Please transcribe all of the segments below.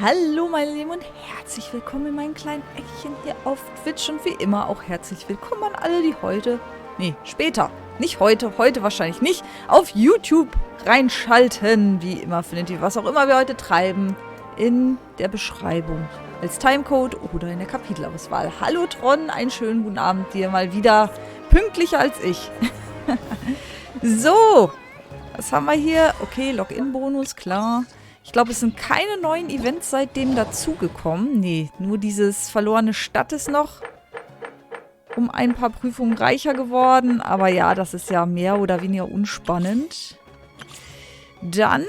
Hallo meine Lieben und herzlich willkommen in meinem kleinen Eckchen hier auf Twitch und wie immer auch herzlich willkommen an alle, die heute, später, nicht heute, heute wahrscheinlich nicht, auf YouTube reinschalten. Wie immer findet ihr, was auch immer wir heute treiben, in der Beschreibung als Timecode oder in der Kapitelauswahl. Hallo Tron, einen schönen guten Abend dir, mal wieder pünktlicher als ich. So, was haben wir hier? Okay, Login-Bonus, klar. Ich glaube, es sind keine neuen Events seitdem dazugekommen. Nee, nur dieses verlorene Stadt ist noch um ein paar Prüfungen reicher geworden. Aber ja, das ist ja mehr oder weniger unspannend. Dann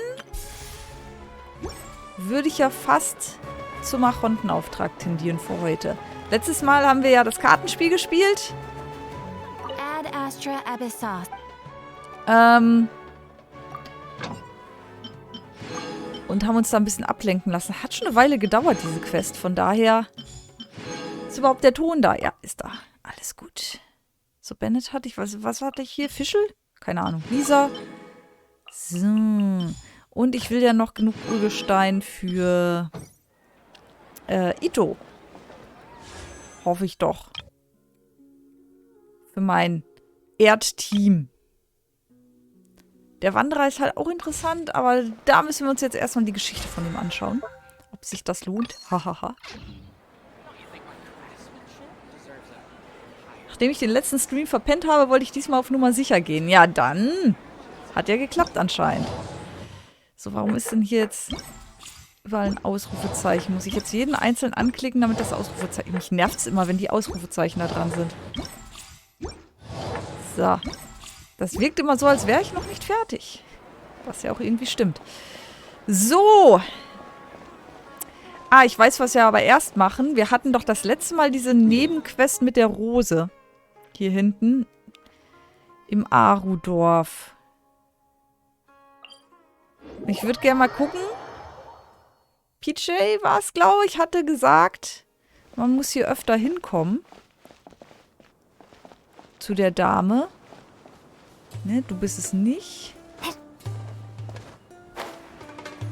würde ich ja fast zum Archontenauftrag tendieren für heute. Letztes Mal haben wir ja das Kartenspiel gespielt. Ad Astra Abyssas. Und haben uns da ein bisschen ablenken lassen. Hat schon eine Weile gedauert, diese Quest. Von daher ist überhaupt der Ton da. Ja, ist da. Alles gut. So, Bennett hatte ich. Was hatte ich hier? Fischl? Keine Ahnung. Lisa. So. Und ich will ja noch genug Urgestein für Ito. Hoffe ich doch. Für mein Erdteam. Der Wanderer ist halt auch interessant, aber da müssen wir uns jetzt erstmal die Geschichte von ihm anschauen. Ob sich das lohnt. Hahaha. Nachdem ich den letzten Stream verpennt habe, wollte ich diesmal auf Nummer sicher gehen. Ja, dann hat ja geklappt anscheinend. So, warum ist denn hier jetzt überall ein Ausrufezeichen? Muss ich jetzt jeden einzeln anklicken, damit das Ausrufezeichen... Mich nervt es immer, wenn die Ausrufezeichen da dran sind. So. Das wirkt immer so, als wäre ich noch nicht fertig. Was ja auch irgendwie stimmt. So. Ah, ich weiß, was wir aber erst machen. Wir hatten doch das letzte Mal diese Nebenquest mit der Rose. Hier hinten. Im Aru-Dorf. Ich würde gerne mal gucken. PJ war es, glaube ich, hatte gesagt, man muss hier öfter hinkommen. Zu der Dame. Ne, du bist es nicht.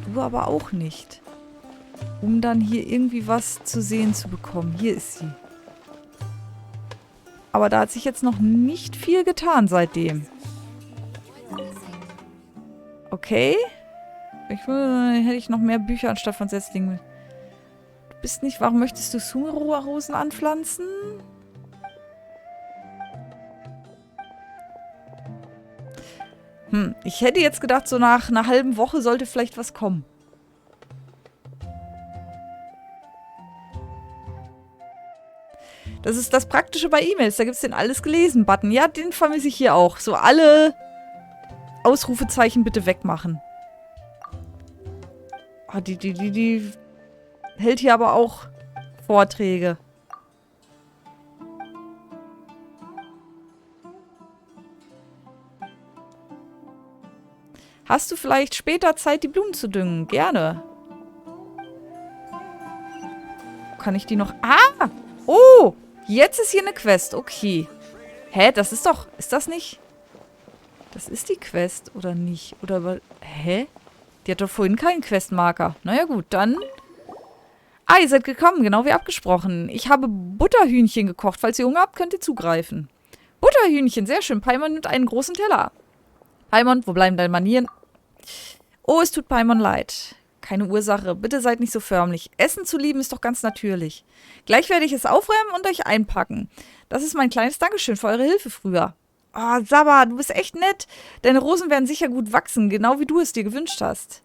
Du aber auch nicht. Um dann hier irgendwie was zu sehen zu bekommen. Hier ist sie. Aber da hat sich jetzt noch nicht viel getan seitdem. Okay. Hätte ich noch mehr Bücher anstatt von Setzlingen. Du bist nicht... Warum möchtest du Sumeru-Rosen anpflanzen? Ich hätte jetzt gedacht, so nach einer halben Woche sollte vielleicht was kommen. Das ist das Praktische bei E-Mails. Da gibt es den Alles-Gelesen-Button. Ja, den vermisse ich hier auch. So alle Ausrufezeichen bitte wegmachen. Oh, die hält hier aber auch Vorträge. Hast du vielleicht später Zeit, die Blumen zu düngen? Gerne. Kann ich die noch... Ah! Oh! Jetzt ist hier eine Quest. Okay. Hä? Das ist doch... Ist das nicht... Das ist die Quest, oder nicht? Oder... Hä? Die hat doch vorhin keinen Questmarker. Naja gut, dann... Ah, ihr seid gekommen. Genau wie abgesprochen. Ich habe Butterhühnchen gekocht. Falls ihr Hunger habt, könnt ihr zugreifen. Butterhühnchen. Sehr schön. Paimon nimmt einen großen Teller. Paimon, wo bleiben deine Manieren? Oh, es tut Paimon leid. Keine Ursache. Bitte seid nicht so förmlich. Essen zu lieben ist doch ganz natürlich. Gleich werde ich es aufräumen und euch einpacken. Das ist mein kleines Dankeschön für eure Hilfe früher. Oh, Saba, du bist echt nett. Deine Rosen werden sicher gut wachsen, genau wie du es dir gewünscht hast.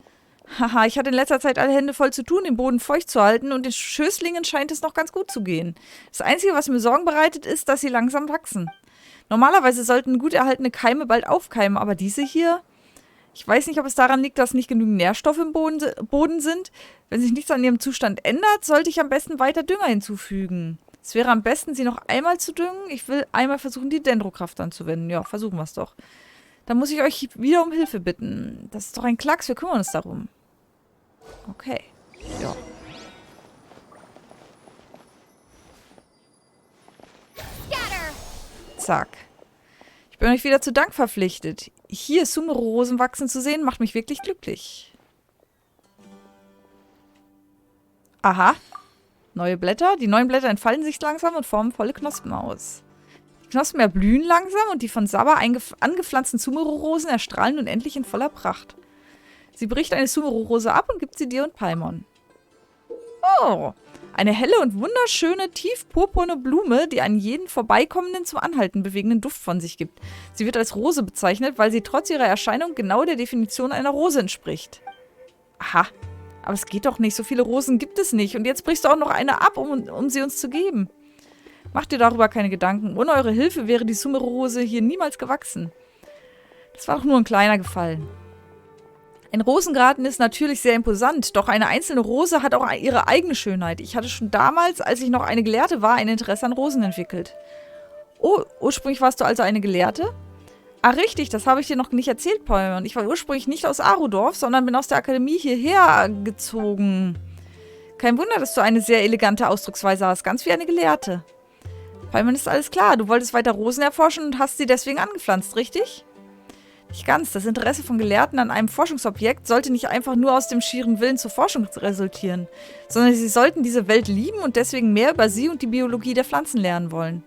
Haha, ich hatte in letzter Zeit alle Hände voll zu tun, den Boden feucht zu halten und den Schößlingen scheint es noch ganz gut zu gehen. Das Einzige, was mir Sorgen bereitet, ist, dass sie langsam wachsen. Normalerweise sollten gut erhaltene Keime bald aufkeimen, aber diese hier... Ich weiß nicht, ob es daran liegt, dass nicht genügend Nährstoffe im Boden sind. Wenn sich nichts an ihrem Zustand ändert, sollte ich am besten weiter Dünger hinzufügen. Es wäre am besten, sie noch einmal zu düngen. Ich will einmal versuchen, die Dendrokraft anzuwenden. Ja, versuchen wir es doch. Dann muss ich euch wieder um Hilfe bitten. Das ist doch ein Klacks, wir kümmern uns darum. Okay. Ja. Zack. Ich bin euch wieder zu Dank verpflichtet. Hier Sumeru-Rosen wachsen zu sehen, macht mich wirklich glücklich. Aha. Neue Blätter. Die neuen Blätter entfalten sich langsam und formen volle Knospen aus. Die Knospen erblühen langsam und die von Saba angepflanzten Sumeru-Rosen erstrahlen nun endlich in voller Pracht. Sie bricht eine Sumeru-Rose ab und gibt sie dir und Paimon. Oh, eine helle und wunderschöne, tief purpurne Blume, die einen jeden Vorbeikommenden zum Anhalten bewegenden Duft von sich gibt. Sie wird als Rose bezeichnet, weil sie trotz ihrer Erscheinung genau der Definition einer Rose entspricht. Aha, aber es geht doch nicht, so viele Rosen gibt es nicht. Und jetzt brichst du auch noch eine ab, um sie uns zu geben. Macht dir darüber keine Gedanken. Ohne eure Hilfe wäre die Sumeru-Rose hier niemals gewachsen. Das war doch nur ein kleiner Gefallen. Ein Rosengarten ist natürlich sehr imposant, doch eine einzelne Rose hat auch ihre eigene Schönheit. Ich hatte schon damals, als ich noch eine Gelehrte war, ein Interesse an Rosen entwickelt. Oh, ursprünglich warst du also eine Gelehrte? Ah, richtig, das habe ich dir noch nicht erzählt, Paimon. Ich war ursprünglich nicht aus Arudorf, sondern bin aus der Akademie hierher gezogen. Kein Wunder, dass du eine sehr elegante Ausdrucksweise hast, ganz wie eine Gelehrte. Paimon, ist alles klar, du wolltest weiter Rosen erforschen und hast sie deswegen angepflanzt, richtig? Nicht ganz. Das Interesse von Gelehrten an einem Forschungsobjekt sollte nicht einfach nur aus dem schieren Willen zur Forschung resultieren, sondern sie sollten diese Welt lieben und deswegen mehr über sie und die Biologie der Pflanzen lernen wollen.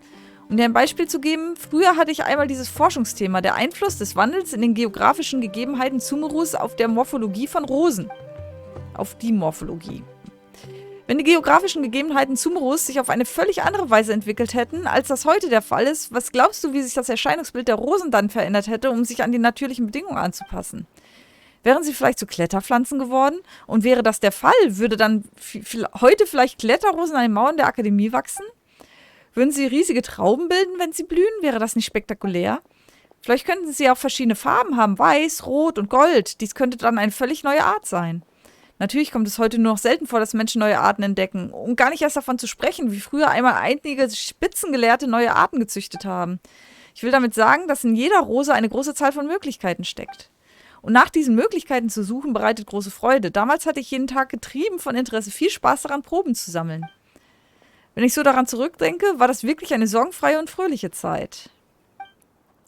Um dir ein Beispiel zu geben, früher hatte ich einmal dieses Forschungsthema, der Einfluss des Wandels in den geografischen Gegebenheiten Sumerus auf der Morphologie von Rosen. Auf die Morphologie. Wenn die geografischen Gegebenheiten Sumerus sich auf eine völlig andere Weise entwickelt hätten, als das heute der Fall ist, was glaubst du, wie sich das Erscheinungsbild der Rosen dann verändert hätte, um sich an die natürlichen Bedingungen anzupassen? Wären sie vielleicht zu Kletterpflanzen geworden? Und wäre das der Fall, würde dann heute vielleicht Kletterrosen an den Mauern der Akademie wachsen? Würden sie riesige Trauben bilden, wenn sie blühen? Wäre das nicht spektakulär? Vielleicht könnten sie auch verschiedene Farben haben, weiß, rot und gold. Dies könnte dann eine völlig neue Art sein. Natürlich kommt es heute nur noch selten vor, dass Menschen neue Arten entdecken. Um gar nicht erst davon zu sprechen, wie früher einmal einige Spitzengelehrte neue Arten gezüchtet haben. Ich will damit sagen, dass in jeder Rose eine große Zahl von Möglichkeiten steckt. Und nach diesen Möglichkeiten zu suchen, bereitet große Freude. Damals hatte ich jeden Tag getrieben von Interesse viel Spaß daran, Proben zu sammeln. Wenn ich so daran zurückdenke, war das wirklich eine sorgenfreie und fröhliche Zeit.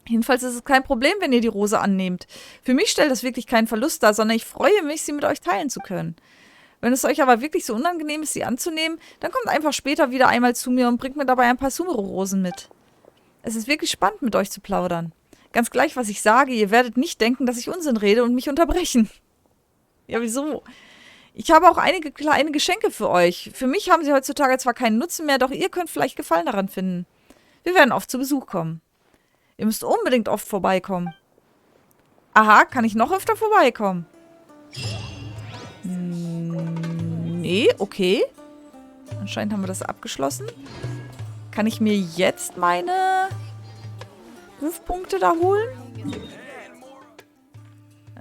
Jedenfalls ist es kein Problem, wenn ihr die Rose annehmt. Für mich stellt das wirklich keinen Verlust dar, sondern ich freue mich, sie mit euch teilen zu können. Wenn es euch aber wirklich so unangenehm ist, sie anzunehmen, dann kommt einfach später wieder einmal zu mir und bringt mir dabei ein paar Sumeru-Rosen mit. Es ist wirklich spannend, mit euch zu plaudern. Ganz gleich, was ich sage, ihr werdet nicht denken, dass ich Unsinn rede und mich unterbrechen. Ja, wieso? Ich habe auch einige kleine Geschenke für euch. Für mich haben sie heutzutage zwar keinen Nutzen mehr, doch ihr könnt vielleicht Gefallen daran finden. Wir werden oft zu Besuch kommen. Ihr müsst unbedingt oft vorbeikommen. Aha, kann ich noch öfter vorbeikommen? Nee, okay. Anscheinend haben wir das abgeschlossen. Kann ich mir jetzt meine Rufpunkte da holen?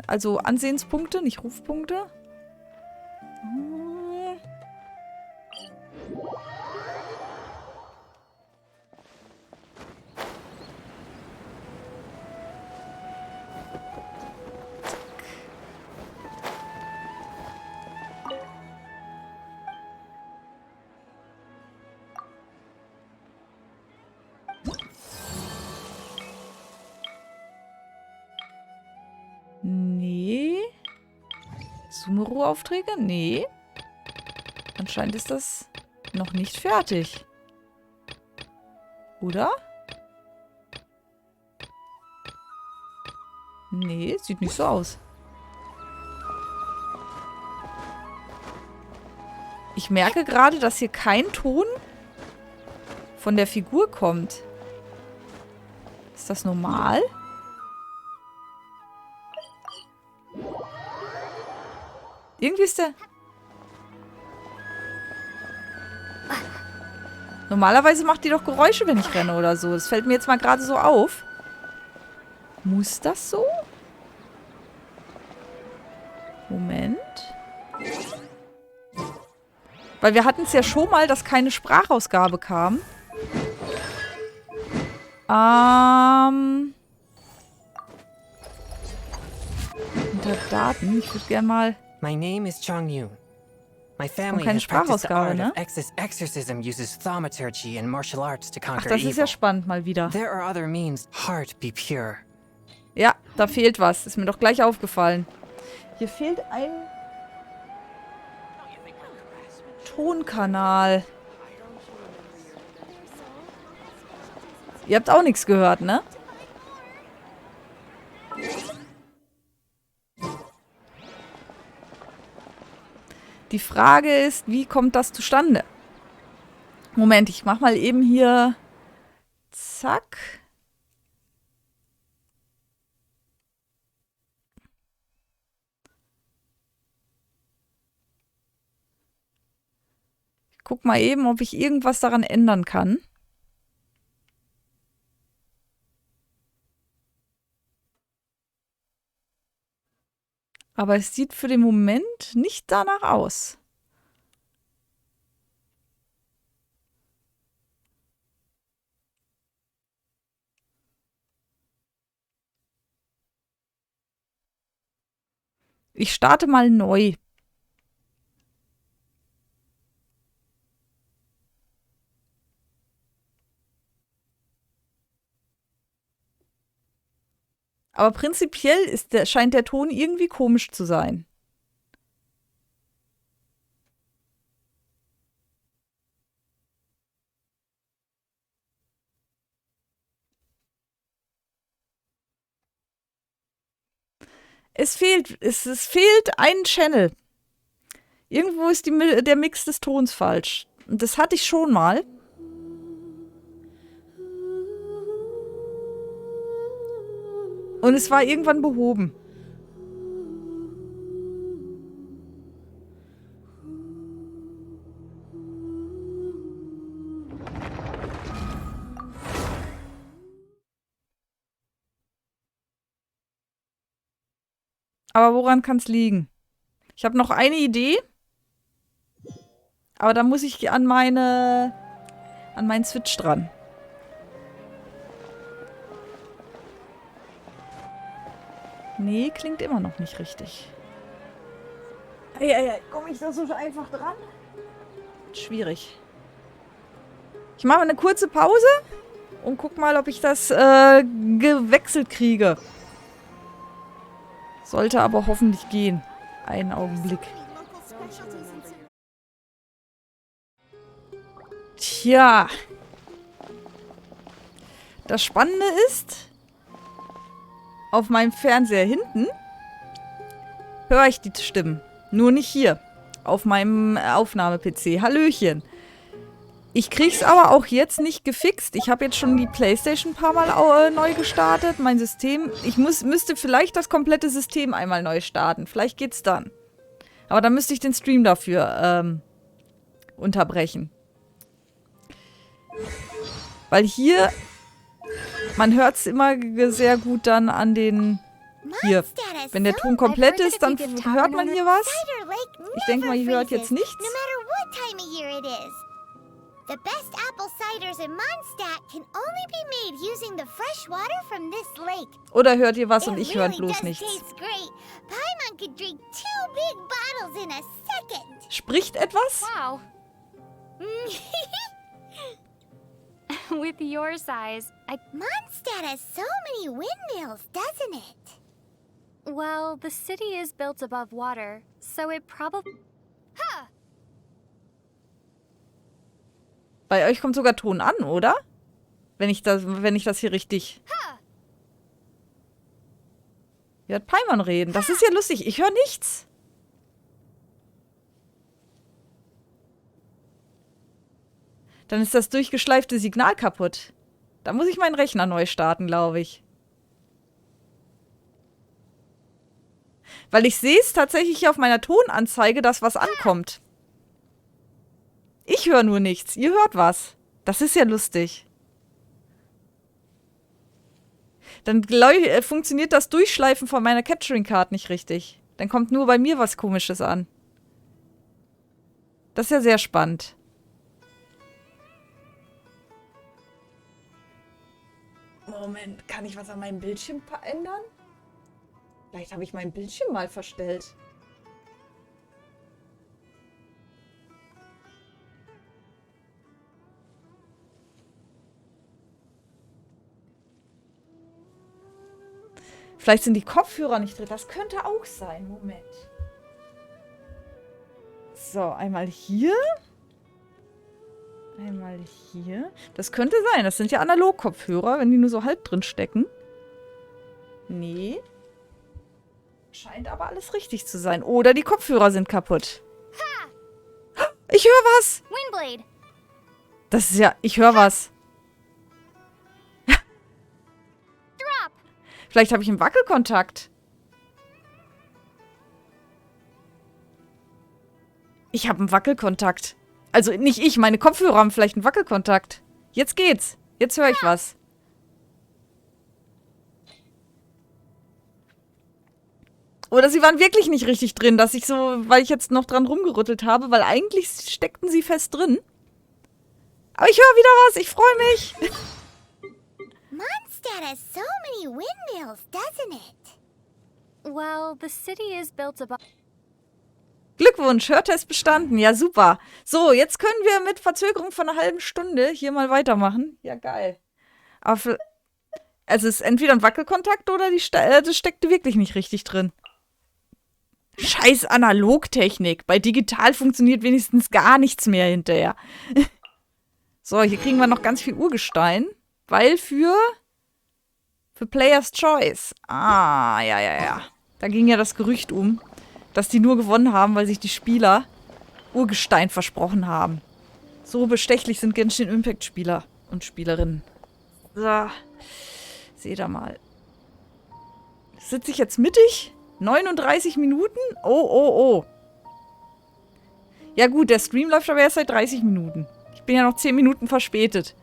Also Ansehenspunkte, nicht Rufpunkte. Nee. Sumeru-Aufträge? Nee. Anscheinend ist das noch nicht fertig. Oder? Nee, sieht nicht so aus. Ich merke gerade, dass hier kein Ton von der Figur kommt. Ist das normal? Irgendwie ist der... Normalerweise macht die doch Geräusche, wenn ich renne oder so. Das fällt mir jetzt mal gerade so auf. Muss das so? Moment. Weil wir hatten es ja schon mal, dass keine Sprachausgabe kam. Unter Daten. Ich würde gerne mal... My name is Chong-Yu. My family keine has practiced the Sprachausgabe, art ne? of exorcism uses thaumaturgy and martial arts to conquer Ach, das evil. ist ja spannend mal wieder. There are other means. Heart be pure. Ja, da fehlt was. Ist mir doch gleich aufgefallen. Hier fehlt ein... Tonkanal. Ihr habt auch nichts gehört, ne? Die Frage ist, wie kommt das zustande? Moment, ich mach mal eben hier... Zack. Ich guck mal eben, ob ich irgendwas daran ändern kann. Aber es sieht für den Moment nicht danach aus. Ich starte mal neu. Aber prinzipiell scheint der Ton irgendwie komisch zu sein. Es fehlt ein Channel. Irgendwo ist der Mix des Tons falsch. Und das hatte ich schon mal. Und es war irgendwann behoben. Aber woran kann es liegen? Ich habe noch eine Idee. Aber da muss ich an meinen Switch dran. Nee, klingt immer noch nicht richtig. Komme ich da so einfach dran? Schwierig. Ich mache eine kurze Pause und guck mal, ob ich das gewechselt kriege. Sollte aber hoffentlich gehen. Einen Augenblick. Tja. Das Spannende ist, auf meinem Fernseher hinten höre ich die Stimmen. Nur nicht hier. Auf meinem Aufnahme-PC. Hallöchen. Ich krieg's aber auch jetzt nicht gefixt. Ich habe jetzt schon die PlayStation ein paar Mal neu gestartet. Mein System. Ich müsste vielleicht das komplette System einmal neu starten. Vielleicht geht's dann. Aber dann müsste ich den Stream dafür unterbrechen. Weil hier, man hört es immer sehr gut dann an den... Hier, wenn der Ton komplett ist, dann hört man hier was. Ich denke mal, ihr hört jetzt nichts. The best apple ciders in Mondstadt can only be made using the fresh water from this lake. Oder hört ihr was und ich höre bloß nichts? Paimon could drink 2 big bottles in a second. Spricht etwas? Wow. With your size, Mondstadt has so many windmills, doesn't it? well, the city is built above water, so it probably... Ha! Bei euch kommt sogar Ton an, oder? Wenn ich das hier richtig... Ihr hört Paimon reden. Das ist ja lustig. Ich höre nichts. Dann ist das durchgeschleifte Signal kaputt. Da muss ich meinen Rechner neu starten, glaube ich. Weil ich sehe es tatsächlich hier auf meiner Tonanzeige, dass was ankommt. Ich höre nur nichts. Ihr hört was. Das ist ja lustig. Dann funktioniert das Durchschleifen von meiner Capturing-Card nicht richtig. Dann kommt nur bei mir was Komisches an. Das ist ja sehr spannend. Moment, kann ich was an meinem Bildschirm ändern? Vielleicht habe ich meinen Bildschirm mal verstellt. Vielleicht sind die Kopfhörer nicht drin. Das könnte auch sein. Moment. So, einmal hier. Einmal hier. Das könnte sein. Das sind ja Analog-Kopfhörer, wenn die nur so halb drin stecken. Nee. Scheint aber alles richtig zu sein. Oder die Kopfhörer sind kaputt. Ich höre was. Windblade. Das ist ja... Ich höre was. Drop. Vielleicht habe ich einen Wackelkontakt. Ich habe einen Wackelkontakt. Also nicht ich, meine Kopfhörer haben vielleicht einen Wackelkontakt. Jetzt geht's. Jetzt höre ich was. Oder sie waren wirklich nicht richtig drin, dass ich so, weil ich jetzt noch dran rumgerüttelt habe, weil eigentlich steckten sie fest drin. Aber ich höre wieder was, ich freue mich. Mondstadt has so many windmills, doesn't it? Well, the city is built above... Glückwunsch, Hörtest bestanden. Ja, super. So, jetzt können wir mit Verzögerung von einer halben Stunde hier mal weitermachen. Ja, geil. Aber also es ist entweder ein Wackelkontakt oder das steckte wirklich nicht richtig drin. Scheiß Analogtechnik. Bei digital funktioniert wenigstens gar nichts mehr hinterher. So, hier kriegen wir noch ganz viel Urgestein. Weil für Player's Choice. Ah, ja. Da ging ja das Gerücht um, dass die nur gewonnen haben, weil sich die Spieler Urgestein versprochen haben. So bestechlich sind Genshin Impact Spieler und Spielerinnen. So, seht ihr mal. Sitze ich jetzt mittig? 39 Minuten? Oh. Ja gut, der Stream läuft aber erst seit 30 Minuten. Ich bin ja noch 10 Minuten verspätet.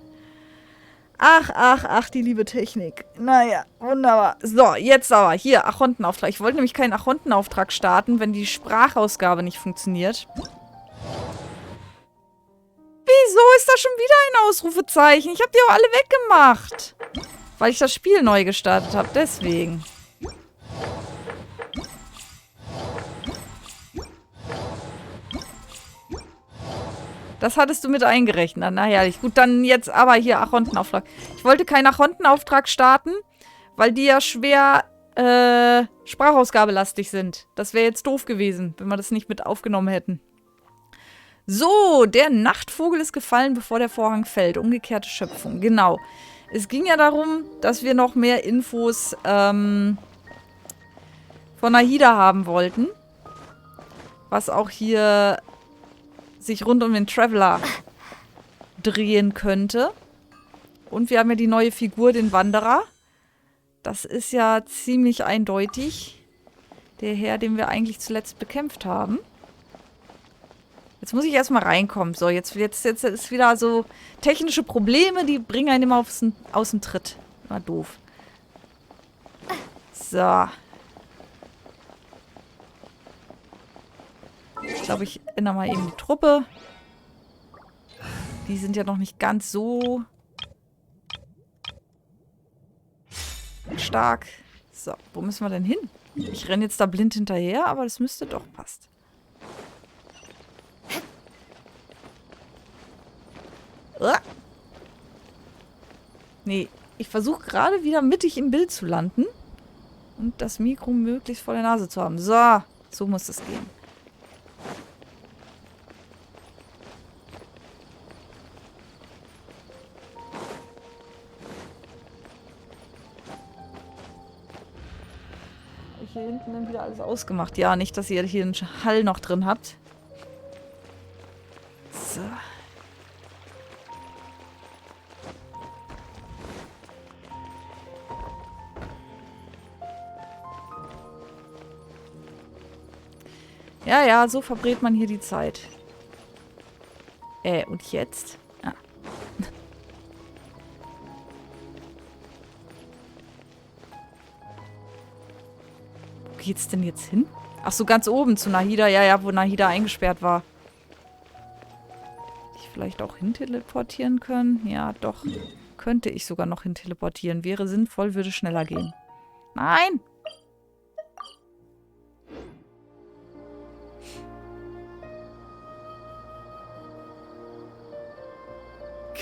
Ach, die liebe Technik. Naja, wunderbar. So, jetzt aber. Hier, Achontenauftrag. Ich wollte nämlich keinen Achontenauftrag starten, wenn die Sprachausgabe nicht funktioniert. Wieso ist da schon wieder ein Ausrufezeichen? Ich habe die auch alle weggemacht. Weil ich das Spiel neu gestartet habe. Deswegen. Das hattest du mit eingerechnet. Na herrlich. Gut, dann jetzt aber hier Achontenauftrag. Ich wollte keinen Achontenauftrag starten, weil die ja schwer sprachausgabelastig sind. Das wäre jetzt doof gewesen, wenn wir das nicht mit aufgenommen hätten. So, der Nachtvogel ist gefallen, bevor der Vorhang fällt. Umgekehrte Schöpfung. Genau. Es ging ja darum, dass wir noch mehr Infos von Nahida haben wollten. Was auch hier sich rund um den Traveler drehen könnte. Und wir haben ja die neue Figur, den Wanderer. Das ist ja ziemlich eindeutig der Herr, den wir eigentlich zuletzt bekämpft haben. Jetzt muss ich erstmal reinkommen. So, jetzt ist wieder so technische Probleme, die bringen einen immer aus dem Tritt. War doof. So. Ich glaube, ich ändere mal eben die Truppe. Die sind ja noch nicht ganz so stark. So, wo müssen wir denn hin? Ich renne jetzt da blind hinterher, aber das müsste doch passt. Nee, ich versuche gerade wieder mittig im Bild zu landen und das Mikro möglichst vor der Nase zu haben. So muss es gehen. Hier hinten dann wieder alles ausgemacht. Ja, nicht, dass ihr hier einen Hall noch drin habt. So. Ja, so verbrät man hier die Zeit. Und jetzt? Ah. Wo geht's denn jetzt hin? Ach so, ganz oben zu Nahida. Ja, wo Nahida eingesperrt war. Hätte ich vielleicht auch hin teleportieren können? Ja, doch. Könnte ich sogar noch hin teleportieren. Wäre sinnvoll, würde schneller gehen. Nein!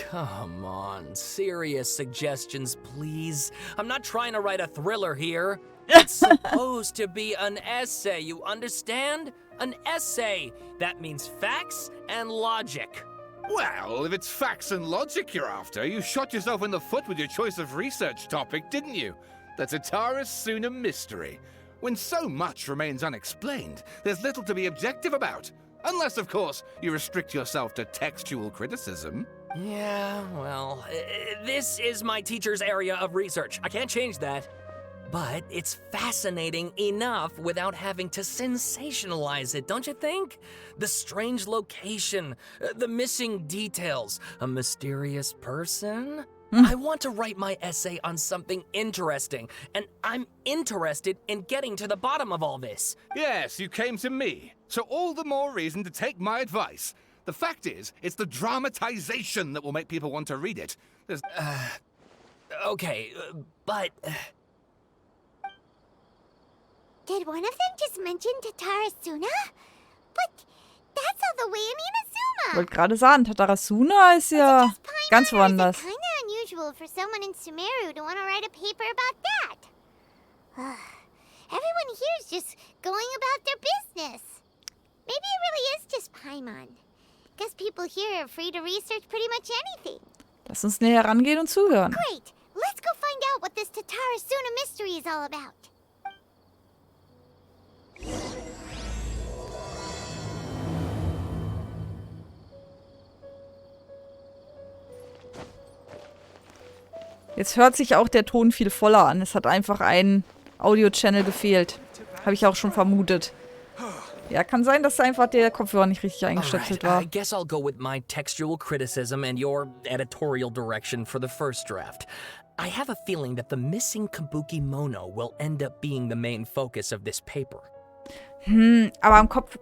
Come on, serious suggestions, please. I'm not trying to write a thriller here. It's supposed to be an essay, you understand? An essay. That means facts and logic. Well, if it's facts and logic you're after, you shot yourself in the foot with your choice of research topic, didn't you? The Tatara Suna mystery. When so much remains unexplained, there's little to be objective about. Unless, of course, you restrict yourself to textual criticism. Yeah, well, this is my teacher's area of research. I can't change that. But it's fascinating enough without having to sensationalize it, don't you think? The strange location, the missing details, a mysterious person. I want to write my essay on something interesting, and I'm interested in getting to the bottom of all this. Yes, you came to me, so all the more reason to take my advice. The fact is, it's the dramatization that will make people want to read it. There's... Okay, but... Did one of them just mention Tatara Suna? But that's all the way in Ich Inazuma. wollte gerade sagen, Tatarasuna ist ja ganz woanders. It's kind of unusual for someone in Sumeru to want to write a paper about that. Everyone here is just going about their business. Maybe it really is just Paimon. Guess people here are free to research pretty much anything. Lass uns näher rangehen und zuhören. Great! Let's go find out what this Tatara Suna mystery is all about. Jetzt hört sich auch der Ton viel voller an. Es hat einfach ein Audio-Channel gefehlt. Habe ich auch schon vermutet. Ja, kann sein, dass einfach der Kopfhörer nicht richtig eingestöpselt war. I guess I'll go with my textual criticism and your editorial direction for the first draft. I have a feeling that the missing Kabukimono will end up being the main focus of this paper. Aber am Kopf...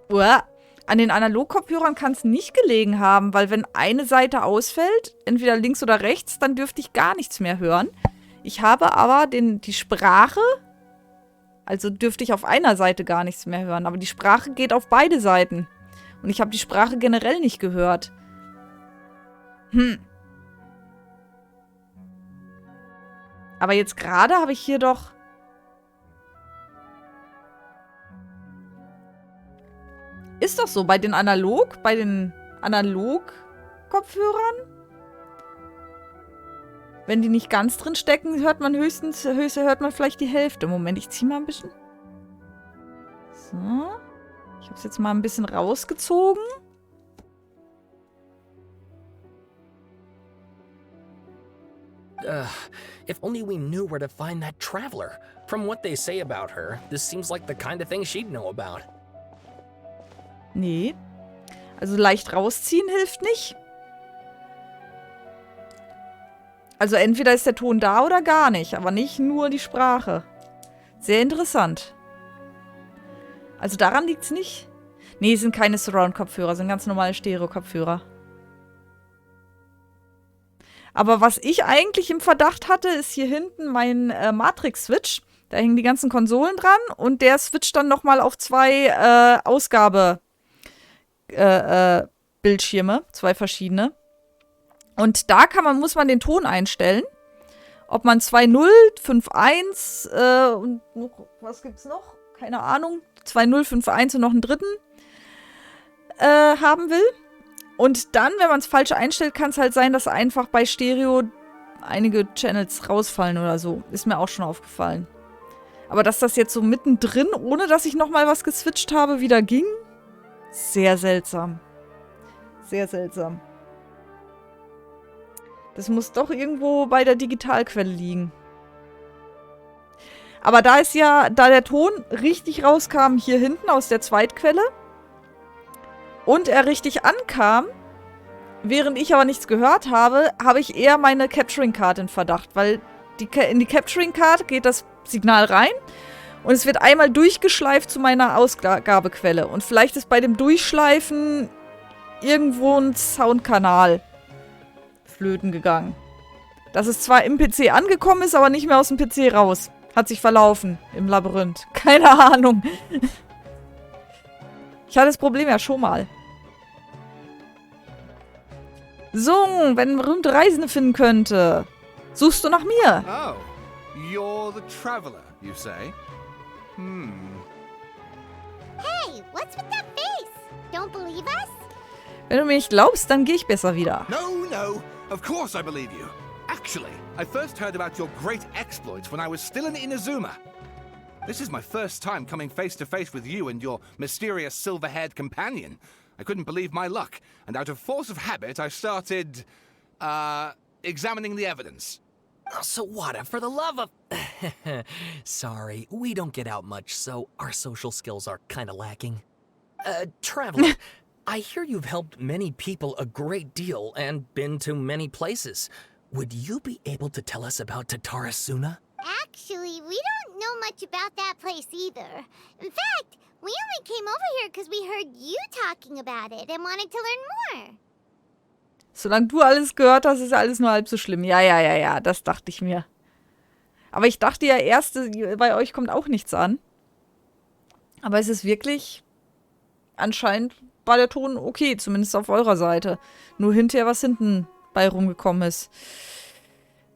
An den Analogkopfhörern kann es nicht gelegen haben, weil wenn eine Seite ausfällt, entweder links oder rechts, dann dürfte ich gar nichts mehr hören. Ich habe aber die Sprache, also dürfte ich auf einer Seite gar nichts mehr hören, aber die Sprache geht auf beide Seiten. Und ich habe die Sprache generell nicht gehört. Aber jetzt gerade habe ich hier doch... Ist doch so, bei den Analog-Kopfhörern, wenn die nicht ganz drin stecken, hört man hört man vielleicht die Hälfte. Moment, ich ziehe mal ein bisschen. So. Ich habe es jetzt mal ein bisschen rausgezogen. If only we knew where to find that traveler. From what they say about her, this seems like the kind of thing she'd know about. Nee. Also leicht rausziehen hilft nicht. Also entweder ist der Ton da oder gar nicht, aber nicht nur die Sprache. Sehr interessant. Also daran liegt es nicht. Nee, sind keine Surround-Kopfhörer, sind ganz normale Stereo-Kopfhörer. Aber was ich eigentlich im Verdacht hatte, ist hier hinten mein Matrix-Switch. Da hängen die ganzen Konsolen dran und der switcht dann nochmal auf zwei Bildschirme, zwei verschiedene. Und da muss man den Ton einstellen. Ob man 2.0, 5.1 und was gibt's noch? Keine Ahnung. 2.0, 5.1 und noch einen dritten haben will. Und dann, wenn man es falsch einstellt, kann es halt sein, dass einfach bei Stereo einige Channels rausfallen oder so. Ist mir auch schon aufgefallen. Aber dass das jetzt so mittendrin, ohne dass ich nochmal was geswitcht habe, wieder ging, sehr seltsam. Sehr seltsam. Das muss doch irgendwo bei der Digitalquelle liegen. Aber da der Ton richtig rauskam hier hinten aus der Zweitquelle und er richtig ankam, während ich aber nichts gehört habe, habe ich eher meine Capturing Card in Verdacht, weil in die Capturing Card geht das Signal rein und es wird einmal durchgeschleift zu meiner Ausgabequelle. Und vielleicht ist bei dem Durchschleifen irgendwo ein Soundkanal flöten gegangen. Dass es zwar im PC angekommen ist, aber nicht mehr aus dem PC raus. Hat sich verlaufen im Labyrinth. Keine Ahnung. Ich hatte das Problem ja schon mal. So, wenn man berühmte Reisende finden könnte, suchst du nach mir. Oh, you're the traveler, you say? Hey, what's with that don't believe us? Wenn du mir nicht glaubst, dann gehe ich besser wieder. No. Of course I believe you. Actually, I first heard about your great exploits when I was still in Inazuma. This is my first time coming face to face with you and your mysterious silver-haired companion. I couldn't believe my luck, and out of force of habit, I started, examining the evidence. Oh, Sawada, for the love of... Sorry, we don't get out much, so our social skills are kinda lacking. Traveler, I hear you've helped many people a great deal and been to many places. Would you be able to tell us about Tatarasuna? Actually, we don't know much about that place either. In fact, we only came over here because we heard you talking about it and wanted to learn more. Solange du alles gehört hast, ist alles nur halb so schlimm. Ja, das dachte ich mir. Aber ich dachte ja erst, bei euch kommt auch nichts an. Aber es ist wirklich... Anscheinend war der Ton okay, zumindest auf eurer Seite. Nur hinterher, was hinten bei rumgekommen ist.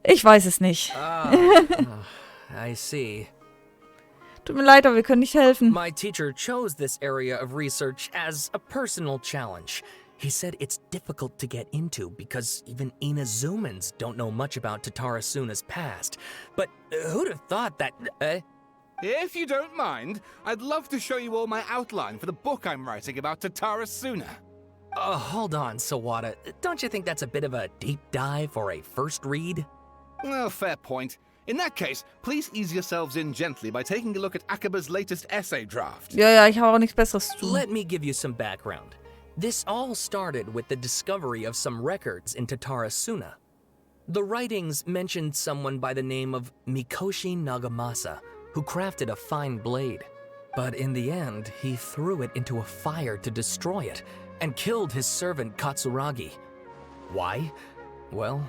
Ich weiß es nicht. I see. Tut mir leid, aber wir können nicht helfen. My teacher chose this area of research as a personal challenge. He said it's difficult to get into because even Inazumans don't know much about Tatarasuna's past. But who'd have thought that... If you don't mind, I'd love to show you all my outline for the book I'm writing about Tatarasuna. Hold on, Sawada. Don't you think that's a bit of a deep dive or a first read? Well, fair point. In that case, please ease yourselves in gently by taking a look at Akaba's latest essay draft. Ja, ich habe auch nichts Besseres zu tun. Let me give you some background. This all started with the discovery of some records in Tatarasuna. The writings mentioned someone by the name of Mikoshi Nagamasa, who crafted a fine blade. But in the end, he threw it into a fire to destroy it, and killed his servant Katsuragi. Why? Well,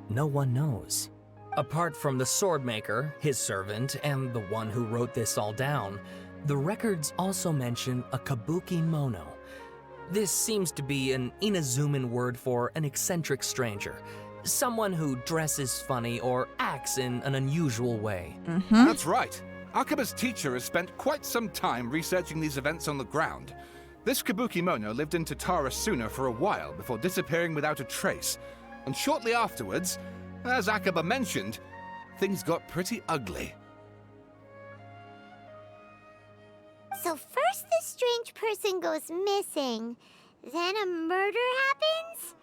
no one knows. Apart from the swordmaker, his servant, and the one who wrote this all down, the records also mention a Kabukimono. This seems to be an Inazuman word for an eccentric stranger. Someone who dresses funny or acts in an unusual way. That's right. Akaba's teacher has spent quite some time researching these events on the ground. This Kabukimono lived in Tatarasuna for a while before disappearing without a trace. And shortly afterwards, as Akaba mentioned, things got pretty ugly. So first this strange person goes missing, then a murder happens?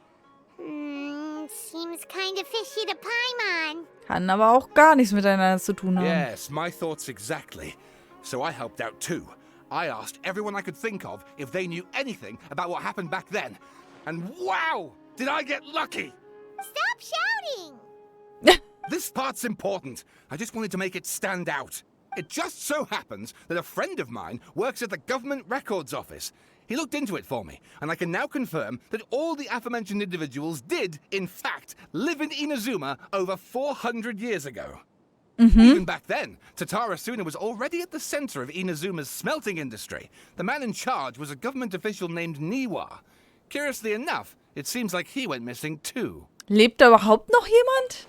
Seems kind of fishy to Paimon. Kann aber auch gar nichts miteinander zu tun haben. Yes, my thoughts exactly. So I helped out too. I asked everyone I could think of if they knew anything about what happened back then. And wow, did I get lucky! Stop shouting! This part's important. I just wanted to make it stand out. It just so happens that a friend of mine works at the Government Records Office. He looked into it for me, and I can now confirm that all the aforementioned individuals did, in fact, live in Inazuma over 400 years ago. Even back then, Tatarasuna was already at the center of Inazuma's smelting industry. The man in charge was a government official named Niwa. Curiously enough, it seems like he went missing too. Lebt da überhaupt noch jemand?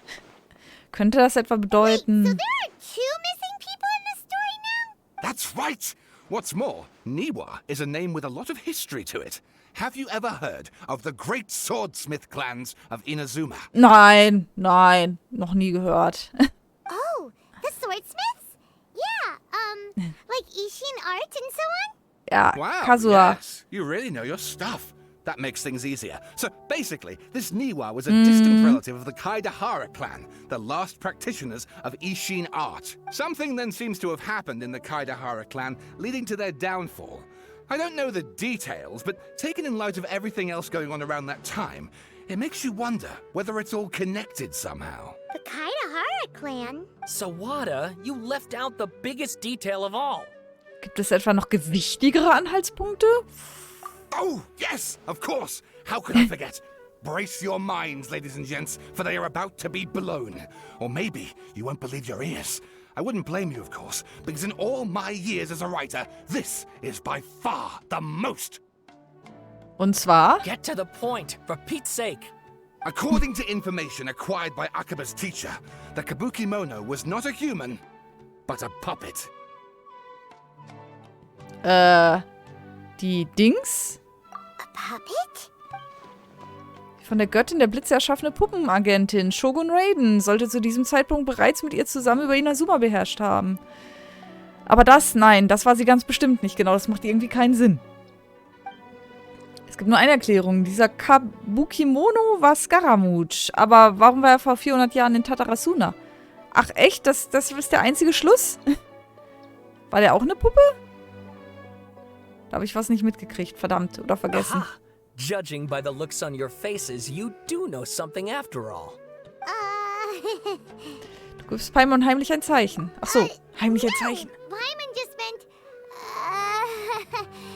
Könnte das etwa bedeuten... So there are two missing people in the story now? That's right! What's more, Niwa is a name with a lot of history to it. Have you ever heard of the great swordsmith clans of Inazuma? Nein, noch nie gehört. Oh, the swordsmiths? Yeah, like Ishin art and so on? Ja, Wow, Kazuha. yes, you really know your stuff. That makes things easier. So basically, this Niwa was a distant relative of the Kaidahara clan, the last practitioners of Ishin art. Something then seems to have happened in the Kaidahara clan, leading to their downfall. I don't know the details, but taken in light of everything else going on around that time, it makes you wonder whether it's all connected somehow. The Kaidahara clan? Sawada, you left out the biggest detail of all. Gibt es etwa noch gewichtigere Anhaltspunkte? Oh, yes, of course. How could I forget? Brace your minds, ladies and gents, for they are about to be blown. Or maybe you won't believe your ears. I wouldn't blame you, of course, because in all my years as a writer, this is by far the most. Und zwar... Get to the point, for Pete's sake. According to information acquired by Akaba's teacher, the Kabukimono was not a human, but a puppet. Die Dings? puppet? Von der Göttin der Blitze erschaffene Puppenagentin Shogun Raiden sollte zu diesem Zeitpunkt bereits mit ihr zusammen über Inazuma beherrscht haben. Aber nein, das war sie ganz bestimmt nicht. Genau, das macht irgendwie keinen Sinn. Es gibt nur eine Erklärung. Dieser Kabukimono war Scaramouche. Aber warum war er vor 400 Jahren in Tatarasuna? Ach echt? Das ist der einzige Schluss? War der auch eine Puppe? Da habe ich was nicht mitgekriegt. Verdammt. Oder vergessen. Aha. Judging by the looks on your faces, you do know something after all. Du gibst Paimon heimlich ein Zeichen. Ach so, heimlich ein Zeichen. Paimon just meant,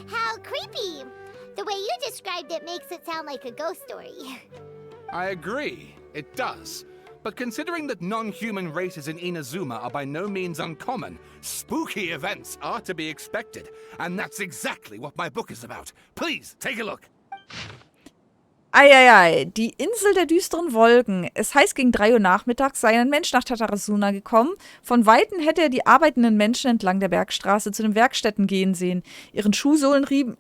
how creepy. The way you described it makes it sound like a ghost story. I agree, it does. But considering that non-human races in Inazuma are by no means uncommon, spooky events are to be expected. And that's exactly what my book is about. Please, take a look. Eieiei, die Insel der düsteren Wolken. Es heißt, gegen 3 Uhr nachmittags sei ein Mensch nach Tatarasuna gekommen. Von Weitem hätte er die arbeitenden Menschen entlang der Bergstraße zu den Werkstätten gehen sehen. Ihre Schuhsohlen rieben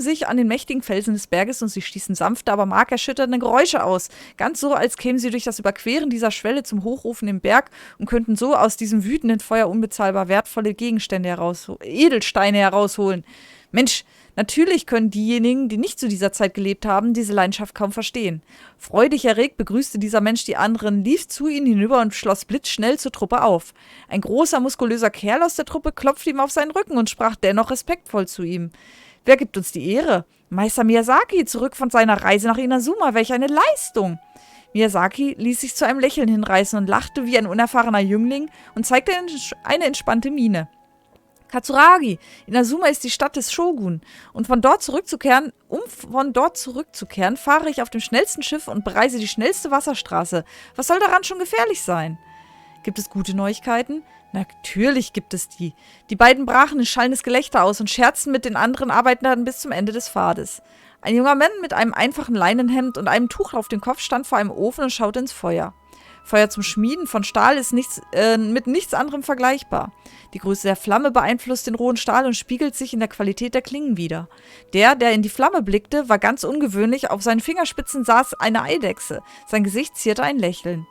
sich an den mächtigen Felsen des Berges und sie stießen sanfte, aber markerschütternde Geräusche aus. Ganz so, als kämen sie durch das Überqueren dieser Schwelle zum Hochofen im Berg und könnten so aus diesem wütenden Feuer unbezahlbar wertvolle Gegenstände Edelsteine herausholen. Mensch, natürlich können diejenigen, die nicht zu dieser Zeit gelebt haben, diese Leidenschaft kaum verstehen. Freudig erregt begrüßte dieser Mensch die anderen, lief zu ihnen hinüber und schloss blitzschnell zur Truppe auf. Ein großer, muskulöser Kerl aus der Truppe klopfte ihm auf seinen Rücken und sprach dennoch respektvoll zu ihm. »Wer gibt uns die Ehre?« »Meister Miyazaki, zurück von seiner Reise nach Inazuma, welch eine Leistung!« Miyazaki ließ sich zu einem Lächeln hinreißen und lachte wie ein unerfahrener Jüngling und zeigte eine entspannte Miene. »Katsuragi, Inazuma ist die Stadt des Shogun. Und um von dort zurückzukehren, fahre ich auf dem schnellsten Schiff und bereise die schnellste Wasserstraße. Was soll daran schon gefährlich sein?« »Gibt es gute Neuigkeiten?« »Natürlich gibt es die.« Die beiden brachen in schallendes Gelächter aus und scherzten mit den anderen Arbeitern bis zum Ende des Pfades. Ein junger Mann mit einem einfachen Leinenhemd und einem Tuch auf dem Kopf stand vor einem Ofen und schaute ins Feuer. Feuer zum Schmieden von Stahl ist mit nichts anderem vergleichbar. Die Größe der Flamme beeinflusst den rohen Stahl und spiegelt sich in der Qualität der Klingen wider. Der in die Flamme blickte, war ganz ungewöhnlich. Auf seinen Fingerspitzen saß eine Eidechse. Sein Gesicht zierte ein Lächeln.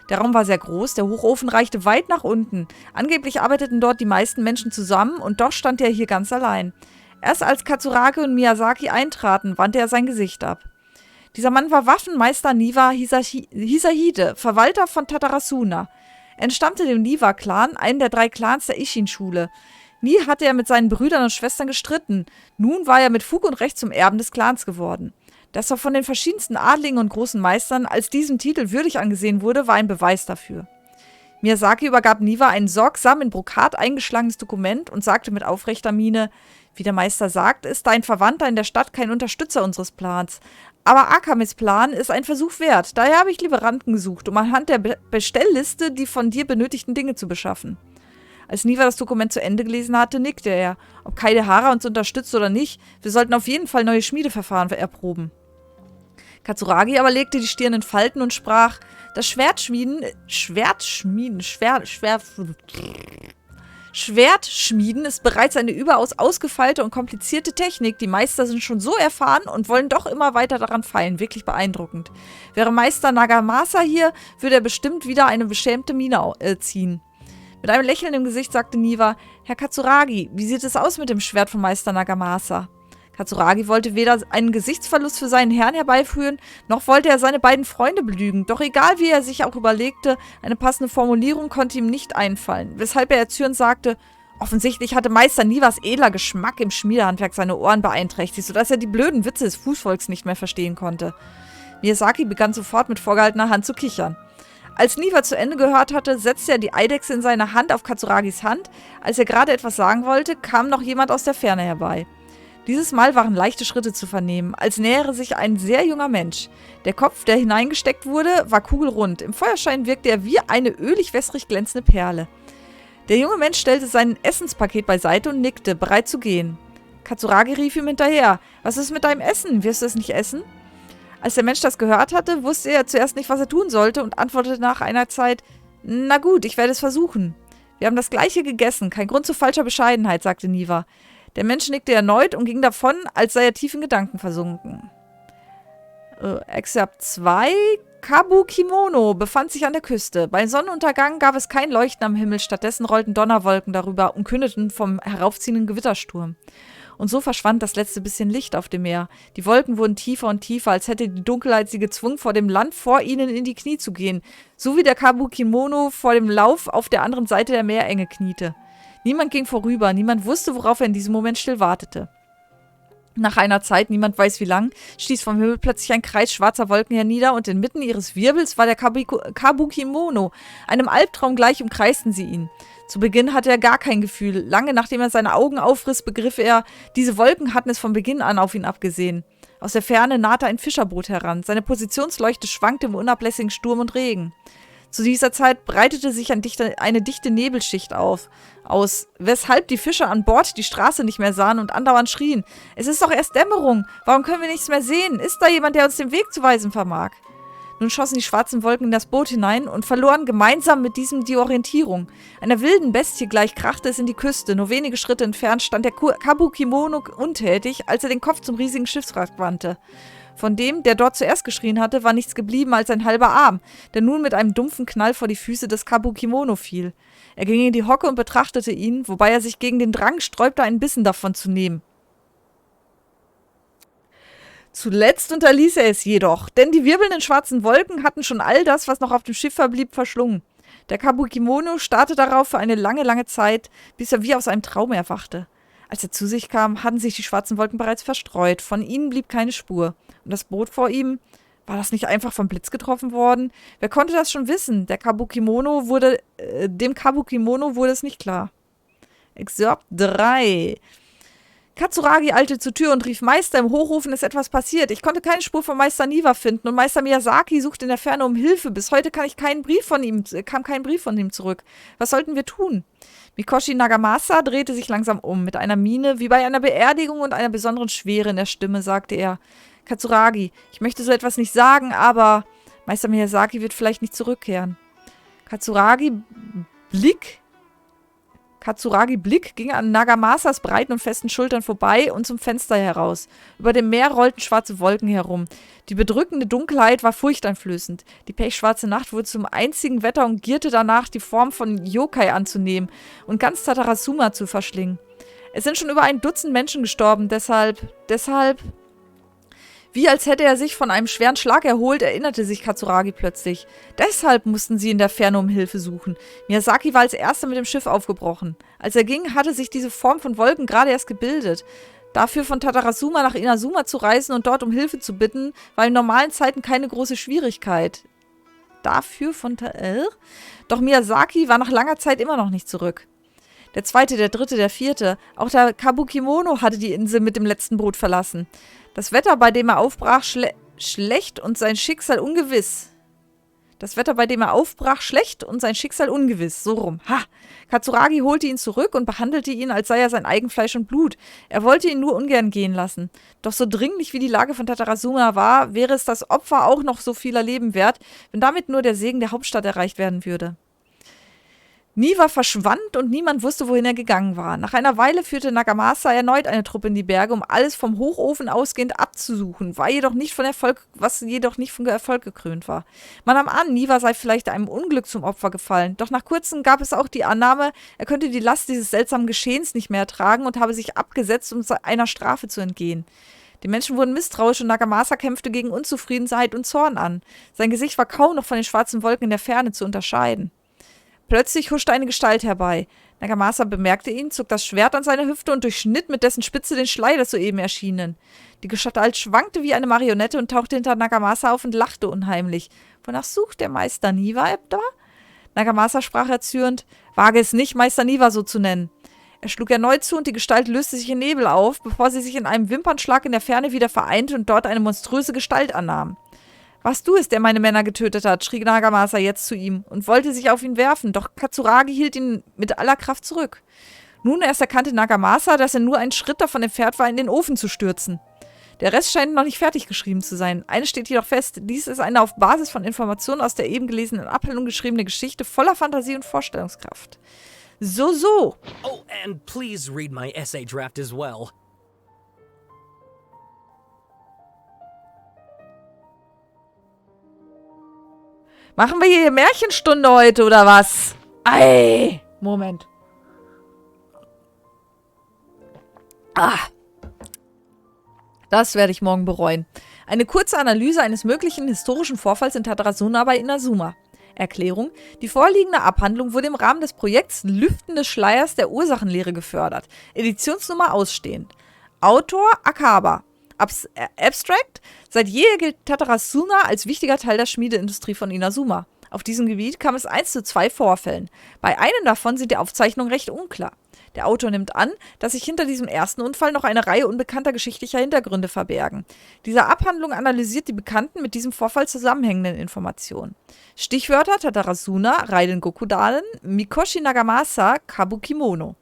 Der Raum war sehr groß, der Hochofen reichte weit nach unten. Angeblich arbeiteten dort die meisten Menschen zusammen und doch stand er hier ganz allein. Erst als Katsuragi und Miyazaki eintraten, wandte er sein Gesicht ab. Dieser Mann war Waffenmeister Niwa Hisahide, Verwalter von Tatarasuna. Er entstammte dem Niwa-Clan, einem der 3 Clans der Isshin-Schule. Nie hatte er mit seinen Brüdern und Schwestern gestritten. Nun war er mit Fug und Recht zum Erben des Clans geworden. Dass er von den verschiedensten Adligen und großen Meistern als diesem Titel würdig angesehen wurde, war ein Beweis dafür. Miyazaki übergab Niwa ein sorgsam in Brokat eingeschlagenes Dokument und sagte mit aufrechter Miene: »Wie der Meister sagt, ist dein Verwandter in der Stadt kein Unterstützer unseres Plans. Aber Akames Plan ist ein Versuch wert. Daher habe ich Lieferanten gesucht, um anhand der Bestellliste die von dir benötigten Dinge zu beschaffen.« Als Niwa das Dokument zu Ende gelesen hatte, nickte er. Ob Kaidehara uns unterstützt oder nicht, wir sollten auf jeden Fall neue Schmiedeverfahren erproben. Katsuragi aber legte die Stirn in Falten und sprach: »Das Schwertschmieden ist bereits eine überaus ausgefeilte und komplizierte Technik. Die Meister sind schon so erfahren und wollen doch immer weiter daran feilen. Wirklich beeindruckend. Wäre Meister Nagamasa hier, würde er bestimmt wieder eine beschämte Miene ziehen.« Mit einem Lächeln im Gesicht sagte Niwa: »Herr Katsuragi, wie sieht es aus mit dem Schwert von Meister Nagamasa?« Katsuragi wollte weder einen Gesichtsverlust für seinen Herrn herbeiführen, noch wollte er seine beiden Freunde belügen. Doch egal, wie er sich auch überlegte, eine passende Formulierung konnte ihm nicht einfallen, weshalb er erzürnt sagte: »Offensichtlich hatte Meister Niwas edler Geschmack im Schmiedehandwerk seine Ohren beeinträchtigt, sodass er die blöden Witze des Fußvolks nicht mehr verstehen konnte.« Miyazaki begann sofort mit vorgehaltener Hand zu kichern. Als Niwa zu Ende gehört hatte, setzte er die Eidechse in seine Hand auf Katsuragis Hand. Als er gerade etwas sagen wollte, kam noch jemand aus der Ferne herbei. Dieses Mal waren leichte Schritte zu vernehmen, als nähere sich ein sehr junger Mensch. Der Kopf, der hineingesteckt wurde, war kugelrund. Im Feuerschein wirkte er wie eine ölig-wässrig glänzende Perle. Der junge Mensch stellte sein Essenspaket beiseite und nickte, bereit zu gehen. Katsuragi rief ihm hinterher: »Was ist mit deinem Essen? Wirst du es nicht essen?« Als der Mensch das gehört hatte, wusste er zuerst nicht, was er tun sollte und antwortete nach einer Zeit: »Na gut, ich werde es versuchen.« »Wir haben das Gleiche gegessen, kein Grund zu falscher Bescheidenheit«, sagte Niwa. Der Mensch nickte erneut und ging davon, als sei er tief in Gedanken versunken. Excerpt 2. Kabukimono befand sich an der Küste. Bei Sonnenuntergang gab es kein Leuchten am Himmel, stattdessen rollten Donnerwolken darüber und kündeten vom heraufziehenden Gewittersturm. Und so verschwand das letzte bisschen Licht auf dem Meer. Die Wolken wurden tiefer und tiefer, als hätte die Dunkelheit sie gezwungen, vor dem Land vor ihnen in die Knie zu gehen. So wie der Kabukimono vor dem Lauf auf der anderen Seite der Meerenge kniete. Niemand ging vorüber, niemand wusste, worauf er in diesem Moment still wartete. Nach einer Zeit, niemand weiß wie lang, stieß vom Himmel plötzlich ein Kreis schwarzer Wolken hernieder und inmitten ihres Wirbels war der Kabukimono. Einem Albtraum gleich umkreisten sie ihn. Zu Beginn hatte er gar kein Gefühl. Lange nachdem er seine Augen aufriss, begriff er, diese Wolken hatten es von Beginn an auf ihn abgesehen. Aus der Ferne nahte ein Fischerboot heran. Seine Positionsleuchte schwankte im unablässigen Sturm und Regen. Zu dieser Zeit breitete sich eine dichte Nebelschicht aus, weshalb die Fischer an Bord die Straße nicht mehr sahen und andauernd schrien. Es ist doch erst Dämmerung. Warum können wir nichts mehr sehen? Ist da jemand, der uns den Weg zu weisen vermag? Nun schossen die schwarzen Wolken in das Boot hinein und verloren gemeinsam mit diesem die Orientierung. Einer wilden Bestie gleich krachte es in die Küste. Nur wenige Schritte entfernt stand der Kabukimono untätig, als er den Kopf zum riesigen Schiffswrack wandte. Von dem, der dort zuerst geschrien hatte, war nichts geblieben als ein halber Arm, der nun mit einem dumpfen Knall vor die Füße des Kabukimono fiel. Er ging in die Hocke und betrachtete ihn, wobei er sich gegen den Drang sträubte, einen Bissen davon zu nehmen. Zuletzt unterließ er es jedoch, denn die wirbelnden schwarzen Wolken hatten schon all das, was noch auf dem Schiff verblieb, verschlungen. Der Kabukimono starrte darauf für eine lange, lange Zeit, bis er wie aus einem Traum erwachte. Als er zu sich kam, hatten sich die schwarzen Wolken bereits verstreut. Von ihnen blieb keine Spur. Und das Boot vor ihm, war das nicht einfach vom Blitz getroffen worden? Wer konnte das schon wissen? Dem Kabukimono wurde es nicht klar. Excerpt 3. Katsuragi eilte zur Tür und rief: Meister, im Hochofen ist etwas passiert. Ich konnte keine Spur von Meister Niwa finden und Meister Miyazaki sucht in der Ferne um Hilfe. Bis heute kam kein Brief von ihm zurück. Was sollten wir tun? Mikoshi Nagamasa drehte sich langsam um. Mit einer Miene wie bei einer Beerdigung und einer besonderen Schwere in der Stimme sagte er: Katsuragi, ich möchte so etwas nicht sagen, aber Meister Miyazaki wird vielleicht nicht zurückkehren. Katsuragi Blick ging an Nagamasas breiten und festen Schultern vorbei und zum Fenster heraus. Über dem Meer rollten schwarze Wolken herum. Die bedrückende Dunkelheit war furchteinflößend. Die pechschwarze Nacht wurde zum einzigen Wetter und gierte danach, die Form von Yokai anzunehmen und ganz Tatarasuma zu verschlingen. Es sind schon über 1 Dutzend Menschen gestorben, deshalb... Wie als hätte er sich von einem schweren Schlag erholt, erinnerte sich Katsuragi plötzlich. Deshalb mussten sie in der Ferne um Hilfe suchen. Miyazaki war als erster mit dem Schiff aufgebrochen. Als er ging, hatte sich diese Form von Wolken gerade erst gebildet. Dafür von Tatarasuma nach Inazuma zu reisen und dort um Hilfe zu bitten, war in normalen Zeiten keine große Schwierigkeit. Doch Miyazaki war nach langer Zeit immer noch nicht zurück. Der 2., der 3., der 4., auch der Kabukimono hatte die Insel mit dem letzten Boot verlassen. Das Wetter, bei dem er aufbrach, schlecht und sein Schicksal ungewiss. So rum. Ha! Katsuragi holte ihn zurück und behandelte ihn, als sei er sein Eigenfleisch und Blut. Er wollte ihn nur ungern gehen lassen. Doch so dringlich wie die Lage von Tatarasuma war, wäre es das Opfer auch noch so vieler Leben wert, wenn damit nur der Segen der Hauptstadt erreicht werden würde. Niwa verschwand und niemand wusste, wohin er gegangen war. Nach einer Weile führte Nagamasa erneut eine Truppe in die Berge, um alles vom Hochofen ausgehend abzusuchen, was jedoch nicht von Erfolg gekrönt war. Man nahm an, Niwa sei vielleicht einem Unglück zum Opfer gefallen, doch nach kurzem gab es auch die Annahme, er könnte die Last dieses seltsamen Geschehens nicht mehr ertragen und habe sich abgesetzt, um einer Strafe zu entgehen. Die Menschen wurden misstrauisch und Nagamasa kämpfte gegen Unzufriedenheit und Zorn an. Sein Gesicht war kaum noch von den schwarzen Wolken in der Ferne zu unterscheiden. Plötzlich huschte eine Gestalt herbei. Nagamasa bemerkte ihn, zog das Schwert an seine Hüfte und durchschnitt mit dessen Spitze den Schlei des soeben erschienen. Die Gestalt schwankte wie eine Marionette und tauchte hinter Nagamasa auf und lachte unheimlich. Wonach sucht der Meister Niwa etwa? Nagamasa sprach erzürnt: Wage es nicht, Meister Niwa so zu nennen. Er schlug erneut zu und die Gestalt löste sich in Nebel auf, bevor sie sich in einem Wimpernschlag in der Ferne wieder vereinte und dort eine monströse Gestalt annahm. Was du es, der meine Männer getötet hat, schrie Nagamasa jetzt zu ihm und wollte sich auf ihn werfen, doch Katsuragi hielt ihn mit aller Kraft zurück. Nun erst erkannte Nagamasa, dass er nur einen Schritt davon entfernt war, in den Ofen zu stürzen. Der Rest scheint noch nicht fertig geschrieben zu sein. Eines steht jedoch fest: Dies ist eine auf Basis von Informationen aus der eben gelesenen Abhandlung geschriebene Geschichte voller Fantasie und Vorstellungskraft. So. Oh, and please read my essay draft as well. Machen wir hier Märchenstunde heute, oder was? Ei! Moment. Das werde ich morgen bereuen. Eine kurze Analyse eines möglichen historischen Vorfalls in Tatarasuna bei Inazuma. Erklärung: Die vorliegende Abhandlung wurde im Rahmen des Projekts Lüften des Schleiers der Ursachenlehre gefördert. Editionsnummer ausstehend. Autor Akaba. Abstract: Seit jeher gilt Tatarasuna als wichtiger Teil der Schmiedeindustrie von Inazuma. Auf diesem Gebiet kam es 1 zu 2 Vorfällen. Bei einem davon sind die Aufzeichnungen recht unklar. Der Autor nimmt an, dass sich hinter diesem ersten Unfall noch eine Reihe unbekannter geschichtlicher Hintergründe verbergen. Diese Abhandlung analysiert die bekannten mit diesem Vorfall zusammenhängenden Informationen. Stichwörter: Tatarasuna, Raiden Gokudalen, Mikoshi Nagamasa, Kabukimono.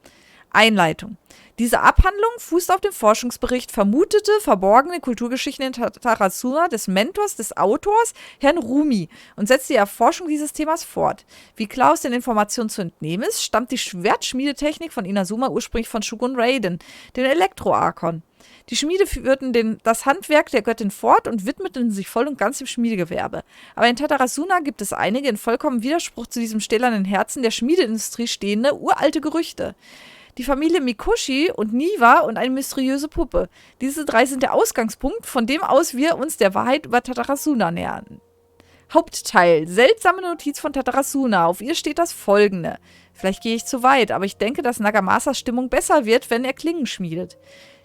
Einleitung: Diese Abhandlung fußt auf dem Forschungsbericht Vermutete, verborgene Kulturgeschichten in Tatarasuna des Mentors des Autors, Herrn Rumi, und setzt die Erforschung dieses Themas fort. Wie klar aus den Informationen zu entnehmen ist, stammt die Schwertschmiedetechnik von Inazuma ursprünglich von Shogun Raiden, den Elektro-Arkon. Die Schmiede führten das Handwerk der Göttin fort und widmeten sich voll und ganz dem Schmiedegewerbe. Aber in Tatarasuna gibt es einige in vollkommen Widerspruch zu diesem stählernen Herzen der Schmiedeindustrie stehende, uralte Gerüchte. Die Familie Mikoshi und Niwa und eine mysteriöse Puppe. Diese 3 sind der Ausgangspunkt, von dem aus wir uns der Wahrheit über Tatarasuna nähern. Hauptteil: Seltsame Notiz von Tatarasuna. Auf ihr steht das Folgende. Vielleicht gehe ich zu weit, aber ich denke, dass Nagamasas Stimmung besser wird, wenn er Klingen schmiedet.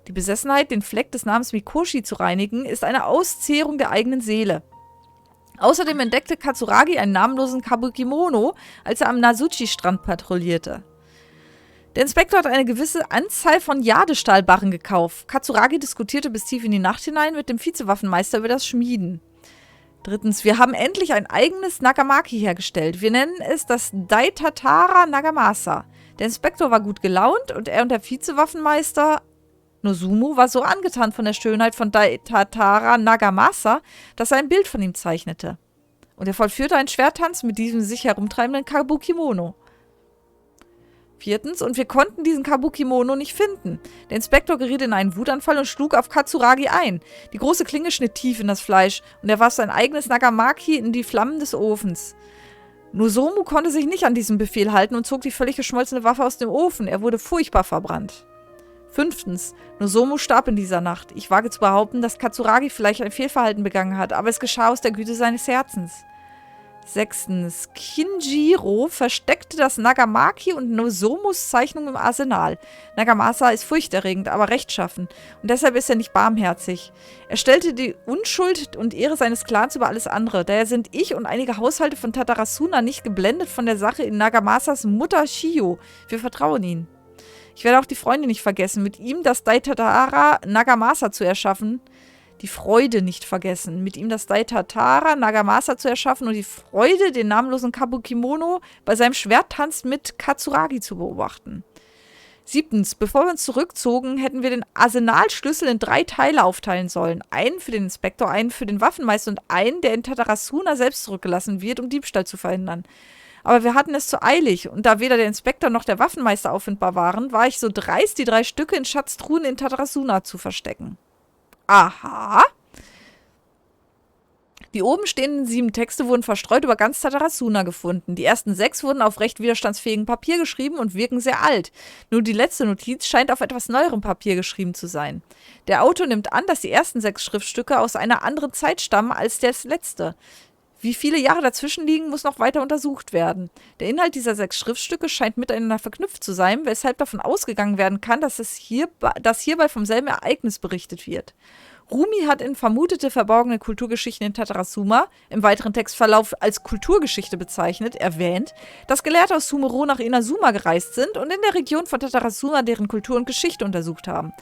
Die Besessenheit, den Fleck des Namens Mikoshi zu reinigen, ist eine Auszehrung der eigenen Seele. Außerdem entdeckte Katsuragi einen namenlosen Kabukimono, als er am Nasuchi-Strand patrouillierte. Der Inspektor hat eine gewisse Anzahl von Jadestahlbarren gekauft. Katsuragi diskutierte bis tief in die Nacht hinein mit dem Vizewaffenmeister über das Schmieden. 3. Wir haben endlich ein eigenes Nagamaki hergestellt. Wir nennen es das Daitatara Nagamasa. Der Inspektor war gut gelaunt und er und der Vizewaffenmeister Nozumu war so angetan von der Schönheit von Daitatara Nagamasa, dass er ein Bild von ihm zeichnete. Und er vollführte einen Schwerttanz mit diesem sich herumtreibenden Kabukimono. 4. Und wir konnten diesen Kabukimono nicht finden. Der Inspektor geriet in einen Wutanfall und schlug auf Katsuragi ein. Die große Klinge schnitt tief in das Fleisch und er warf sein eigenes Nagamaki in die Flammen des Ofens. Nozomu konnte sich nicht an diesen Befehl halten und zog die völlig geschmolzene Waffe aus dem Ofen. Er wurde furchtbar verbrannt. 5. Nozomu starb in dieser Nacht. Ich wage zu behaupten, dass Katsuragi vielleicht ein Fehlverhalten begangen hat, aber es geschah aus der Güte seines Herzens. 6. Kinjiro versteckte das Nagamaki und Nozomus Zeichnung im Arsenal. Nagamasa ist furchterregend, aber rechtschaffen. Und deshalb ist er nicht barmherzig. Er stellte die Unschuld und Ehre seines Clans über alles andere. Daher sind ich und einige Haushalte von Tatarasuna nicht geblendet von der Sache in Nagamasas Mutter Shio. Wir vertrauen ihnen. Ich werde auch die Freunde nicht vergessen, mit ihm das Daitatara Nagamasa zu erschaffen. Die Freude nicht vergessen, mit ihm das Daitatara Nagamasa zu erschaffen und die Freude, den namenlosen Kabukimono bei seinem Schwerttanz mit Katsuragi zu beobachten. 7. Bevor wir uns zurückzogen, hätten wir den Arsenalschlüssel in 3 Teile aufteilen sollen. Einen für den Inspektor, einen für den Waffenmeister und einen, der in Tatarasuna selbst zurückgelassen wird, um Diebstahl zu verhindern. Aber wir hatten es zu eilig und da weder der Inspektor noch der Waffenmeister auffindbar waren, war ich so dreist, die 3 Stücke in Schatztruhen in Tatarasuna zu verstecken. Aha. Die oben stehenden 7 Texte wurden verstreut über ganz Tatarasuna gefunden. Die ersten 6 wurden auf recht widerstandsfähigem Papier geschrieben und wirken sehr alt. Nur die letzte Notiz scheint auf etwas neuerem Papier geschrieben zu sein. Der Autor nimmt an, dass die ersten 6 Schriftstücke aus einer anderen Zeit stammen als das letzte. Wie viele Jahre dazwischen liegen, muss noch weiter untersucht werden. Der Inhalt dieser 6 Schriftstücke scheint miteinander verknüpft zu sein, weshalb davon ausgegangen werden kann, dass hierbei vom selben Ereignis berichtet wird. Rumi hat in vermutete verborgene Kulturgeschichten in Tatarasuna, im weiteren Textverlauf als Kulturgeschichte bezeichnet, erwähnt, dass Gelehrte aus Sumeru nach Inazuma gereist sind und in der Region von Tatarasuna deren Kultur und Geschichte untersucht haben.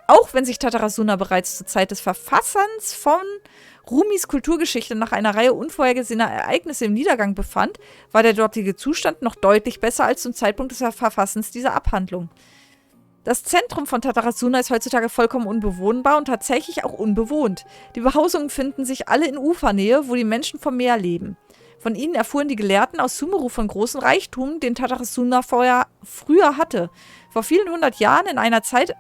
Auch wenn sich Tatarasuna bereits zur Zeit des Verfassens von Rumis Kulturgeschichte nach einer Reihe unvorhergesehener Ereignisse im Niedergang befand, war der dortige Zustand noch deutlich besser als zum Zeitpunkt des Verfassens dieser Abhandlung. Das Zentrum von Tatarasuna ist heutzutage vollkommen unbewohnbar und tatsächlich auch unbewohnt. Die Behausungen finden sich alle in Ufernähe, wo die Menschen vom Meer leben. Von ihnen erfuhren die Gelehrten aus Sumeru von großem Reichtum, den Tatarasuna früher hatte. Vor vielen 100 Jahren, in einer Zeit,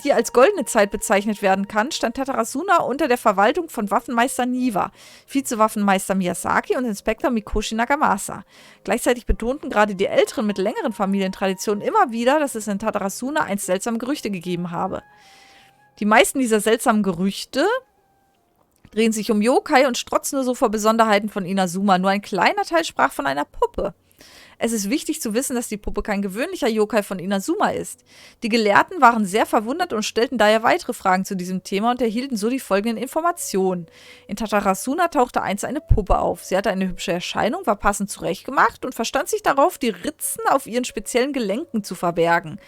die als goldene Zeit bezeichnet werden kann, stand Tatarasuna unter der Verwaltung von Waffenmeister Niwa, Vizewaffenmeister Miyazaki und Inspektor Mikoshi Nagamasa. Gleichzeitig betonten gerade die Älteren mit längeren Familientraditionen immer wieder, dass es in Tatarasuna einst seltsame Gerüchte gegeben habe. Die meisten dieser seltsamen Gerüchte drehen sich um Yokai und strotzen nur so vor Besonderheiten von Inazuma. Nur ein kleiner Teil sprach von einer Puppe. Es ist wichtig zu wissen, dass die Puppe kein gewöhnlicher Yokai von Inazuma ist. Die Gelehrten waren sehr verwundert und stellten daher weitere Fragen zu diesem Thema und erhielten so die folgenden Informationen. In Tatarasuna tauchte einst eine Puppe auf. Sie hatte eine hübsche Erscheinung, war passend zurechtgemacht und verstand sich darauf, die Ritzen auf ihren speziellen Gelenken zu verbergen.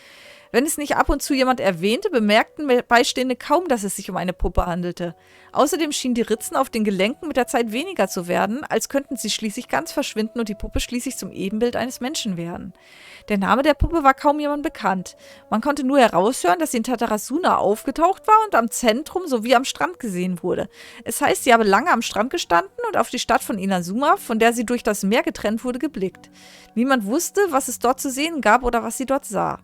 Wenn es nicht ab und zu jemand erwähnte, bemerkten Beistehende kaum, dass es sich um eine Puppe handelte. Außerdem schienen die Ritzen auf den Gelenken mit der Zeit weniger zu werden, als könnten sie schließlich ganz verschwinden und die Puppe schließlich zum Ebenbild eines Menschen werden. Der Name der Puppe war kaum jemandem bekannt. Man konnte nur heraushören, dass sie in Tatarasuna aufgetaucht war und am Zentrum sowie am Strand gesehen wurde. Es heißt, sie habe lange am Strand gestanden und auf die Stadt von Inazuma, von der sie durch das Meer getrennt wurde, geblickt. Niemand wusste, was es dort zu sehen gab oder was sie dort sah.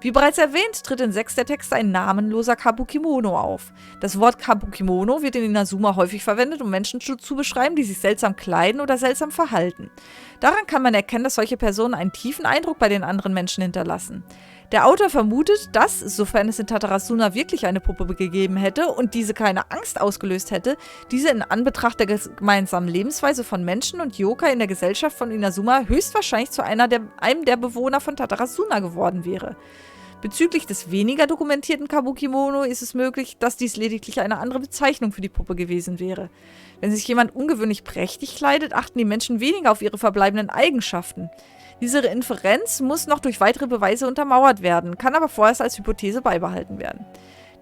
Wie bereits erwähnt, tritt in 6 der Texte ein namenloser Kabukimono auf. Das Wort Kabukimono wird in Inazuma häufig verwendet, um Menschen zu beschreiben, die sich seltsam kleiden oder seltsam verhalten. Daran kann man erkennen, dass solche Personen einen tiefen Eindruck bei den anderen Menschen hinterlassen. Der Autor vermutet, dass, sofern es in Tatarasuna wirklich eine Puppe gegeben hätte und diese keine Angst ausgelöst hätte, diese in Anbetracht der gemeinsamen Lebensweise von Menschen und Yokai in der Gesellschaft von Inazuma höchstwahrscheinlich zu einem der Bewohner von Tatarasuna geworden wäre. Bezüglich des weniger dokumentierten Kabukimono ist es möglich, dass dies lediglich eine andere Bezeichnung für die Puppe gewesen wäre. Wenn sich jemand ungewöhnlich prächtig kleidet, achten die Menschen weniger auf ihre verbleibenden Eigenschaften. Diese Inferenz muss noch durch weitere Beweise untermauert werden, kann aber vorerst als Hypothese beibehalten werden.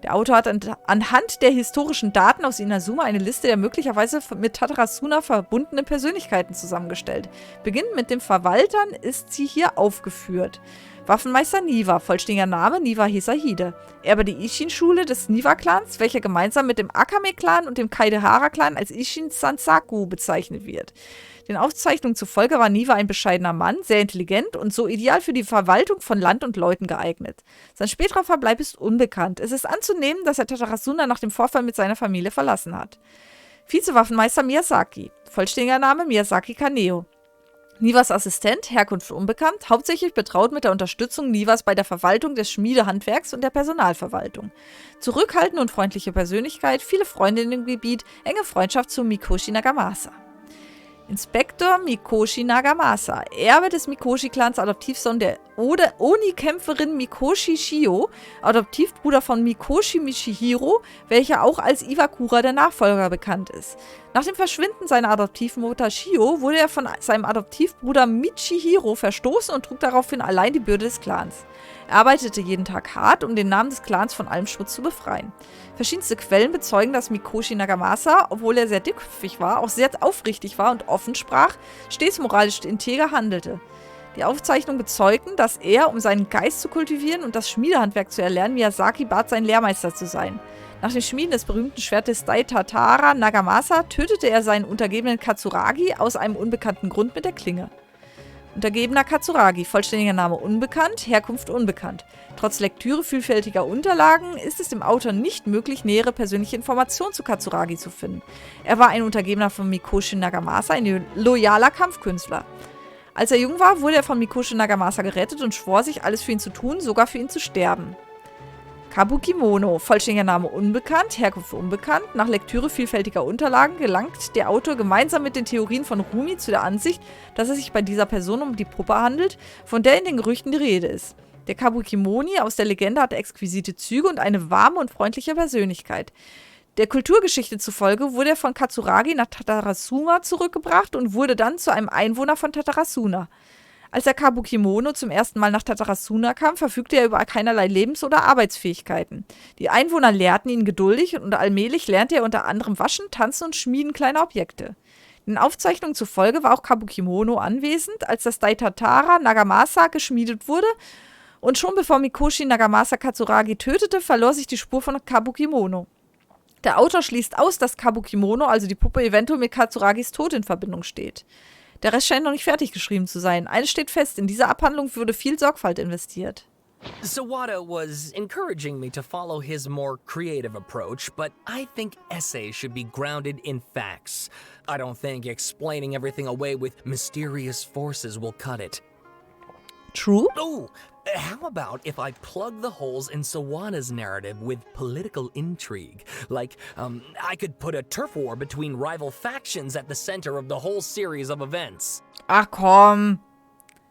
Der Autor hat anhand der historischen Daten aus Inazuma eine Liste der möglicherweise mit Tatarasuna verbundenen Persönlichkeiten zusammengestellt. Beginnend mit den Verwaltern ist sie hier aufgeführt. Waffenmeister Niwa, vollständiger Name Niwa Hisahide. Erbe der Ishin-Schule des Niwa-Clans, welcher gemeinsam mit dem Akame-Clan und dem Kaidehara-Clan als Ishin-Sansaku bezeichnet wird. Den Aufzeichnungen zufolge war Niwa ein bescheidener Mann, sehr intelligent und so ideal für die Verwaltung von Land und Leuten geeignet. Sein späterer Verbleib ist unbekannt. Es ist anzunehmen, dass er Tatarasuna nach dem Vorfall mit seiner Familie verlassen hat. Vizewaffenmeister Miyazaki, vollständiger Name Miyazaki Kaneo. Niwas Assistent, Herkunft unbekannt, hauptsächlich betraut mit der Unterstützung Niwas bei der Verwaltung des Schmiedehandwerks und der Personalverwaltung. Zurückhaltende und freundliche Persönlichkeit, viele Freunde in dem Gebiet, enge Freundschaft zu Mikoshi Nagamasa. Inspektor Mikoshi Nagamasa, Erbe des Mikoshi-Clans, Adoptivsohn der Oni-Kämpferin Mikoshi Shio, Adoptivbruder von Mikoshi Michihiro, welcher auch als Iwakura der Nachfolger bekannt ist. Nach dem Verschwinden seiner Adoptivmutter Shio wurde er von seinem Adoptivbruder Michihiro verstoßen und trug daraufhin allein die Bürde des Clans. Er arbeitete jeden Tag hart, um den Namen des Clans von allem Schmutz zu befreien. Verschiedenste Quellen bezeugen, dass Mikoshi Nagamasa, obwohl er sehr dickköpfig war, auch sehr aufrichtig war und offen sprach, stets moralisch integer handelte. Die Aufzeichnungen bezeugen, dass er, um seinen Geist zu kultivieren und das Schmiedehandwerk zu erlernen, Miyazaki bat, sein Lehrmeister zu sein. Nach dem Schmieden des berühmten Schwertes Daitatara Nagamasa tötete er seinen Untergebenen Katsuragi aus einem unbekannten Grund mit der Klinge. Untergebener Katsuragi, vollständiger Name unbekannt, Herkunft unbekannt. Trotz Lektüre vielfältiger Unterlagen ist es dem Autor nicht möglich, nähere persönliche Informationen zu Katsuragi zu finden. Er war ein Untergebener von Mikoshi Nagamasa, ein loyaler Kampfkünstler. Als er jung war, wurde er von Mikoshi Nagamasa gerettet und schwor sich, alles für ihn zu tun, sogar für ihn zu sterben. Kabukimono, vollständiger Name unbekannt, Herkunft unbekannt. Nach Lektüre vielfältiger Unterlagen gelangt der Autor gemeinsam mit den Theorien von Rumi zu der Ansicht, dass es sich bei dieser Person um die Puppe handelt, von der in den Gerüchten die Rede ist. Der Kabukimoni aus der Legende hatte exquisite Züge und eine warme und freundliche Persönlichkeit. Der Kulturgeschichte zufolge wurde er von Katsuragi nach Tatarasuna zurückgebracht und wurde dann zu einem Einwohner von Tatarasuna. Als der Kabukimono zum ersten Mal nach Tatarasuna kam, verfügte er über keinerlei Lebens- oder Arbeitsfähigkeiten. Die Einwohner lehrten ihn geduldig und allmählich lernte er unter anderem Waschen, Tanzen und Schmieden kleiner Objekte. Den Aufzeichnungen zufolge war auch Kabukimono anwesend, als das Daitatara Nagamasa geschmiedet wurde, und schon bevor Mikoshi Nagamasa Katsuragi tötete, verlor sich die Spur von Kabukimono. Der Autor schließt aus, dass Kabukimono, also die Puppe, eventuell mit Katsuragis Tod in Verbindung steht. Der Rest scheint noch nicht fertig geschrieben zu sein. Eines steht fest, in dieser Abhandlung würde viel Sorgfalt investiert. Sawada was encouraging me to follow his more creative approach, but I think essays should be grounded in facts. I don't think explaining everything away with mysterious forces will cut it. True? Oh, how about if I plug the holes in Sawada's narrative with political intrigue? Like, I could put a turf war between rival factions at the center of the whole series of events. Ach komm.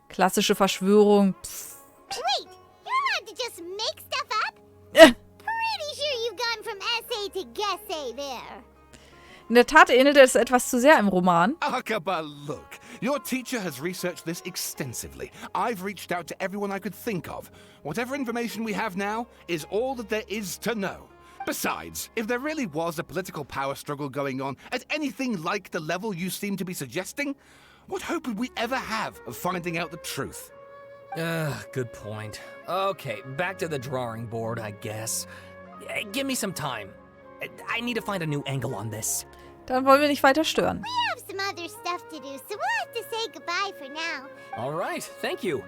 Klassische Verschwörung. Psst. Wait, you're allowed to just make stuff up? Äh. Pretty sure you've gone from essay to guessay there. In der Tat ähnelte es etwas zu sehr im Roman. Akaba, look. Your teacher has researched this extensively. I've reached out to everyone I could think of. Whatever information we have now is all that there is to know. Besides, if there really was a political power struggle going on at anything like the level you seem to be suggesting, what hope would we ever have of finding out the truth? Good point. Okay, back to the drawing board, I guess. Give me some time. I need to find a new angle on this. Dann wollen wir nicht weiter stören. We have some other stuff to do, so we'll have to say goodbye for now. All right, thank you.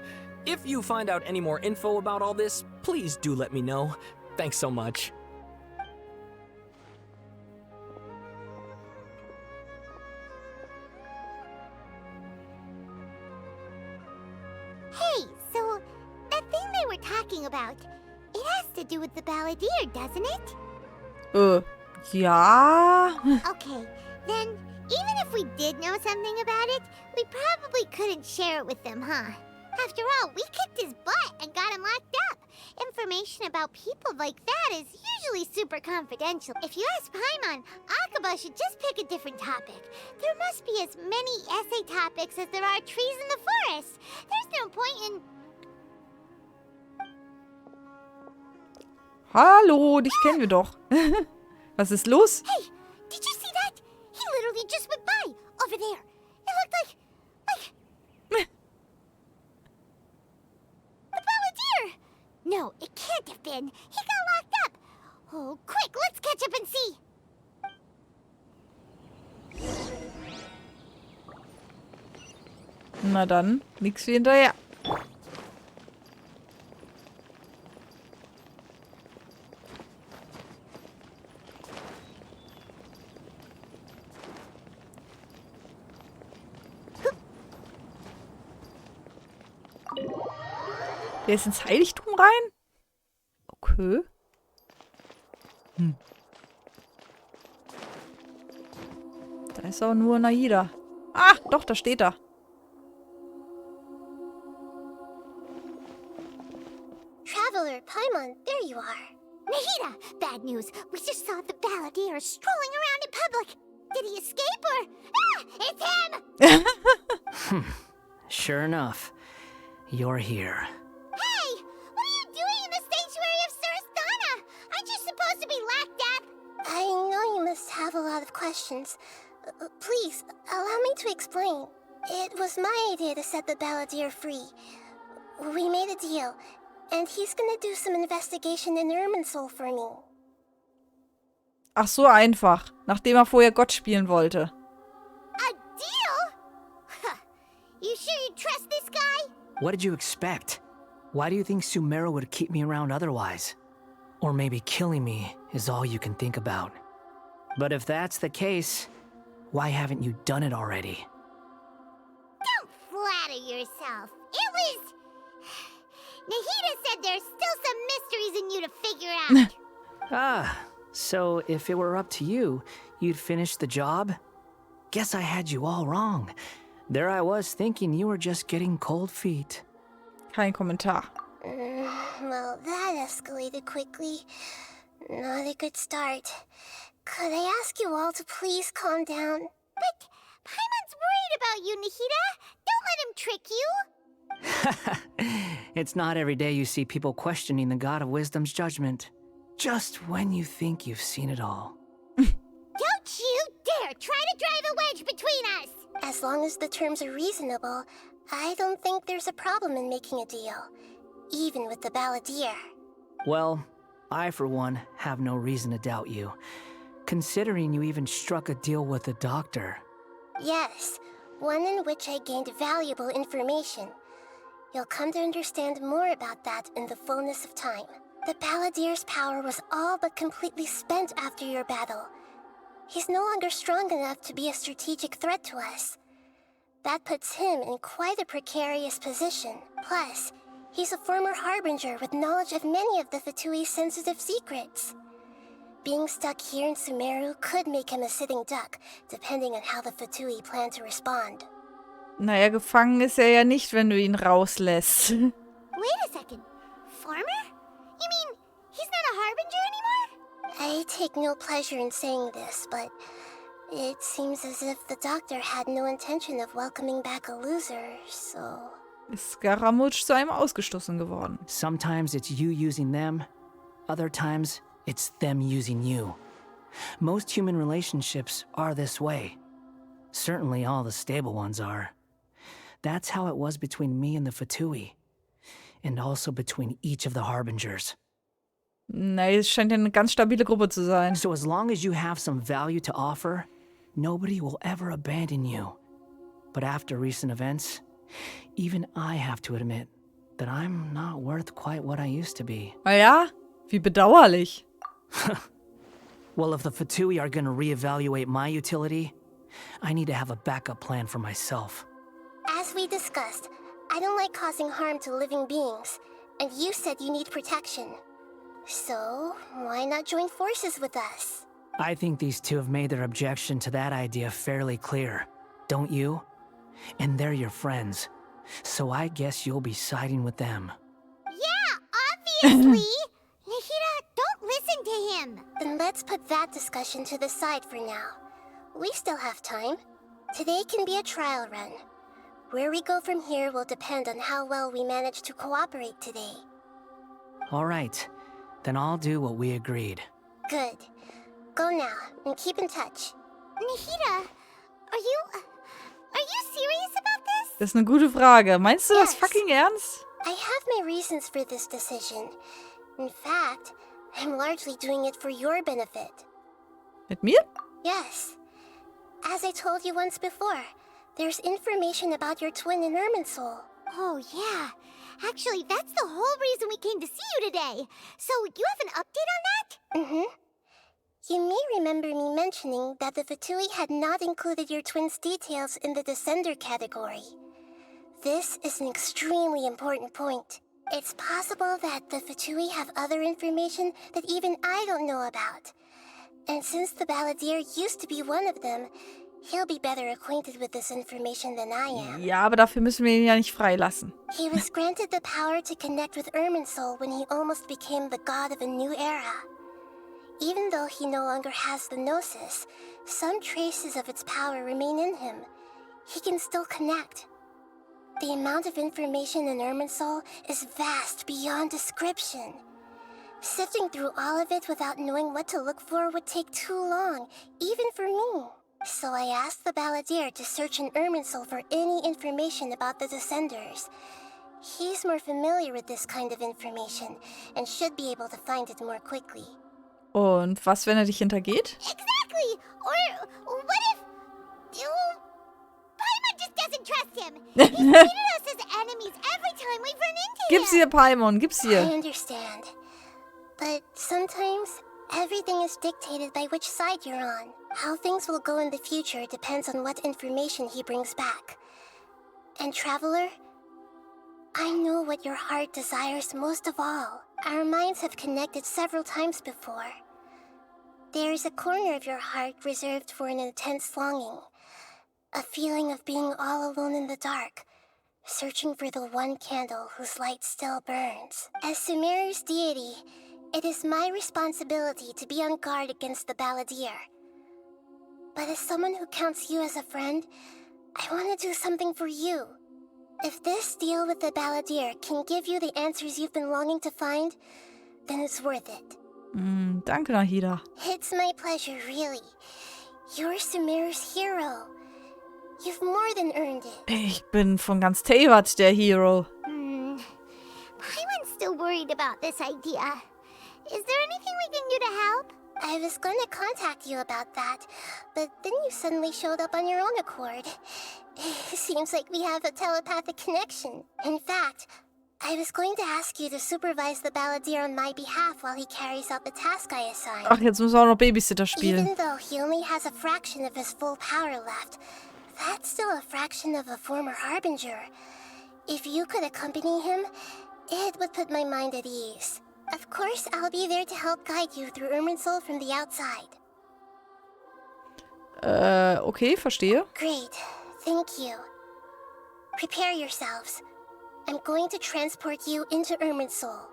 If you find out any more info about all this, please do let me know. Thanks so much. Hey, so that thing they were talking about, it has to do with the balladeer, doesn't it? Ja. Okay, then even if we did know something about it, we probably couldn't share it with them, huh? After all, we kicked his butt and got him locked up. Information about people like that is usually super confidential. If you ask Paimon, Akaba should just pick a different topic. There must be as many essay topics as there are trees in the forest. There's no point in... Hallo, dich kennen wir doch. Was ist los? Hey, did you see that? He literally just went by, over there. It looked like... the balladeer! No, it can't have been. He got locked up. Oh, quick, let's catch up and see. Na dann, nix wie hinterher. Der ist ins Heiligtum rein? Okay. Da ist auch nur Nahida. Ah, doch, da steht er. Traveler, Paimon, there you are. Nahida, bad news. We just saw the balladeer strolling around in public. Did he escape or... Ah, it's him! Sure enough, you're here. Hey, what are you doing in the sanctuary of Surasthana? Aren't you supposed to be locked up? I know you must have a lot of questions. Please, allow me to explain. It was my idea to set the balladeer free. We made a deal, and he's gonna do some investigation in Irminsul for me. Ach, so einfach. Nachdem er vorher Gott spielen wollte. A deal? Huh. You sure you trust this guy? What did you expect? Why do you think Sumeru would keep me around otherwise? Or maybe killing me is all you can think about. But if that's the case, why haven't you done it already? Don't flatter yourself. It was... Nahida said there's still some mysteries in you to figure out. Ah, so if it were up to you, you'd finish the job? Guess I had you all wrong. There I was thinking you were just getting cold feet. Kein Kommentar. Well, that escalated quickly. Not a good start. Could I ask you all to please calm down? But Paimon's worried about you, Nahida. Don't let him trick you. It's not every day you see people questioning the God of Wisdom's judgment. Just when you think you've seen it all. Don't you dare try to drive a wedge between us! As long as the terms are reasonable, I don't think there's a problem in making a deal. Even with the balladeer. Well, I for one have no reason to doubt you. considering you even struck a deal with the doctor. Yes, one in which I gained valuable information. You'll come to understand more about that in the fullness of time. The Balladeer's power was all but completely spent after your battle. He's no longer strong enough to be a strategic threat to us. That puts him in quite a precarious position. Plus, he's a former Harbinger with knowledge of many of the Fatui's sensitive secrets. Being stuck here in Sumeru could make him a sitting duck, depending on how the Fatui plan to respond. Naja, gefangen ist er ja nicht, wenn du ihn rauslässt. Wait a second. Farmer? You mean he's not a Harbinger anymore? I take no pleasure in saying this, but it seems as if the doctor had no intention of welcoming back a loser, so... Ist Scaramouche zu einem Ausgestoßen geworden. Sometimes it's you using them, other times it's them using you. Most human relationships are this way. Certainly all the stable ones are. That's how it was between me and the Fatui. And also between each of the Harbingers. Na, es scheint ja eine ganz stabile Gruppe zu sein. So as long as you have some value to offer, nobody will ever abandon you. But after recent events, even I have to admit that I'm not worth quite what I used to be. Ah ja? Wie bedauerlich. Well, if the Fatui are gonna reevaluate my utility, I need to have a backup plan for myself. As we discussed, I don't like causing harm to living beings, and you said you need protection. So, why not join forces with us? I think these two have made their objection to that idea fairly clear, don't you? And they're your friends, so I guess you'll be siding with them. Yeah, obviously! Nahida, don't listen to him! Then let's put that discussion to the side for now. We still have time. Today can be a trial run. Where we go from here will depend on how well we manage to cooperate today. All right, then I'll do what we agreed. Good. Go now, and keep in touch. Nahida, are you serious about this? Das ist eine gute Frage. Meinst du das Yes. fucking ernst? I have my reasons for this decision. In fact, I'm largely doing it for your benefit. Mit mir? Yes. As I told you once before, there's information about your twin in Irminsul. Oh, yeah. Actually, that's the whole reason we came to see you today. So, you have an update on that? Mm-hmm. You may remember me mentioning that the Fatui had not included your twin's details in the Descender category. This is an extremely important point. It's possible that the Fatui have other information that even I don't know about. And since the Balladeer used to be one of them, he'll be better acquainted with this information than I am. Ja, aber dafür müssen wir ihn ja nicht freilassen. He was granted the power to connect with Irminsul when he almost became the god of a new era. Even though he no longer has the Gnosis, some traces of its power remain in him. He can still connect. The amount of information in Irminsul is vast beyond description. Sifting through all of it without knowing what to look for would take too long, even for me. So I asked the Balladeer to search in Irminsul for any information about the Descenders. He's more familiar with this kind of information and should be able to find it more quickly. Und was, wenn er dich hintergeht? Exactly! Or what if... Paimon just doesn't trust him! He's treated us as enemies every time we've run into Gib's him! ihr, Paimon, gib's I ihr. understand. But sometimes, everything is dictated by which side you're on. How things will go in the future depends on what information he brings back. And Traveler, I know what your heart desires most of all. Our minds have connected several times before. There is a corner of your heart reserved for an intense longing. A feeling of being all alone in the dark, searching for the one candle whose light still burns. As Sumeru's deity, it is my responsibility to be on guard against the Balladeer. But as someone who counts you as a friend, I want to do something for you. If this deal with the Balladeer can give you the answers you've been longing to find, then it's worth it. Danke, Nahida. It's my pleasure, really. You're Sumeru's hero. You've more than earned it. Ich bin von ganz Teyvat der Hero. Paimon's still worried about this idea. Is there anything we can do to help? I was gonna contact you about that, but then you suddenly showed up on your own accord. Seems like we have a telepathic connection. In fact, I was going to ask you to supervise the balladeer on my behalf while he carries out the task I assigned. Ach, jetzt müssen wir auch noch Babysitter spielen. Even though he only has a fraction of his full power left, that's still a fraction of a former harbinger. If you could accompany him, it would put my mind at ease. Of course, I'll be there to help guide you through Irminsul from the outside. Okay, verstehe. Great. Thank you. Prepare yourselves. I'm going to transport you into Irminsul.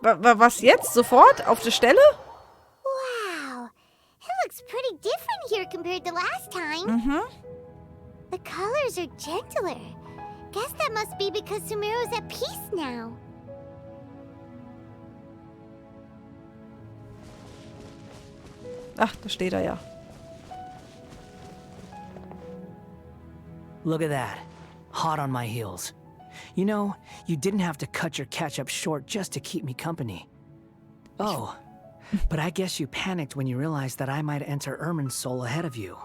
Was jetzt? Sofort? Auf der Stelle? Wow. It looks pretty different here compared to last time. Mhm. The colors are gentler. Guess that must be because Sumeru's at peace now. Ach, da steht er ja. Look at that. Hot on my heels. You know, you didn't have to cut your catch-up short just to keep me company. Oh, but I guess you panicked when you realized that I might enter Irminsul ahead of you.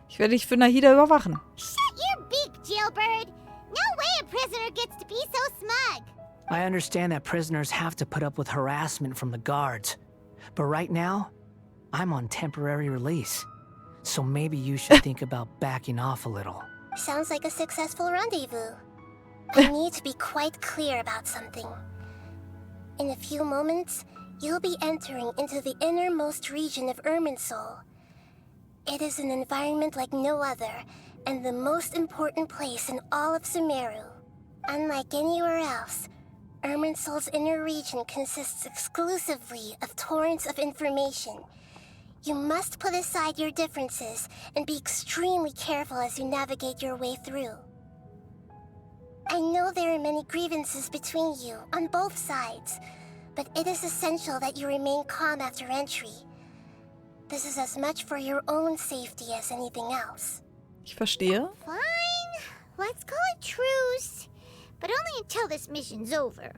Ich werde dich für Nahida überwachen. Shut your beak, jailbird! No way a prisoner gets to be so smug! I understand that prisoners have to put up with harassment from the guards. But right now, I'm on temporary release. So maybe you should think about backing off a little. Sounds like a successful rendezvous. I need to be quite clear about something. In a few moments, you'll be entering into the innermost region of Irminsul. It is an environment like no other, and the most important place in all of Sumeru. Unlike anywhere else, Irminsul's inner region consists exclusively of torrents of information. You must put aside your differences and be extremely careful as you navigate your way through. I know there are many grievances between you on both sides, but it is essential that you remain calm after entry. This is as much for your own safety as anything else. Ich verstehe. Fine. Let's call it truce. But only until this mission's over.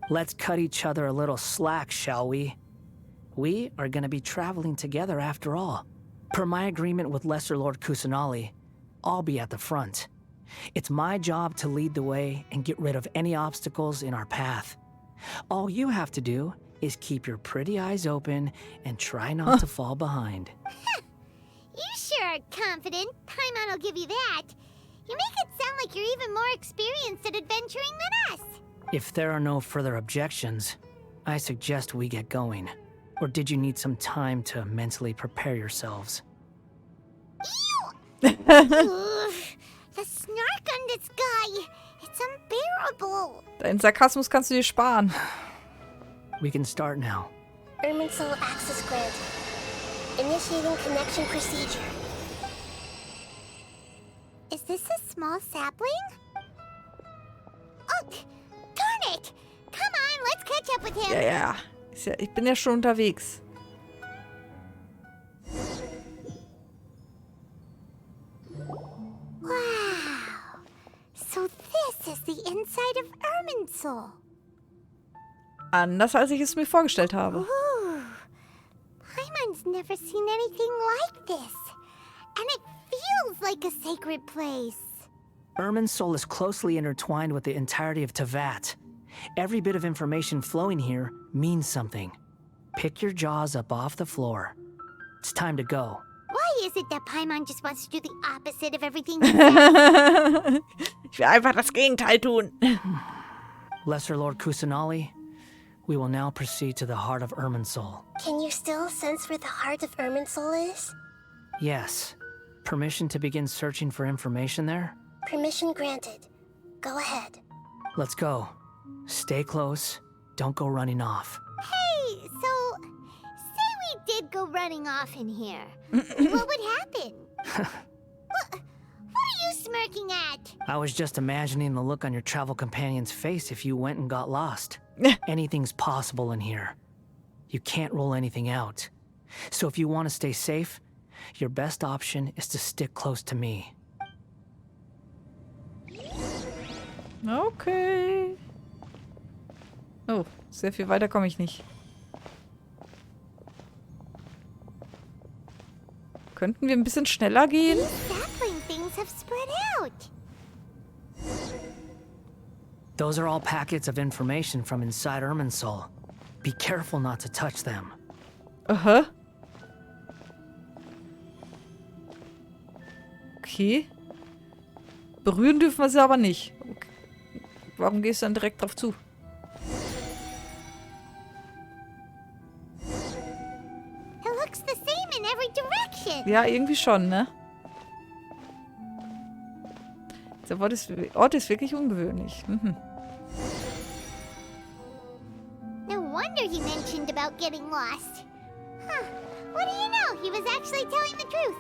Let's cut each other a little slack, shall we? We are going to be traveling together after all. Per my agreement with Lesser Lord Kusanali, I'll be at the front. It's my job to lead the way and get rid of any obstacles in our path. All you have to do is keep your pretty eyes open and try not to fall behind. You sure are confident. Paimon will give you that. You make it sound like you're even more experienced at adventuring than us. If there are no further objections, I suggest we get going. Or did you need some time to mentally prepare yourselves? Ugh, the snark on this guy. It's unbearable. Deinen Sarkasmus kannst du dir sparen. We can start now. Irminsul access granted. Initiating connection procedure. Is this a small sapling? Oh, darn it! Come on, let's catch up with him. Ja. Ich bin ja schon unterwegs. Wow. So this is the inside of Irminsul. Anders, als ich es mir vorgestellt habe. Ooh. Paimon's never seen anything like this. And it feels like a sacred place. Irminsul is closely intertwined with the entirety of Teyvat. Every bit of information flowing here means something. Pick your jaws up off the floor. It's time to go. Why is it that Paimon just wants to do the opposite of everything he says? Ich will einfach das Gegenteil tun. Lesser Lord Kusanali, we will now proceed to the heart of Irminsul. Can you still sense where the heart of Irminsul is? Yes. Permission to begin searching for information there? Permission granted. Go ahead. Let's go. Stay close. Don't go running off. Hey, so say we did go running off in here. What would happen? What are you smirking at? I was just imagining the look on your travel companion's face if you went and got lost. Anything's possible in here. You can't rule anything out. So if you want to stay safe, your best option is to stick close to me. Okay. Oh, sehr viel weiter komme ich nicht. Könnten wir ein bisschen schneller gehen? These sapling things have spread out. Those are all packets of information from inside Irminsul. Be careful not to touch them. Aha. Okay. Berühren dürfen wir sie aber nicht. Okay. Warum gehst du dann direkt drauf zu? It looks the same in every direction. Ja, irgendwie schon, ne? Der Ort ist wirklich ungewöhnlich. Mhm. No wonder he mentioned about getting lost. Huh. What do you know? He was actually telling the truth.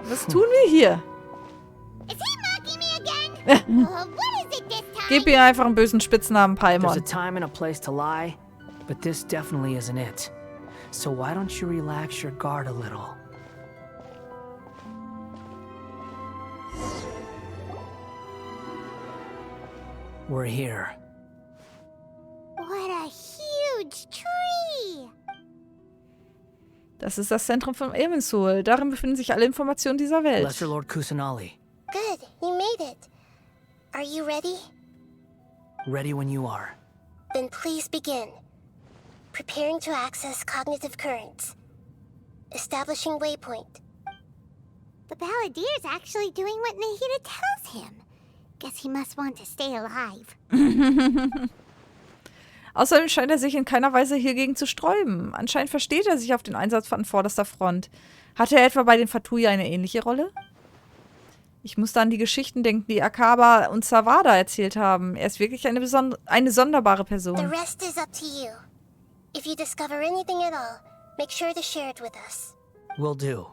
Was tun wir hier? Is he mocking me again? What is it this time? Gib ihr einfach einen bösen Spitznamen, There's a Paimon. time and a place to lie, but this definitely isn't it. So why don't you relax your guard a little? We're here. What a huge tree! Das ist das Zentrum von Irminsul. Darin befinden sich alle Informationen dieser Welt. Lesser Lord Kusanali. Good, you made it. Are you ready? Ready when you are. Then please begin. Preparing to access cognitive currents. Establishing waypoint. The Balladier's actually doing what Nahida tells him. Guess he must want to stay alive. Außerdem scheint er sich in keiner Weise hiergegen zu sträuben. Anscheinend versteht er sich auf den Einsatz an vorderster Front. Hatte er etwa bei den Fatuya eine ähnliche Rolle? Ich musste an die Geschichten denken, die Akaba und Savada erzählt haben. Er ist wirklich eine sonderbare The Person. rest is up to you. If you discover anything at all, make sure to share it with us. Will do.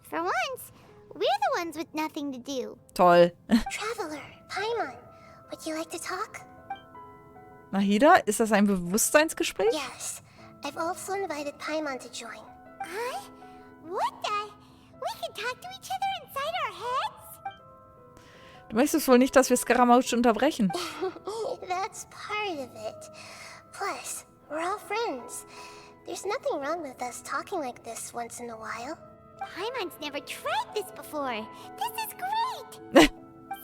For once, we're the ones with nothing to do. Toll. Traveler, Paimon, would you like to talk? Nahida, ist das ein Bewusstseinsgespräch? Yes, I've also invited Paimon to join. Huh? What the? We can talk to each other inside our heads? Du möchtest wohl nicht, dass wir Scaramouche unterbrechen. That's part of it. Plus, we're all friends. There's nothing wrong with us talking like this once in a while. Paimon's never tried this before. This is great.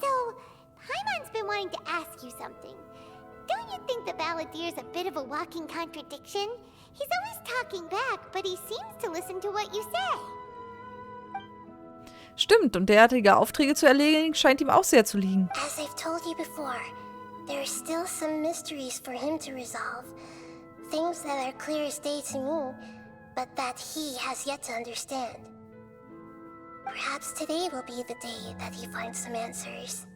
So, Paimon's been wanting to ask you something. Don't you think the Balladier's a bit of a walking contradiction? He's always talking back, but he seems to listen to what you say. Stimmt, und derartige Aufträge zu erledigen, scheint ihm auch sehr zu liegen. As I've told you before, there are still some mysteries for him to resolve. Things that are clear as day to me, but that he has yet to understand. Perhaps today will be the day that he finds some answers.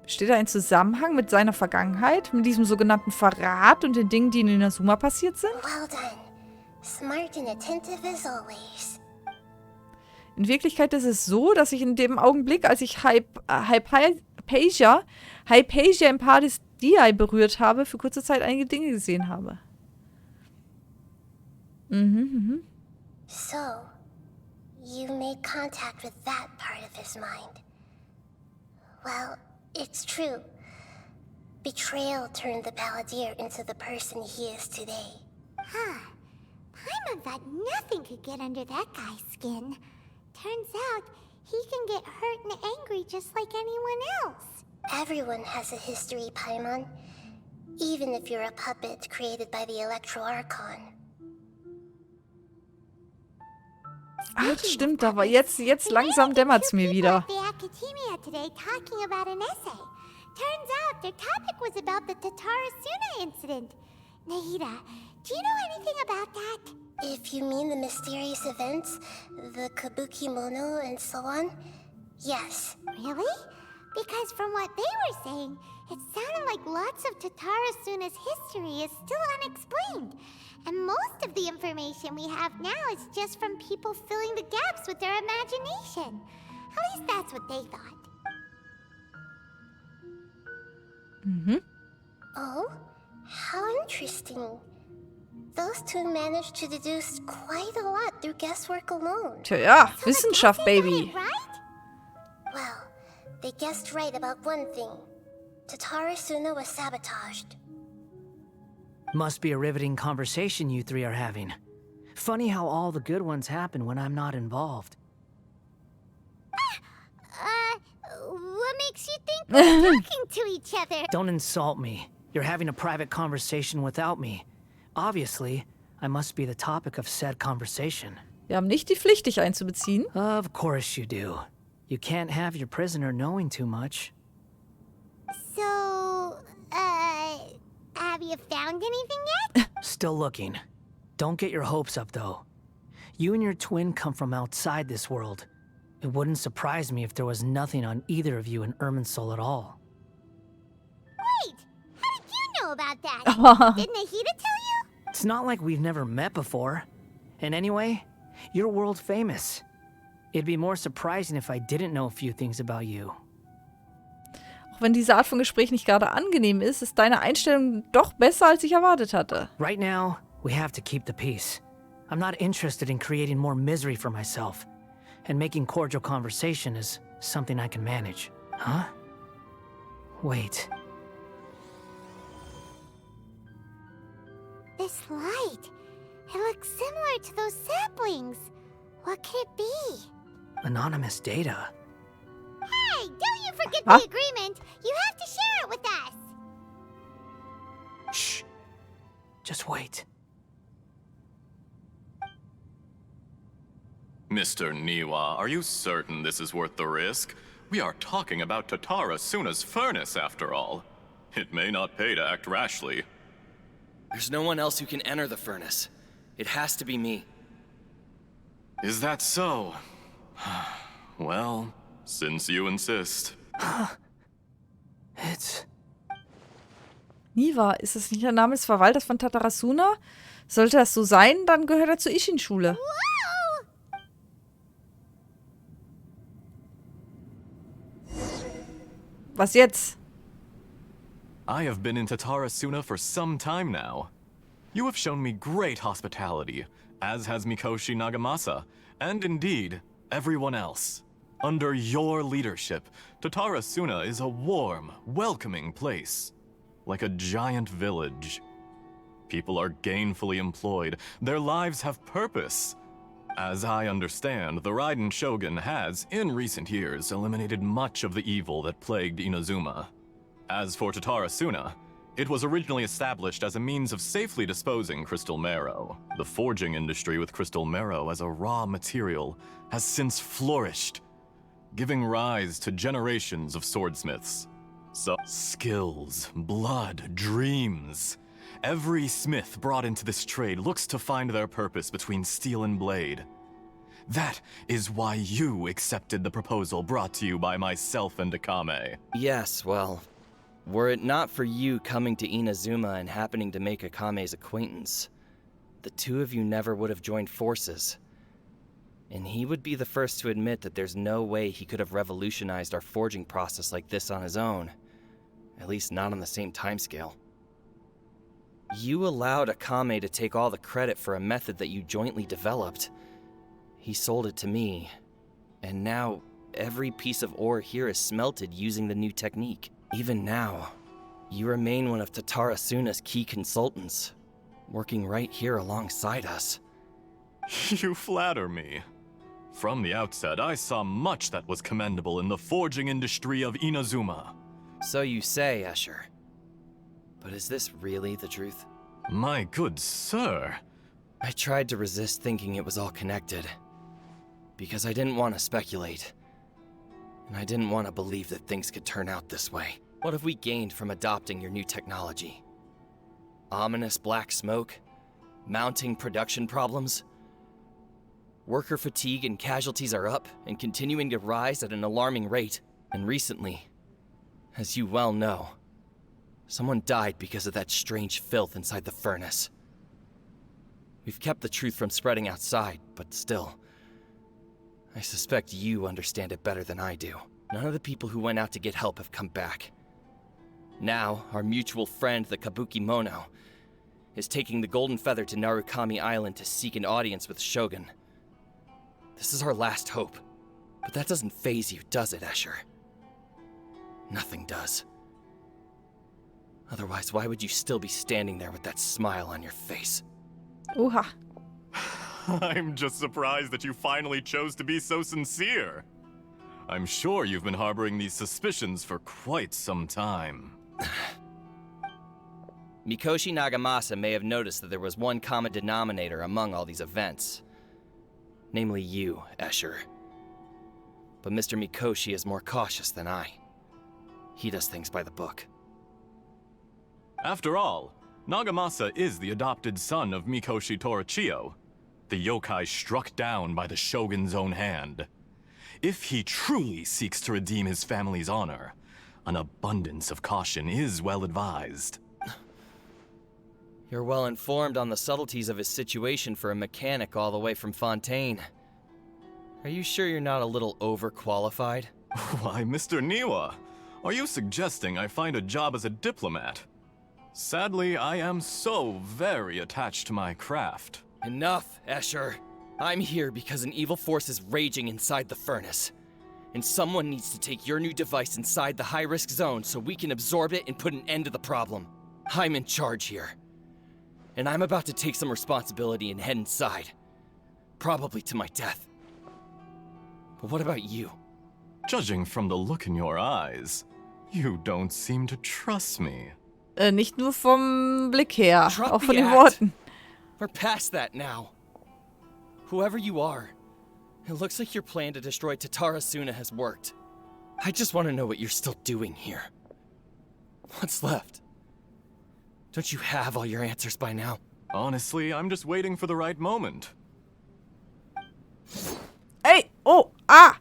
Besteht da ein Zusammenhang mit seiner Vergangenheit, mit diesem sogenannten Verrat und den Dingen, die in Inazuma passiert sind? Well done. Smart and attentive as always. In Wirklichkeit ist es so, dass ich in dem Augenblick, als ich Hypatia im Pardis Diai berührt habe, für kurze Zeit einige Dinge gesehen habe. So, you made contact with that part of his mind. Well, it's true. Betrayal turned the Balladeer into the person he is today. Huh. Paimon thought nothing could get under that guy's skin. Turns out, he can get hurt and angry just like anyone else. Everyone has a history, Paimon. Even if you're a puppet created by the Electro Archon. Ach, stimmt, aber jetzt langsam dämmert's mir wieder. The Academia today talking about an essay. Turns out their topic was about the Tatarasuna incident. Nahida, do you know anything about that? If you mean the mysterious events, the Kabukimono and so on, yes. Really? Because from what they were saying, it sounded like lots of Tatarasuna's history is still unexplained. And most of the information we have now is just from people filling the gaps with their imagination. At least that's what they thought. Oh? How interesting. Those two managed to deduce quite a lot through guesswork alone. Tja, ja, So the Wissenschaft, guessing Baby. got it right? Well, they guessed right about one thing. Tatarasuna was sabotaged. Must be a riveting conversation you three are having. Funny how all the good ones happen when I'm not involved. What makes you think we're talking to each other? Don't insult me. You're having a private conversation without me. Obviously, I must be the topic of said conversation. Wir haben nicht die Pflicht, dich einzubeziehen. Of course you do. You can't have your prisoner knowing too much. So, have you found anything yet? Still looking. Don't get your hopes up, though. You and your twin come from outside this world. It wouldn't surprise me if there was nothing on either of you in Irminsul at all. Wait, how did you know about that? Didn't Nahida tell you? It's not like we've never met before. And anyway, you're world famous. It'd be more surprising if I didn't know a few things about you. Auch wenn diese Art von Gespräch nicht gerade angenehm ist, ist deine Einstellung doch besser, als ich erwartet hatte. Right now, we have to keep the peace. I'm not interested in creating more misery for myself. And making cordial conversation is something I can manage. Huh? Wait. This light. It looks similar to those saplings. What could it be? Anonymous data. Hey, don't you forget Huh? the agreement. You have to share it with us. Shh. Just wait. Mr. Niwa, are you certain this is worth the risk? We are talking about Tatara Suna's furnace, after all. It may not pay to act rashly. There's no one else who can enter the furnace. It has to be me. Is that so? Well, since you insist. It's... Niwa, ist das nicht der Name des Verwalters von Tatarasuna? Sollte das so sein, dann gehört er zur Ishin-Schule. Was jetzt? I have been in Tatara Suna for some time now. You have shown me great hospitality, as has Mikoshi Nagamasa, and indeed, everyone else. Under your leadership, Tatara Suna is a warm, welcoming place. Like a giant village. People are gainfully employed. Their lives have purpose. As I understand, the Raiden Shogun has, in recent years, eliminated much of the evil that plagued Inazuma. As for Tatara Suna, it was originally established as a means of safely disposing crystal marrow. The forging industry with crystal marrow as a raw material has since flourished, giving rise to generations of swordsmiths. So, skills, blood, dreams. Every smith brought into this trade looks to find their purpose between steel and blade. That is why you accepted the proposal brought to you by myself and Akame. Yes, well, were it not for you coming to Inazuma and happening to make Akame's acquaintance, the two of you never would have joined forces. And he would be the first to admit that there's no way he could have revolutionized our forging process like this on his own. At least not on the same timescale. You allowed Akame to take all the credit for a method that you jointly developed. He sold it to me, and now every piece of ore here is smelted using the new technique. Even now, you remain one of Tatara Suna's key consultants, working right here alongside us. You flatter me. From the outset, I saw much that was commendable in the forging industry of Inazuma. So you say, Escher. But is this really the truth? My good sir. I tried to resist thinking it was all connected. Because I didn't want to speculate. And I didn't want to believe that things could turn out this way. What have we gained from adopting your new technology? Ominous black smoke? Mounting production problems? Worker fatigue and casualties are up and continuing to rise at an alarming rate. And recently, as you well know, someone died because of that strange filth inside the furnace. We've kept the truth from spreading outside, but still, I suspect you understand it better than I do. None of the people who went out to get help have come back. Now, our mutual friend, the Kabukimono, is taking the Golden Feather to Narukami Island to seek an audience with Shogun. This is our last hope. But that doesn't faze you, does it, Escher? Nothing does. Otherwise, why would you still be standing there with that smile on your face? Oha. I'm just surprised that you finally chose to be so sincere. I'm sure you've been harboring these suspicions for quite some time. Mikoshi Nagamasa may have noticed that there was one common denominator among all these events. Namely you, Escher. But Mr. Mikoshi is more cautious than I. He does things by the book. After all, Nagamasa is the adopted son of Mikoshi Torichio, the yokai struck down by the shogun's own hand. If he truly seeks to redeem his family's honor, an abundance of caution is well advised. You're well informed on the subtleties of his situation for a mechanic all the way from Fontaine. Are you sure you're not a little overqualified? Why, Mr. Niwa, are you suggesting I find a job as a diplomat? Sadly, I am so very attached to my craft. Enough, Escher. I'm here because an evil force is raging inside the furnace. And someone needs to take your new device inside the high-risk zone so we can absorb it and put an end to the problem. I'm in charge here. And I'm about to take some responsibility and head inside. Probably to my death. But what about you? Judging from the look in your eyes, you don't seem to trust me. Nicht nur vom Blick her, Drop auch von the den act. Worten. We're past that now. Whoever you are, it looks like your plan to destroy Tatarasuna has worked. I just want to know what you're still doing here. What's left? Don't you have all your answers by now? Honestly, I'm just waiting for the right moment. Ey, oh, ah!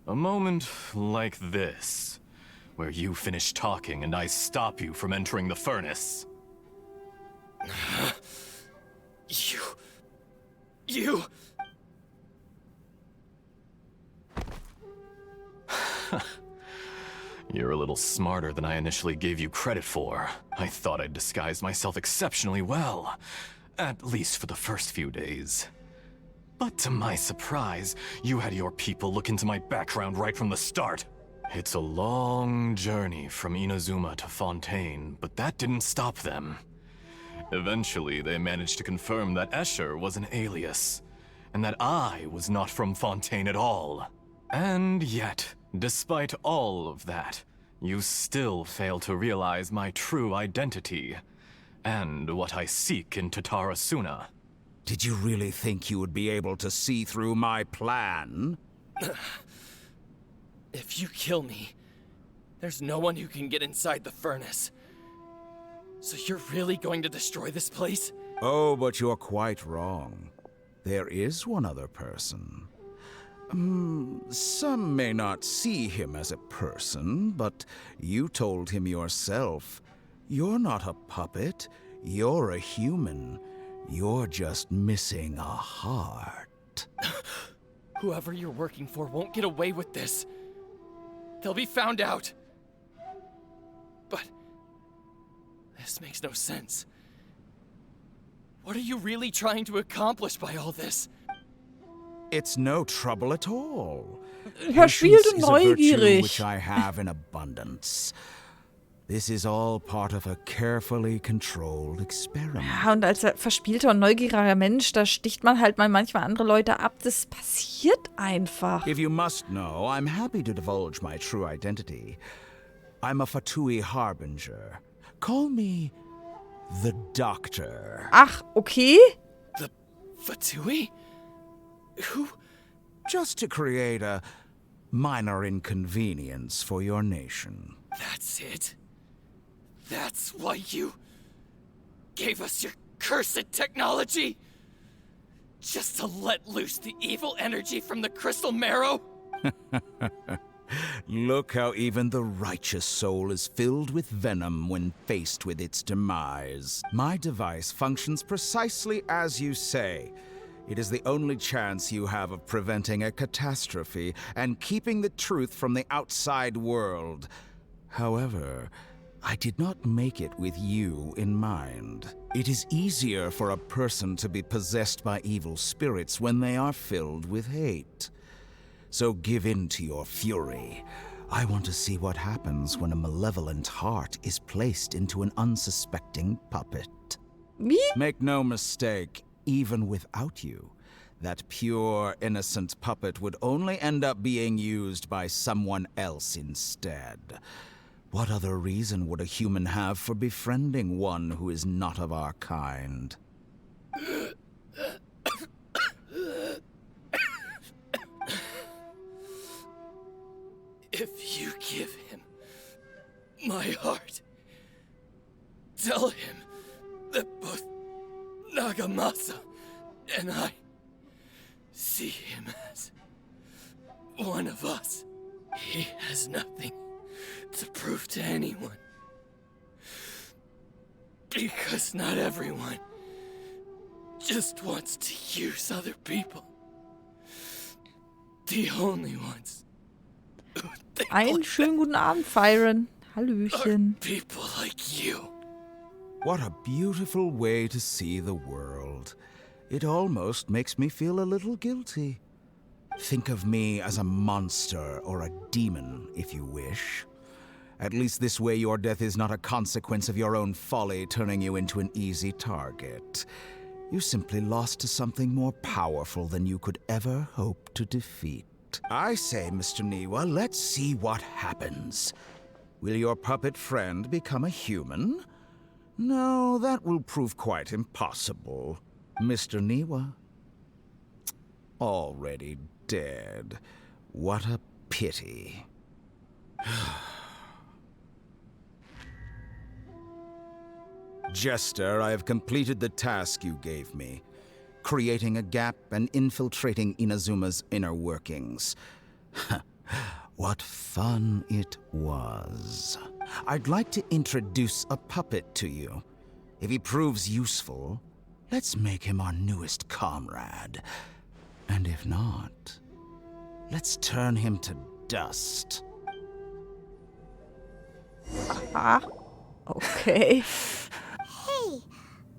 A moment like this, where you finish talking and I stop you from entering the furnace. You... You're a little smarter than I initially gave you credit for. I thought I'd disguised myself exceptionally well, at least for the first few days. But to my surprise, you had your people look into my background right from the start. It's a long journey from Inazuma to Fontaine, but that didn't stop them. Eventually, they managed to confirm that Escher was an alias, and that I was not from Fontaine at all. And yet, despite all of that, you still fail to realize my true identity, and what I seek in Tatarasuna. Did you really think you would be able to see through my plan? If you kill me, there's no one who can get inside the furnace. So you're really going to destroy this place? Oh, but you're quite wrong. There is one other person. Some may not see him as a person, but you told him yourself. You're not a puppet. You're a human. You're just missing a heart. Whoever you're working for won't get away with this. They'll be found out. But this makes no sense. What are you really trying to accomplish by all this? It's no trouble at all. Verspielte Patience is a virtue neugierig. which I have in abundance. This is all part of a carefully controlled experiment. Ja, und als verspielter und neugieriger Mensch, da sticht man halt mal manchmal andere Leute ab. Das passiert einfach. If you must know, I'm happy to divulge my true identity. I'm a Fatui Harbinger. Call me the Doctor. Ach, okay. The Fatui? Who? Just to create a minor inconvenience for your nation. That's it? That's why you gave us your cursed technology? Just to let loose the evil energy from the crystal marrow? Look how even the righteous soul is filled with venom when faced with its demise. My device functions precisely as you say. It is the only chance you have of preventing a catastrophe and keeping the truth from the outside world. However, I did not make it with you in mind. It is easier for a person to be possessed by evil spirits when they are filled with hate. So give in to your fury. I want to see what happens when a malevolent heart is placed into an unsuspecting puppet. Wie? Make no mistake, even without you, that pure, innocent puppet would only end up being used by someone else instead. What other reason would a human have for befriending one who is not of our kind? If you give him my heart, tell him that both Nagamasa and I see him as one of us. He has nothing to prove to anyone. Because not everyone just wants to use other people. The only ones who think Einen schönen guten Abend, Fyron. Hallöchen. people like you. What a beautiful way to see the world. It almost makes me feel a little guilty. Think of me as a monster or a demon, if you wish. At least this way your death is not a consequence of your own folly turning you into an easy target. You simply lost to something more powerful than you could ever hope to defeat. I say, Mr. Niwa, let's see what happens. Will your puppet friend become a human? No, that will prove quite impossible. Mr. Niwa? Already dead. What a pity. Jester, I have completed the task you gave me. Creating a gap and infiltrating Inazuma's inner workings. What fun it was. I'd like to introduce a puppet to you. If he proves useful, let's make him our newest comrade. And if not, let's turn him to dust. Ah, okay. Hey,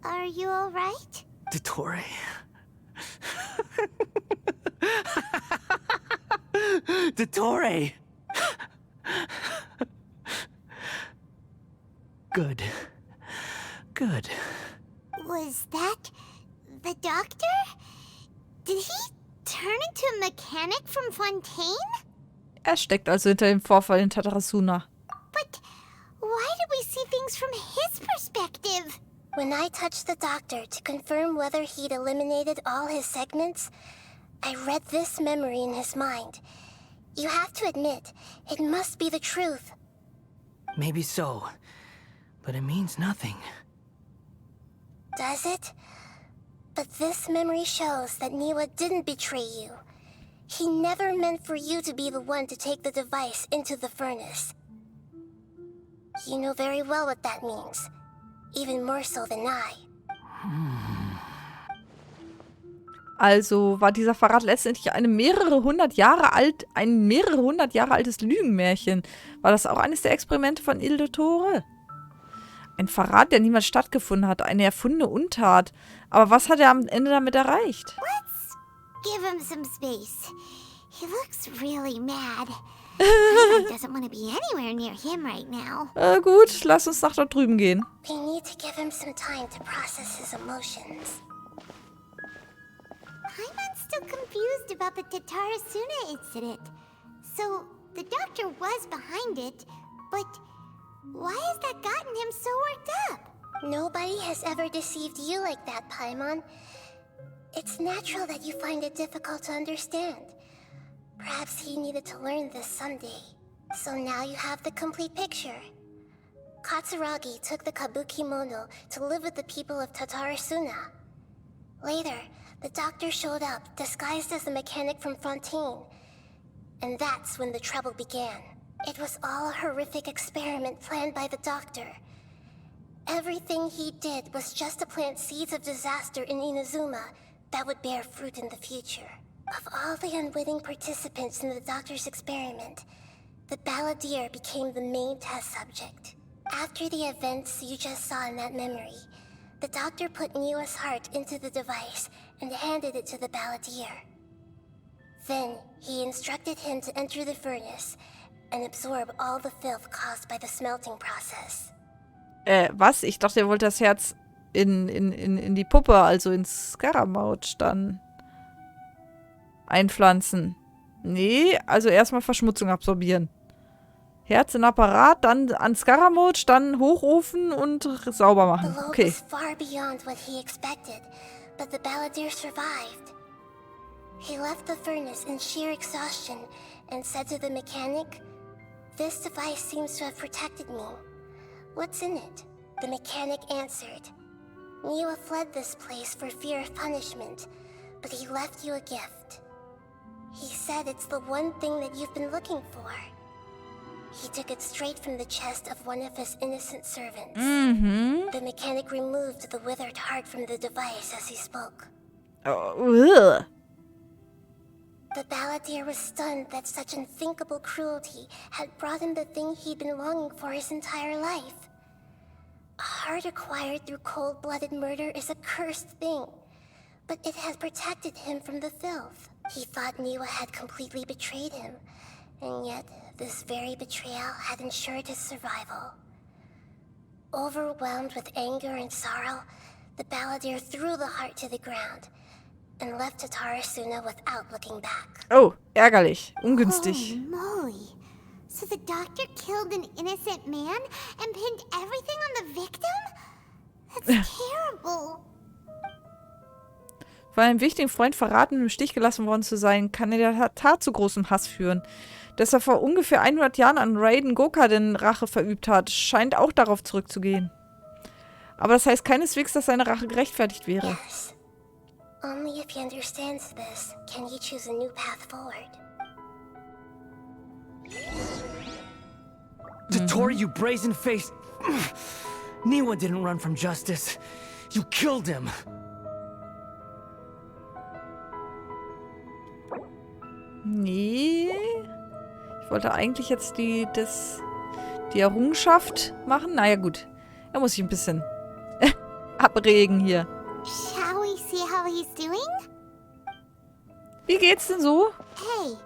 are you alright? Dottore. Dottore! Good. Good. Was that the doctor? Did he turn into a mechanic from Fontaine? Steckt also hinter dem Vorfall in Tatarasuna. But why did we see things from his perspective? When I touched the doctor to confirm whether he'd eliminated all his segments, I read this memory in his mind. You have to admit, it must be the truth. Maybe so, but it means nothing. Does it? But this memory shows that Niwa didn't betray you. He never meant for you to be the one to take the device into the furnace. You know very well what that means. Even more so than I. Also war dieser Verrat letztendlich ein mehrere hundert Jahre altes Lügenmärchen. War das auch eines der Experimente von Il Dottore? Ein Verrat, der niemals stattgefunden hat. Eine erfundene Untat. Aber was hat er am Ende damit erreicht? Let's give him some space. He looks really mad. He doesn't want to be anywhere near him right now. Gut, lass uns nach dort drüben gehen. We need to give him some time to process his emotions. I'm still confused about the Tatarasuna incident. So, the doctor was behind it, but why has that gotten him so worked up? Nobody has ever deceived you like that, Paimon. It's natural that you find it difficult to understand. Perhaps he needed to learn this someday. So now you have the complete picture. Katsuragi took the Kabukimono to live with the people of Tatarasuna. Later, the doctor showed up, disguised as the mechanic from Fontaine. And that's when the trouble began. It was all a horrific experiment planned by the doctor. Everything he did was just to plant seeds of disaster in Inazuma that would bear fruit in the future. Of all the unwitting participants in the doctor's experiment, the balladeer became the main test subject. After the events you just saw in that memory, the doctor put Niwa's heart into the device and handed it to the balladeer. Then, he instructed him to enter the furnace and absorb all the filth caused by the smelting process. Was? Ich dachte, er wollte das Herz in die Puppe, also ins Scaramouche dann einpflanzen. Nee, also erstmal Verschmutzung absorbieren. Herz in Apparat, dann an Scaramouche, dann Hochofen und sauber machen. The load Okay. was far beyond what he expected, but the balladeer survived. He left the furnace in sheer exhaustion and said to the mechanic, "This device seems to have protected me. What's in it?" The mechanic answered, "Niwa fled this place for fear of punishment, but he left you a gift. He said it's the one thing that you've been looking for." He took it straight from the chest of one of his innocent servants. The mechanic removed the withered heart from the device as he spoke. Oh, The balladeer was stunned that such unthinkable cruelty had brought him the thing he'd been longing for his entire life. A heart acquired through cold-blooded murder is a cursed thing, but it has protected him from the filth. He thought Niwa had completely betrayed him, and yet this very betrayal had ensured his survival. Overwhelmed with anger and sorrow, the balladeer threw the heart to the ground and left Tatarasuna without looking back. oh, ärgerlich. Ungünstig. Holy moly. So the doctor killed an innocent man and pinned everything on the victim? That's terrible. Von einem wichtigen Freund verraten und im Stich gelassen worden zu sein, kann in der Tat zu großem Hass führen. Dass er vor ungefähr 100 Jahren an Raiden Goka den Rache verübt hat, scheint auch darauf zurückzugehen. Aber das heißt keineswegs, dass seine Rache gerechtfertigt wäre. Yes. Only if he understands this can he choose a new path forward. Dotori, you brazen-faced... Niwa didn't run from justice. You killed him. Nee. Ich wollte eigentlich jetzt die Errungenschaft machen. Naja, gut. Da muss ich ein bisschen abregen hier. Shall we see how he's doing? Wie geht's denn so? Hey,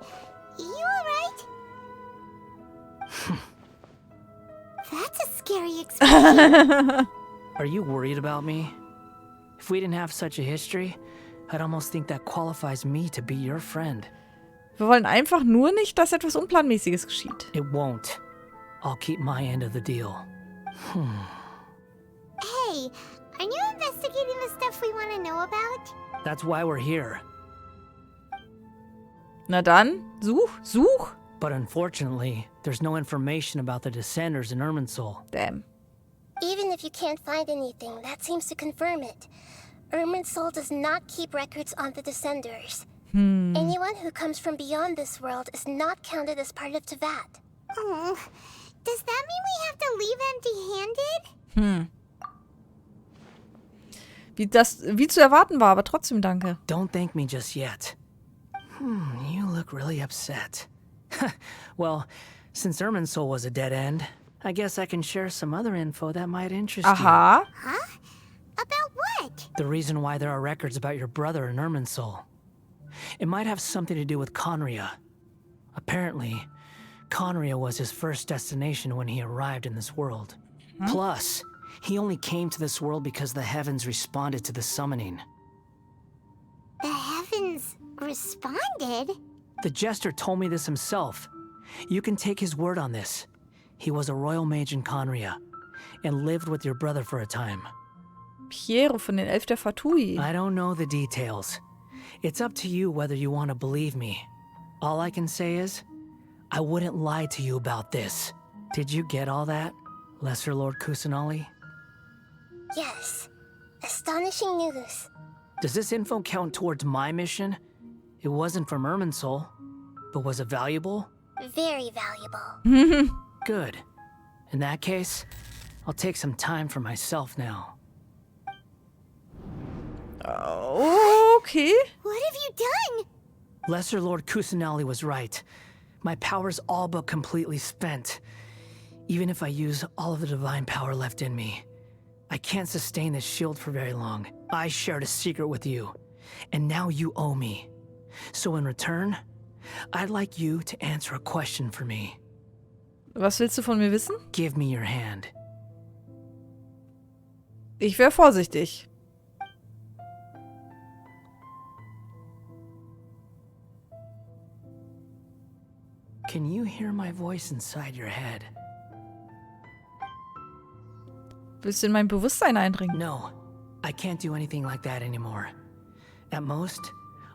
you alright? That's a scary expression. Are you worried about me? If we didn't have such a history, I'd almost think that qualifies me to be your friend. Wir wollen einfach nur nicht, dass etwas Unplanmäßiges geschieht. It won't. I'll keep my end of the deal. Hey, aren't you investigating the stuff we want to know about? That's why we're here. Na dann, such. But unfortunately, there's no information about the Descenders in Irminsul. Damn. Even if you can't find anything, that seems to confirm it. Irminsul does not keep records on the Descenders. Anyone who comes from beyond this world is not counted as part of Tevat. Oh, does that mean we have to leave empty-handed? Wie zu erwarten war, aber trotzdem danke. Don't thank me just yet. You look really upset. Well, since Irminsul was a dead end, I guess I can share some other info that might interest Aha. Huh? About what? you. The reason why there are records about your brother in Irminsul. It might have something to do with Conria. Apparently, Conria was his first destination when he arrived in this world. Plus, he only came to this world because the heavens responded to the summoning. The heavens responded? The jester told me this himself. You can take his word on this. He was a royal mage in Conria, and lived with your brother for a time. Piero von den Elf der Fatui. I don't know the details. It's up to you whether you want to believe me. All I can say is, I wouldn't lie to you about this. Did you get all that, Lesser Lord Kusanali? Yes. Astonishing news. Does this info count towards my mission? It wasn't from Irminsul, but was it valuable? Very valuable. Good. In that case, I'll take some time for myself now. Okay. What have you done? Lesser Lord Kusanali was right. My power's all but completely spent. Even if I use all of the divine power left in me, I can't sustain this shield for very long. I shared a secret with you, and now you owe me. So in return, I'd like you to answer a question for me. Was willst du von mir wissen? Give me your hand. Ich wäre vorsichtig. Can you hear my voice inside your head? Willst du in mein Bewusstsein eindringen? No, I can't do anything like that anymore. At most,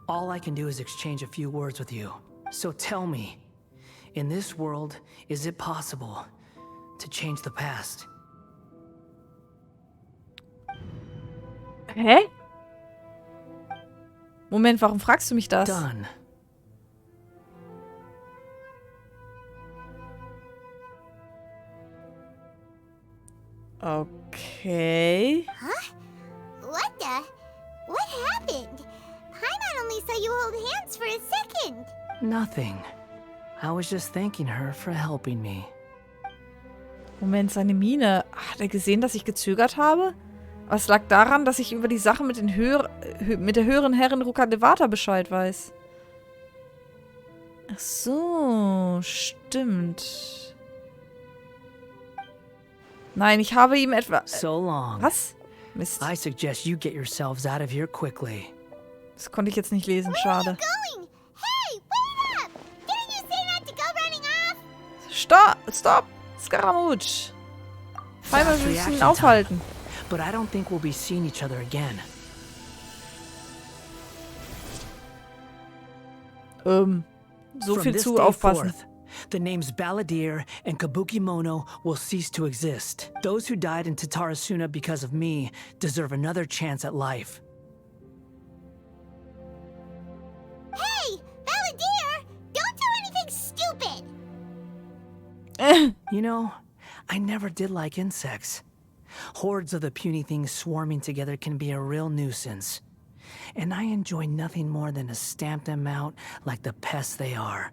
all I can do is exchange a few words with you. So tell me, in this world, is it possible to change the past? Hä? Moment, warum fragst du mich das? Done. Okay. Huh? What happened? Paimon only saw you hold hands for a second. Nothing. I was just thanking her for helping me. Moment, seine Miene. Hat er gesehen, dass ich gezögert habe? Was lag daran, dass ich über die Sache mit, mit der höheren Herrin Rukadevata Bescheid weiß? Ach so, stimmt. Nein, ich habe ihm etwa... So long. Was? Mist. I suggest you get yourselves out of here quickly. Das konnte ich jetzt nicht lesen, schade. Going? Hey, wait up! Didn't you say not to go running off? Stop! Scaramouche! Einmal müssen ihn aufhalten. But I don't think we'll be seeing each other again. So From viel this zu day aufpassen. forth, the names Balladeer and Kabukimono will cease to exist. Those who died in Tatarasuna because of me deserve another chance at life. Hey, Balladeer! Don't do anything stupid! You know, I never did like insects. Hordes of the puny things swarming together can be a real nuisance. And I enjoy nothing more than to stamp them out like the pests they are.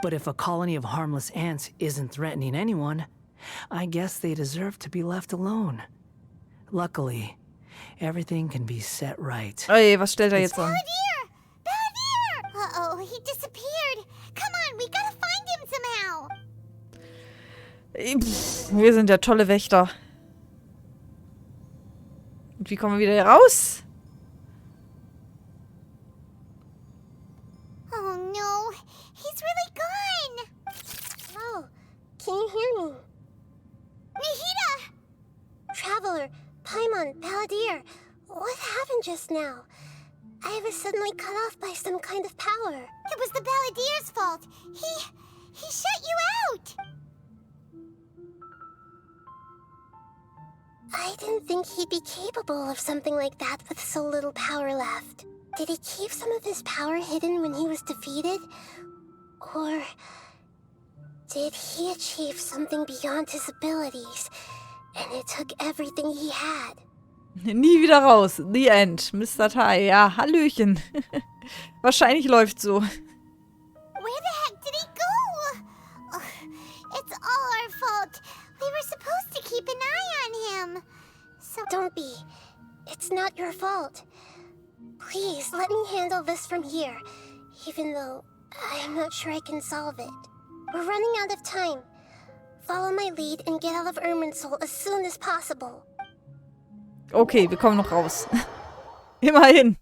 But if a colony of harmless ants isn't threatening anyone, I guess they deserve to be left alone. Luckily, everything can be set right. Ey, was stellt er jetzt an? Balladeer! Balladeer! Uh-oh, he disappeared. Come on, we gotta find him somehow. Wir sind ja tolle Wächter. Und wie kommen wir wieder hier raus? Oh no, he's really gone. Oh, can you hear me? Nahida! Traveler, Paimon, Balladeer, what happened just now? I was suddenly cut off by some kind of power. It was the Balladeer's fault. He shut you out. I didn't think he'd be capable of something like that with so little power left. Did he keep some of his power hidden when he was defeated? Or did he achieve something beyond his abilities, and it took everything he had? Nie wieder raus. The End. Mr. Tai. Ja, Hallöchen. Wahrscheinlich läuft so. Where the heck did he go? Ugh, it's all our fault. We were supposed to keep an eye on him. So Don't be. It's not your fault. Please, let me handle this from here, even though I'm not sure I can solve it. We're running out of time. Follow my lead and get out of Irminsul as soon as possible. Okay, wir kommen noch raus. Immerhin.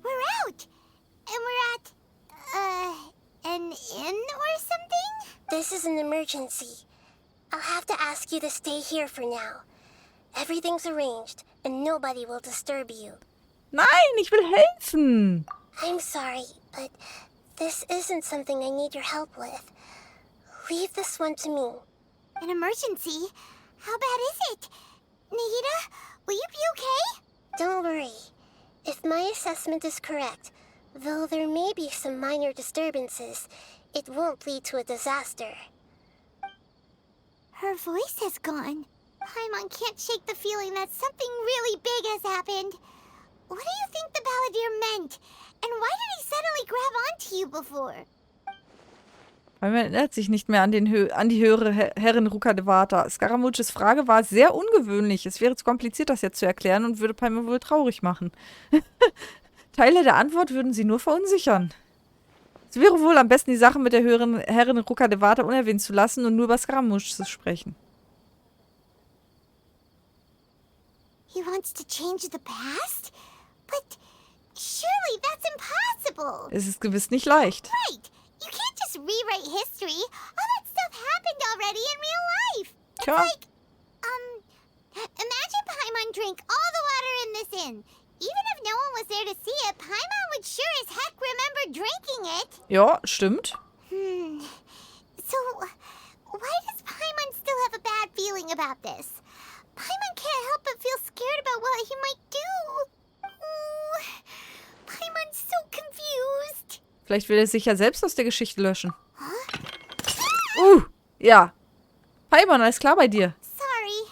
we're out. And we're at, an inn or something? This is an emergency. I'll have to ask you to stay here for now. Everything's arranged, and nobody will disturb you. Nein, ich will helfen. I'm sorry, but this isn't something I need your help with. Leave this one to me. An emergency? How bad is it? Nahida, will you be okay? Don't worry. If my assessment is correct, though there may be some minor disturbances, it won't lead to a disaster. Her voice has gone. Paimon can't shake the feeling that something really big has happened. What do you think the Balladeer meant? And why did he suddenly grab onto you before? Weil man erinnert sich nicht mehr an die höhere Herrin Rukadevata. Scaramouches Frage war sehr ungewöhnlich. Es wäre zu kompliziert, das jetzt zu erklären und würde Paimon wohl traurig machen. Teile der Antwort würden sie nur verunsichern. Es wäre wohl am besten, die Sache mit der Herrin Rukadevata unerwähnt zu lassen und nur über Scaramouche zu sprechen. He wants to change the past? But surely that's impossible. Es ist gewiss nicht leicht. Right. You can't just rewrite history. All that stuff happened already in real life. It's Tja. like, imagine Paimon drank all the water in this inn. Even if no one was there to see it, Paimon would sure as heck remember drinking it. Ja, stimmt. So, why does Paimon still have a bad feeling about this? Paimon can't help but feel scared about what he might do. Oh, Paimon's so confused. Vielleicht will er sich ja selbst aus der Geschichte löschen. Ja. Paimon, alles klar bei dir? Sorry,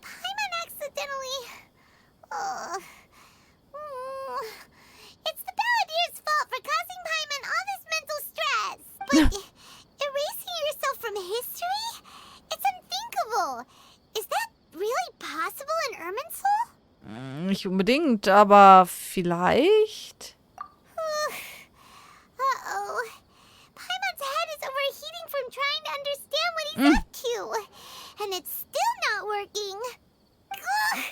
Paimon accidentally... It's the Balladeer's fault for causing Paimon all this mental stress. But erasing yourself from history? It's unthinkable. Is that really possible in Irminsul? Nicht unbedingt, aber vielleicht... Uh-oh. Paimon's head is overheating from trying to understand what he's up to. And it's still not working. Ugh.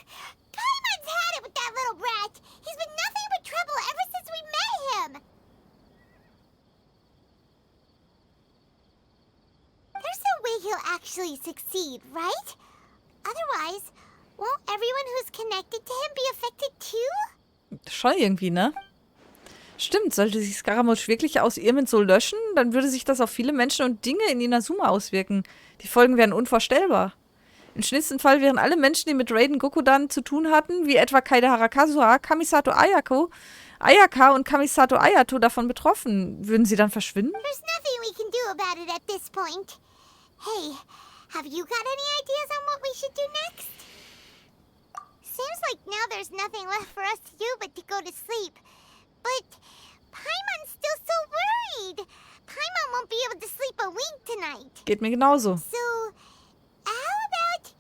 Paimon's had it with that little brat. He's been nothing but trouble ever since we met him. There's no way he'll actually succeed, right? Otherwise, won't everyone who's connected to him be affected too? Schon irgendwie, ne? Stimmt, sollte sich Scaramouche wirklich aus Irminsul löschen, dann würde sich das auf viele Menschen und Dinge in Inazuma auswirken. Die Folgen wären unvorstellbar. Im schlimmsten Fall wären alle Menschen, die mit Raiden Gokudan zu tun hatten, wie etwa Kaide Harakazura, Kamisato Ayaka und Kamisato Ayato davon betroffen. Würden sie dann verschwinden? There's nothing we can do about it at this point. Hey, have you got any ideas on what we should do next? Seems like now there's nothing left for us to do but to go to sleep. But Paimon's still so worried. Paimon won't be able to sleep a wink tonight. Geht mir genauso. So, how about,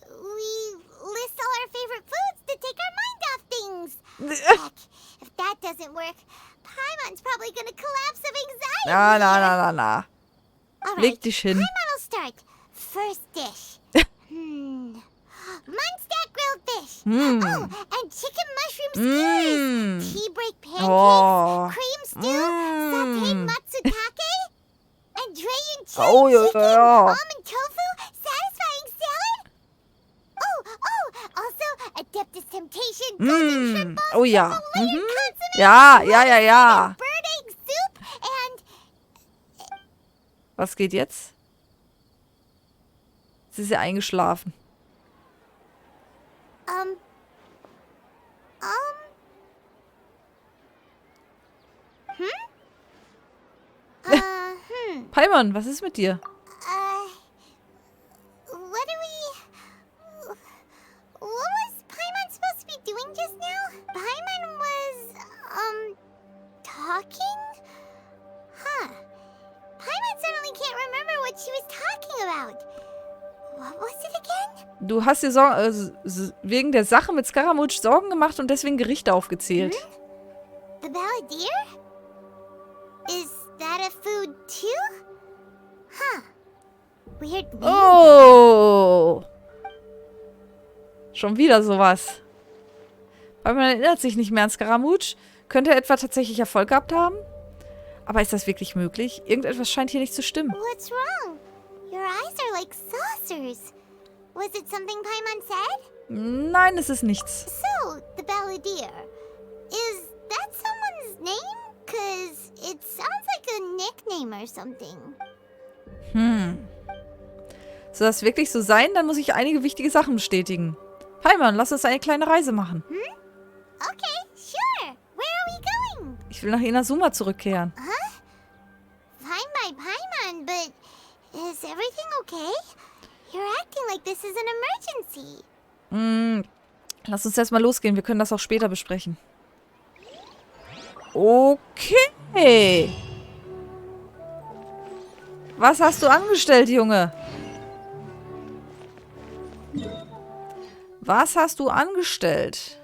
we list all our favorite foods to take our mind off things? Heck, if that doesn't work, Paimon's probably gonna collapse of anxiety. Na. All Leg right, dich hin. Paimon will start. First dish. Munstack grilled fish. Oh, and chicken mushroom skewers. Tea break pancakes. Cream stew. Sauteed matsutake. Andrean cheese chicken. Almond tofu. Satisfying salad. Oh, also Adeptus Temptation. Golden shrimp balls. Oh ja. Layered consomme. Ja. Bird egg soup. And... Was geht jetzt? Sie ist ja eingeschlafen. Paimon, was ist mit dir? What was Paimon supposed to be doing just now? Paimon was, talking? Huh. Paimon suddenly can't remember what she was talking about. What was it again? Du hast dir wegen der Sache mit Scaramouche Sorgen gemacht und deswegen Gerichte aufgezählt. The Balladeer? Is that a food too? Huh. Weird name. Oh! Schon wieder sowas. Weil man erinnert sich nicht mehr an Scaramouche. Könnte er etwa tatsächlich Erfolg gehabt haben? Aber ist das wirklich möglich? Irgendetwas scheint hier nicht zu stimmen. What's wrong? Your eyes are like saucers. Was it something Paimon said? Nein, es ist nichts. So, the Balladeer. Is that someone's name? 'Cause it sounds like a nickname or something. Soll das wirklich so sein? Dann muss ich einige wichtige Sachen bestätigen. Paimon, lass uns eine kleine Reise machen. Okay, sure. Where are we going? Ich will nach Inazuma zurückkehren. Fine by Paimon, but is everything okay? You're acting like this is an emergency. Lass uns erstmal losgehen. Wir können das auch später besprechen. Okay. Was hast du angestellt, Junge? Was hast du angestellt?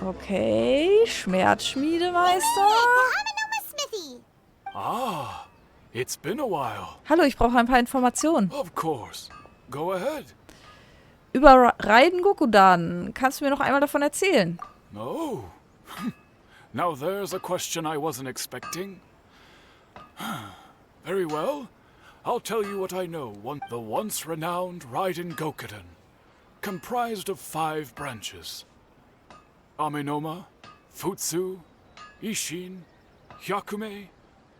Okay, Schmerzschmiedemeister. Ah, it's been a while. Hallo, ich brauche ein paar Informationen. Of course. Go ahead. Über Reigen Gokudan. Kannst du mir noch einmal davon erzählen? Oh. Now there's a question I wasn't expecting. Very well. I'll tell you what I know. The once renowned Raiden Gokudan, comprised of 5 branches. Amenoma, Futsu, Ishin, Hyakume,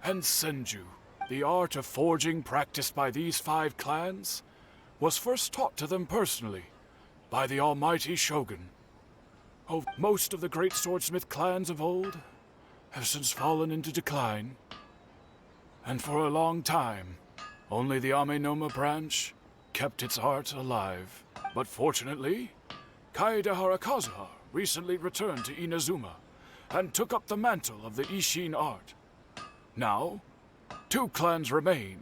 and Senju. The art of forging practiced by these 5 clans was first taught to them personally by the almighty Shogun. Oh, most of the great swordsmith clans of old have since fallen into decline, and for a long time, only the Amenoma branch kept its art alive. But fortunately, Kaedehara Kazuha recently returned to Inazuma and took up the mantle of the Ishin art. Now, 2 clans remain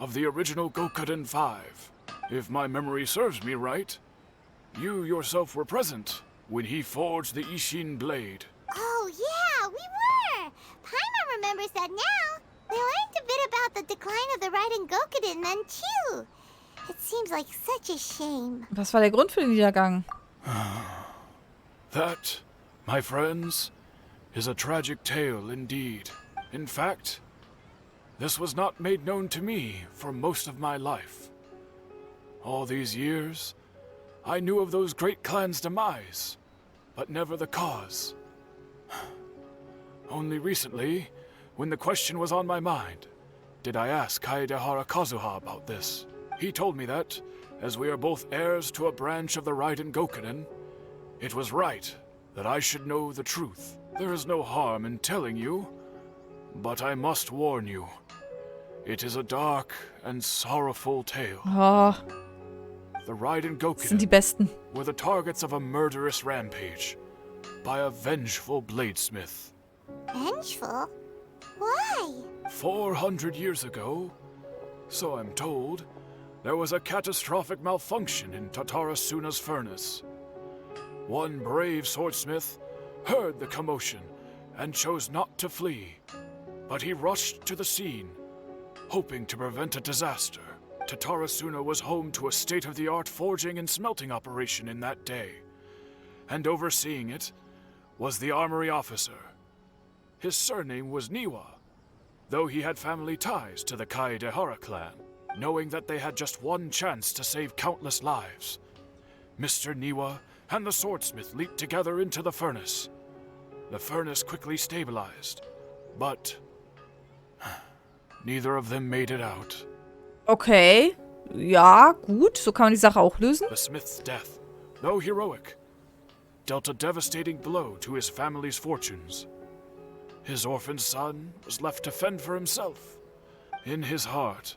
of the original Gokudan 5. If my memory serves me right, you yourself were present when he forged the Ishin blade. Oh, yeah, we were! Paimon remembers that now. We learned a bit about the decline of the Raiden Gokudan then, too. It seems like such a shame. Was war der Grund für den Niedergang? That, my friends, is a tragic tale indeed. In fact, this was not made known to me for most of my life. All these years, I knew of those great clans' demise, but never the cause. Only recently, when the question was on my mind, did I ask Kaedehara Kazuha about this. He told me that, as we are both heirs to a branch of the Raiden Gokudan, it was right that I should know the truth. There is no harm in telling you, but I must warn you. It is a dark and sorrowful tale. Oh, The Raiden sind die Gokudan Besten. were the targets of a murderous rampage by a vengeful bladesmith. Vengeful? Why? 400 years ago, so I'm told, there was a catastrophic malfunction in Tatarasuna's furnace. One brave swordsmith heard the commotion and chose not to flee, but he rushed to the scene, hoping to prevent a disaster. Tatarasuna was home to a state-of-the-art forging and smelting operation in that day, and overseeing it was the armory officer. His surname was Niwa, though he had family ties to the Kaedehara clan. Knowing that they had just one chance to save countless lives, Mr. Niwa and the swordsmith leaped together into the furnace. The furnace quickly stabilized, but neither of them made it out. Okay. Ja, gut. So kann man die Sache auch lösen. The smith's death, though heroic, dealt a devastating blow to his family's fortunes. His orphaned son was left to fend for himself. In his heart,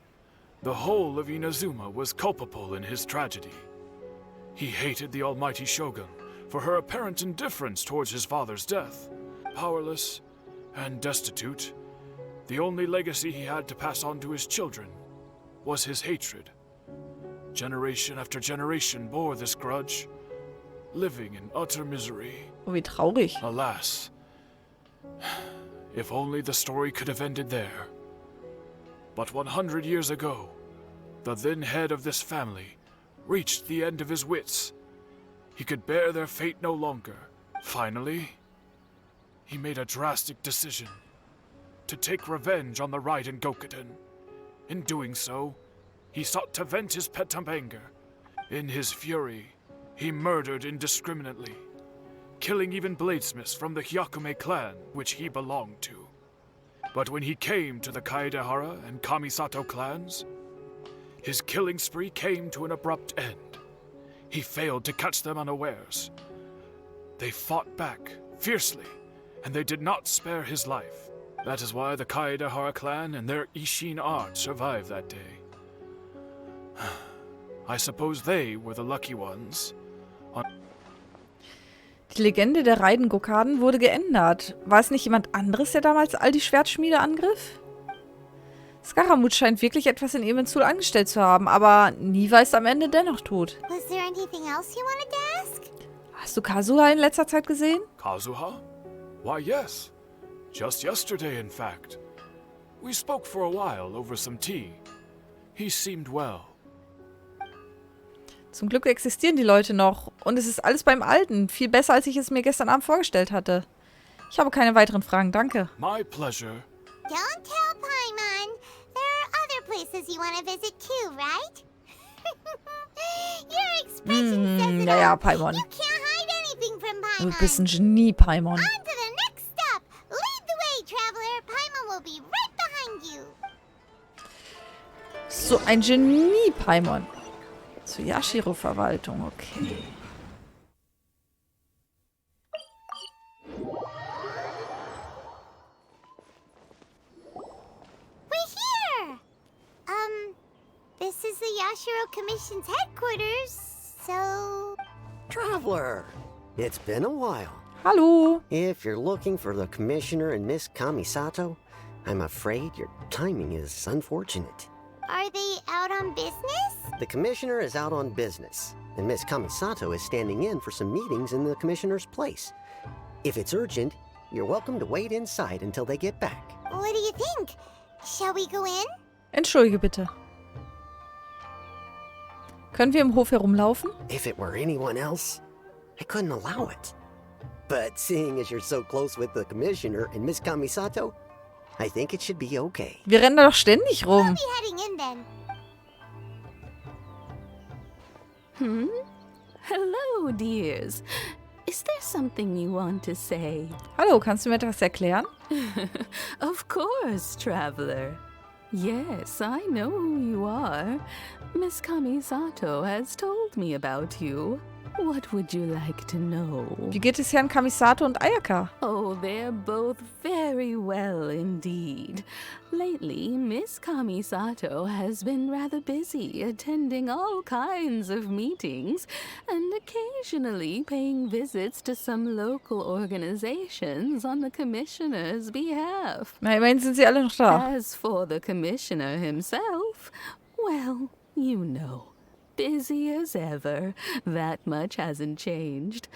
the whole of Inazuma was culpable in his tragedy. He hated the almighty Shogun for her apparent indifference towards his father's death. Powerless and destitute, the only legacy he had to pass on to his children was his hatred. Generation after generation bore this grudge, living in utter misery. Oh, wie traurig. Alas, if only the story could have ended there. But 100 years ago, the then head of this family reached the end of his wits. He could bear their fate no longer. Finally, he made a drastic decision to take revenge on the Raiden Gokudan. In doing so, he sought to vent his pent anger. In his fury, he murdered indiscriminately, killing even bladesmiths from the Hyakume clan, which he belonged to. But when he came to the Kaedehara and Kamisato clans, his killing spree came to an abrupt end. He failed to catch them unawares. They fought back fiercely, and they did not spare his life. That is why the Kaedehara clan and their Ishin art survived that day. I suppose they were the lucky ones. Die Legende der Raiden Gokudan wurde geändert. War es nicht jemand anderes, der damals all die Schwertschmiede angriff? Scaramouche scheint wirklich etwas in Irminsul angestellt zu haben, aber Niwa ist am Ende dennoch tot. Was there anything else you wanted to ask? Hast du Kazuha in letzter Zeit gesehen? Kazuha? Why, yes. Just yesterday, in fact. We spoke for a while over some tea. He seemed well. Zum Glück existieren die Leute noch. Und es ist alles beim Alten. Viel besser, als ich es mir gestern Abend vorgestellt hatte. Ich habe keine weiteren Fragen, danke. My pleasure. Don't tell Paimon. There are other places you want to visit too, right? Your expression says it Naja, all. Paimon. You can't hide anything from Du Paimon. bist ein Genie, Paimon. On to the next stop. Lead the way, traveler. Paimon will be right behind you. So ein Genie, Paimon. Zur Yashiro-Verwaltung, okay. We're here. This is the Yashiro Commission's headquarters, so... Traveler, it's been a while. Hallo. If you're looking for the Commissioner and Miss Kamisato, I'm afraid your timing is unfortunate. Are they out on business? The Commissioner is out on business, and Miss Kamisato is standing in for some meetings in the Commissioner's place. If it's urgent, you're welcome to wait inside until they get back. What do you think? Shall we go in? Entschuldige bitte. Können wir im Hof herumlaufen? If it were anyone else, I couldn't allow it. But seeing as you're so close with the Commissioner and Miss Kamisato, I think it should be okay. Wir rennen da doch ständig rum. We'll be heading in then. Hello, dears. Is there something you want to say? Hallo, kannst du mir etwas erklären? Of course, traveler. Yes, I know who you are. Miss Kamisato has told me about you. What would you like to know? Wie geht es Herrn Kamisato und Ayaka? Oh, they're both very well indeed. Lately, Miss Kamisato has been rather busy attending all kinds of meetings and occasionally paying visits to some local organizations on the Commissioner's behalf. Na, immerhin sind sie alle noch da. As for the Commissioner himself, well, you know. Busy as ever. That much hasn't changed.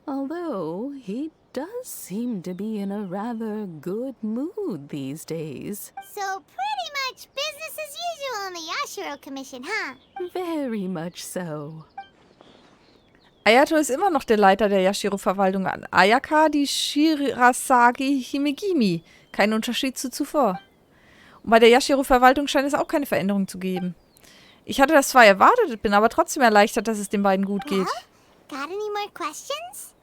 Although he does seem to be in a rather good mood these days. So pretty much business as usual in the Yashiro Commission, huh? Very much so. Ayato ist immer noch der Leiter der Yashiro-Verwaltung an. Ayaka die Shirasagi Himegimi. Kein Unterschied zu zuvor. Und bei der Yashiro-Verwaltung scheint es auch keine Veränderung zu geben. Ich hatte das zwar erwartet, bin aber trotzdem erleichtert, dass es den beiden gut geht. Got any more questions?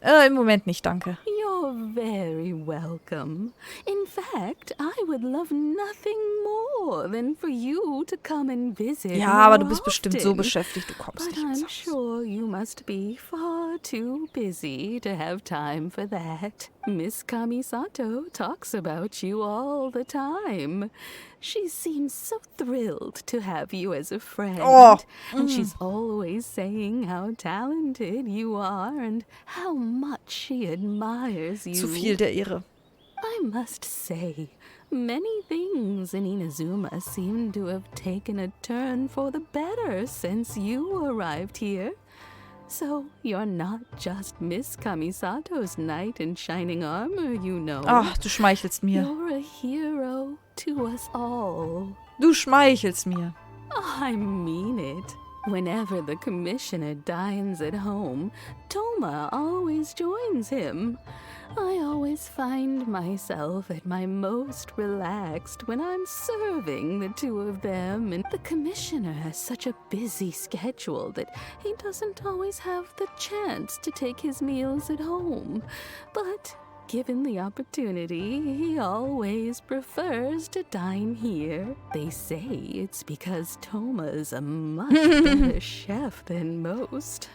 Im Moment nicht, danke. You're very welcome. In fact, I would love nothing more than for you to come and visit. Ja, aber du bist bestimmt so beschäftigt, du kommst But nicht ins I'm Haus. sure you must be far too busy to have time for that. Miss Kamisato talks about you all the time. She seems so thrilled to have you as a friend. And she's always saying how talented you are and how much she admires you. Zu viel der Ehre. I must say, many things in Inazuma seem to have taken a turn for the better since you arrived here. So you're not just Miss Kamisato's knight in shining armor, you know. Ach, du schmeichelst mir. You're a hero to us all. Du schmeichelst mir. I mean it. Whenever the Commissioner dines at home, Toma always joins him. I always find myself at my most relaxed when I'm serving the two of them, and the Commissioner has such a busy schedule that he doesn't always have the chance to take his meals at home. But given the opportunity, he always prefers to dine here. They say it's because Toma's a much better chef than most.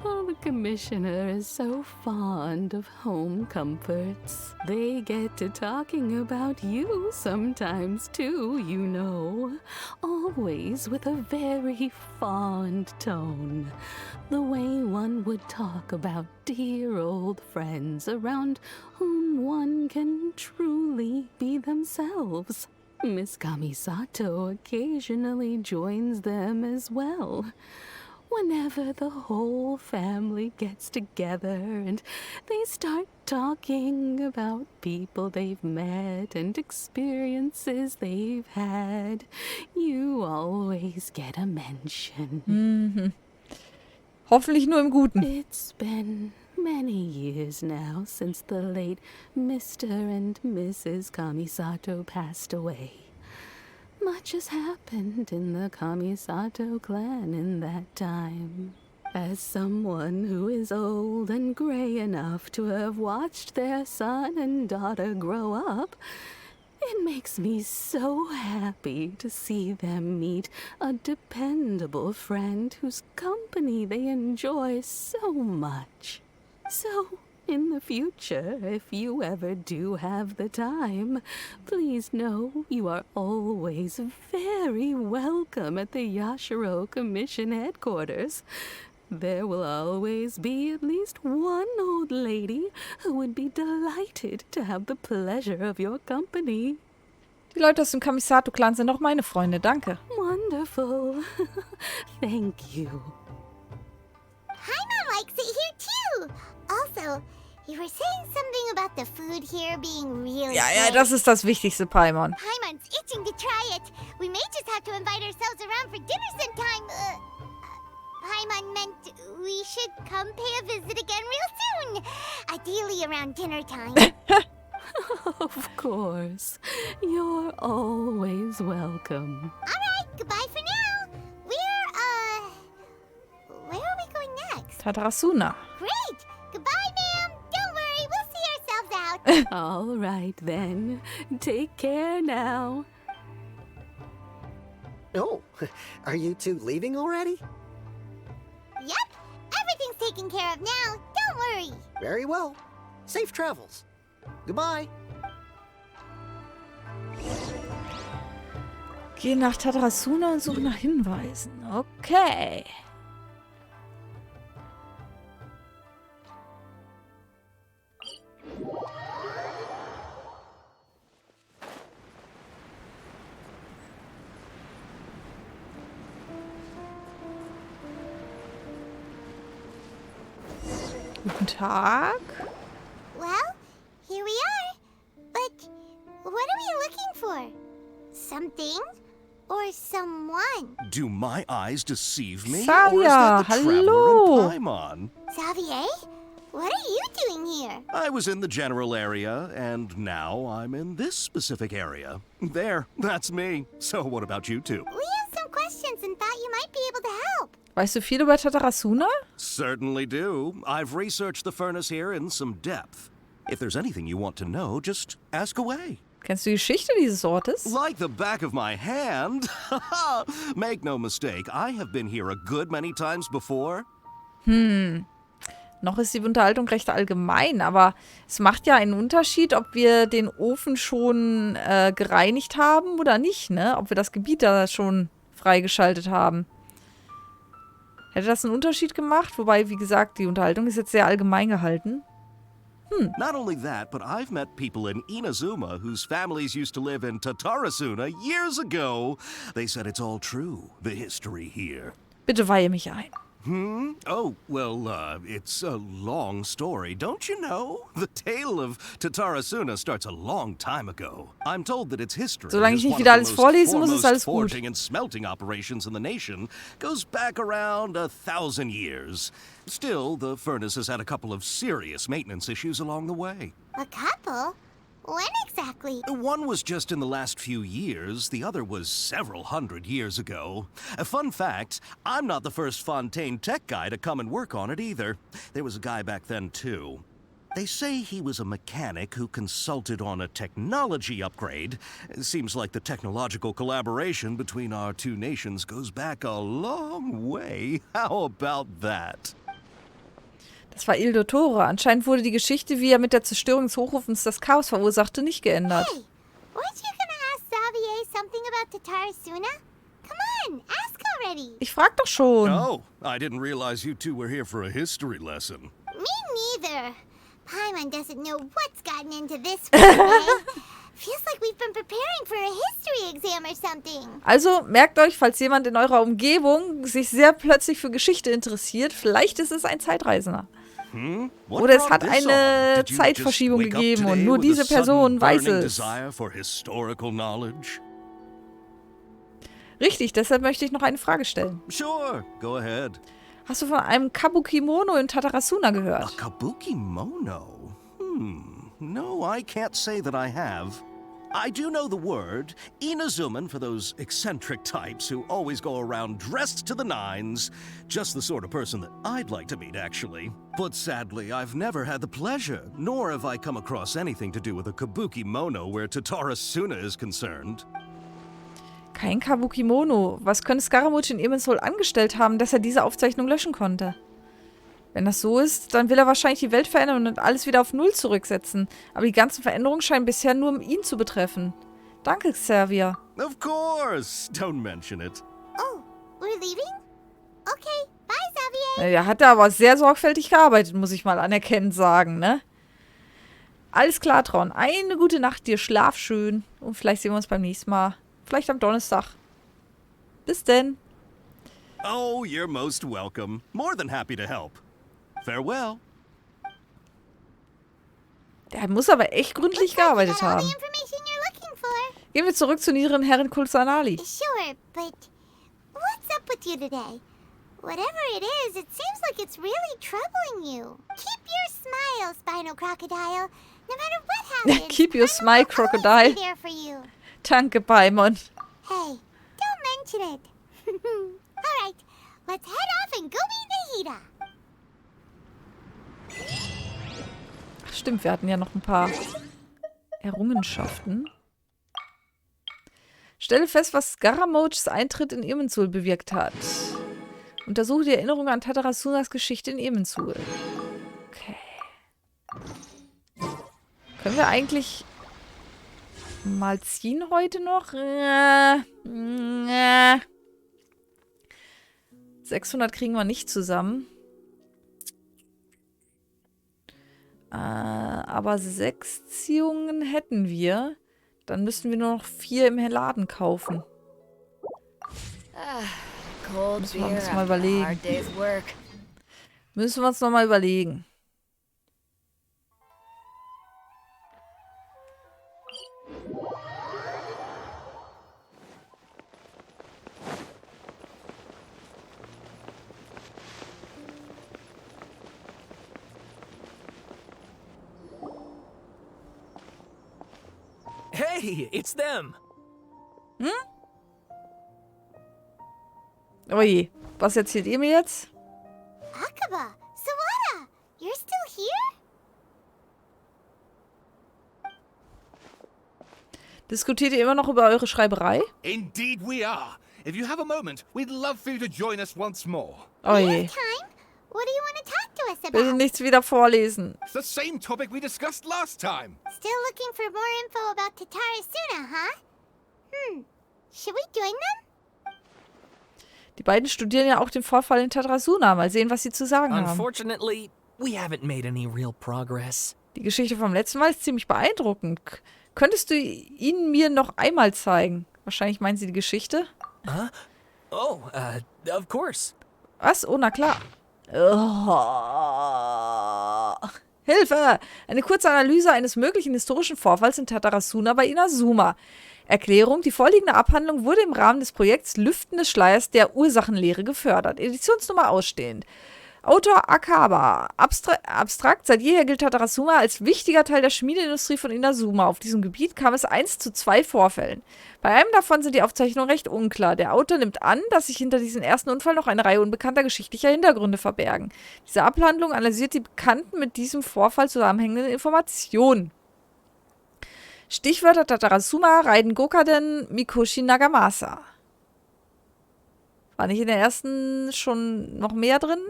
Oh, the Commissioner is so fond of home comforts. They get to talking about you sometimes too, you know. Always with a very fond tone. The way one would talk about dear old friends around whom one can truly be themselves. Miss Kamisato occasionally joins them as well. whenever the whole family gets together and they start talking about people they've met and experiences they've had, you always get a mention. Mhm. Hoffentlich nur im Guten. It's been many years now since the late Mr. and Mrs. Kamisato passed away. Much has happened in the Kamisato clan in that time. As someone who is old and gray enough to have watched their son and daughter grow up, it makes me so happy to see them meet a dependable friend whose company they enjoy so much. So, in the future, if you ever do have the time, please know you are always very welcome at the Yashiro Commission headquarters. There will always be at least one old lady who would be delighted to have the pleasure of your company. Die Leute aus dem Kamisato-Clan sind auch meine Freunde, danke. Wonderful. Thank you. Paimon likes it here too. Also, you were saying something about the food here being really Ja, good. das ist das Wichtigste, Paimon. Paimon's itching to try it. We may just have to invite ourselves around for dinner sometime. Paimon meant we should come pay a visit again real soon. Ideally around dinner time. Of course. You're always welcome. Alright, goodbye for now. Where are we going next? Tatarasuna. Great! Goodbye, ma'am. Don't worry, we'll see ourselves out. All right, then. Take care now. Oh, are you two leaving already? Yep, everything's taken care of now. Don't worry. Very well. Safe travels. Goodbye. Geh nach Tatarasuna und suche nach Hinweisen. Okay. Guten Tag. Well, here we are. But what are we looking for? Something or someone? Do my eyes deceive me? Savia, or is that the traveler hello. in Paimon? Xavier? What are you doing here? I was in the general area, and now I'm in this specific area. There, that's me. So what about you two? We have some questions and thought you might be able to help. Weißt du viel über Tatarasuna? Certainly do. I've researched the furnace here in some depth. If there's anything you want to know, just ask away. Kennst du die Geschichte dieses Ortes? Like the back of my hand. Make no mistake, I have been here a good many times before. Noch ist die Unterhaltung recht allgemein, aber es macht ja einen Unterschied, ob wir den Ofen schon gereinigt haben oder nicht, ne? Ob wir das Gebiet da schon freigeschaltet haben. Hätte das einen Unterschied gemacht? Wobei, wie gesagt, die Unterhaltung ist jetzt sehr allgemein gehalten. Not only that, but I've met people in Inazuma whose families used to live in Tatarasuna years ago. They said it's all true, the history here. Bitte weihe mich ein. Oh, well, it's a long story, don't you know? The tale of Tatarasuna starts a long time ago. I'm told that its history Solange is ich nicht one wieder of alles the vorlesen muss, most ist alles foremost gut. forging and smelting operations in the nation goes back around 1,000 years. Still, the furnace has had a couple of serious maintenance issues along the way. A couple? When exactly? One was just in the last few years, the other was several hundred years ago. A fun fact, I'm not the first Fontaine tech guy to come and work on it either. There was a guy back then too. They say he was a mechanic who consulted on a technology upgrade. It seems like the technological collaboration between our two nations goes back a long way. How about that? Das war Il Dottore. Anscheinend wurde die Geschichte, wie er mit der Zerstörung des Hochofens das Chaos verursachte, nicht geändert. Hey, weren't you gonna ask Xavier something about Tatarasuna? Come on, ask already. Ich frag doch schon. Oh, I didn't realize you two were here for a history lesson. Me neither. Paimon doesn't know what's gotten into this one, eh? Feels like we've been preparing for a history exam or something. Also merkt euch, falls jemand in eurer Umgebung sich sehr plötzlich für Geschichte interessiert, vielleicht ist es ein Zeitreisender. Oder es hat eine Zeitverschiebung gegeben und nur diese Person weiß es. Richtig, deshalb möchte ich noch eine Frage stellen. Sure, go ahead. Hast du von einem Kabukimono in Tatarasuna gehört? A Kabukimono? No, I can't say that I have. I do know the word, Inazuman for those eccentric types who always go around dressed to the nines. Just the sort of person that I'd like to meet, actually. But sadly, I've never had the pleasure, nor have I come across anything to do with a Kabukimono where Tatarasuna is concerned. Kein Kabukimono. Was könnte Scaramouche in Irminsul angestellt haben, dass er diese Aufzeichnung löschen konnte? Wenn das so ist, dann will er wahrscheinlich die Welt verändern und alles wieder auf Null zurücksetzen. Aber die ganzen Veränderungen scheinen bisher nur ihn zu betreffen. Danke, Xavier. Of course. Don't mention it. Oh, we're leaving? Okay, bye, Xavier. Er hat da aber sehr sorgfältig gearbeitet, muss ich mal anerkennend sagen, ne? Alles klar, Tron. Eine gute Nacht dir. Schlaf schön. Und vielleicht sehen wir uns beim nächsten Mal. Vielleicht am Donnerstag. Bis denn. Oh, you're most welcome. More than happy to help. Farewell. Der muss aber echt gründlich gearbeitet haben. Gehen wir zurück zu niederen Herren Kulsanali. Sure, but what's up with you today? Whatever it is, it seems like it's really troubling you. Keep your smile, Spinal Crocodile. No matter what happens, Keep your smile, Crocodile. I'll be there for you. Danke, Paimon. Hey, don't mention it. Alright, let's head off and go meet Nahida. Ach stimmt, wir hatten ja noch ein paar Errungenschaften. Stelle fest, was Scaramouches Eintritt in Irminsul bewirkt hat. Untersuche die Erinnerung an Tatarasunas Geschichte in Irminsul. Okay. Können wir eigentlich mal ziehen heute noch? 600 kriegen wir nicht zusammen. Aber 6 Ziehungen hätten wir. Dann müssten wir nur noch 4 im Laden kaufen. Müssen wir uns mal überlegen. Müssen wir uns noch mal überlegen. Hey, it's them. Hm? Oje, was erzählt ihr mir jetzt? Akaba, Sawada, you're still here? Diskutiert ihr immer noch über eure Schreiberei? Indeed we are. If you have a moment, we'd love for you to join us once more. Oje. What do you want to talk to us about? Bitte nichts wieder vorlesen. It's the same topic we discussed last time. Still looking for more info about Tatarasuna, huh? Should we join them? Die beiden studieren ja auch den Vorfall in Tatarasuna. Mal sehen, was sie zu sagen haben. Unfortunately, we haven't made any real progress. Die Geschichte vom letzten Mal ist ziemlich beeindruckend. Könntest du ihn mir noch einmal zeigen? Wahrscheinlich meinen sie die Geschichte. Huh? Oh, of course. Was? Oh, na klar. Oh. Hilfe! Eine kurze Analyse eines möglichen historischen Vorfalls in Tatarasuna bei Inazuma. Erklärung: Die vorliegende Abhandlung wurde im Rahmen des Projekts Lüften des Schleiers der Ursachenlehre gefördert. Editionsnummer ausstehend. Autor Akaba. Abstrakt. Seit jeher gilt Tatarasuna als wichtiger Teil der Schmiedeindustrie von Inazuma. Auf diesem Gebiet kam es 1 zu 2 Vorfällen. Bei einem davon sind die Aufzeichnungen recht unklar. Der Autor nimmt an, dass sich hinter diesem ersten Unfall noch eine Reihe unbekannter geschichtlicher Hintergründe verbergen. Diese Abhandlung analysiert die bekannten mit diesem Vorfall zusammenhängenden Informationen. Stichwörter: Tatarasuna, Reigen Gokaden, Mikoshi Nagamasa. War nicht in der ersten schon noch mehr drin?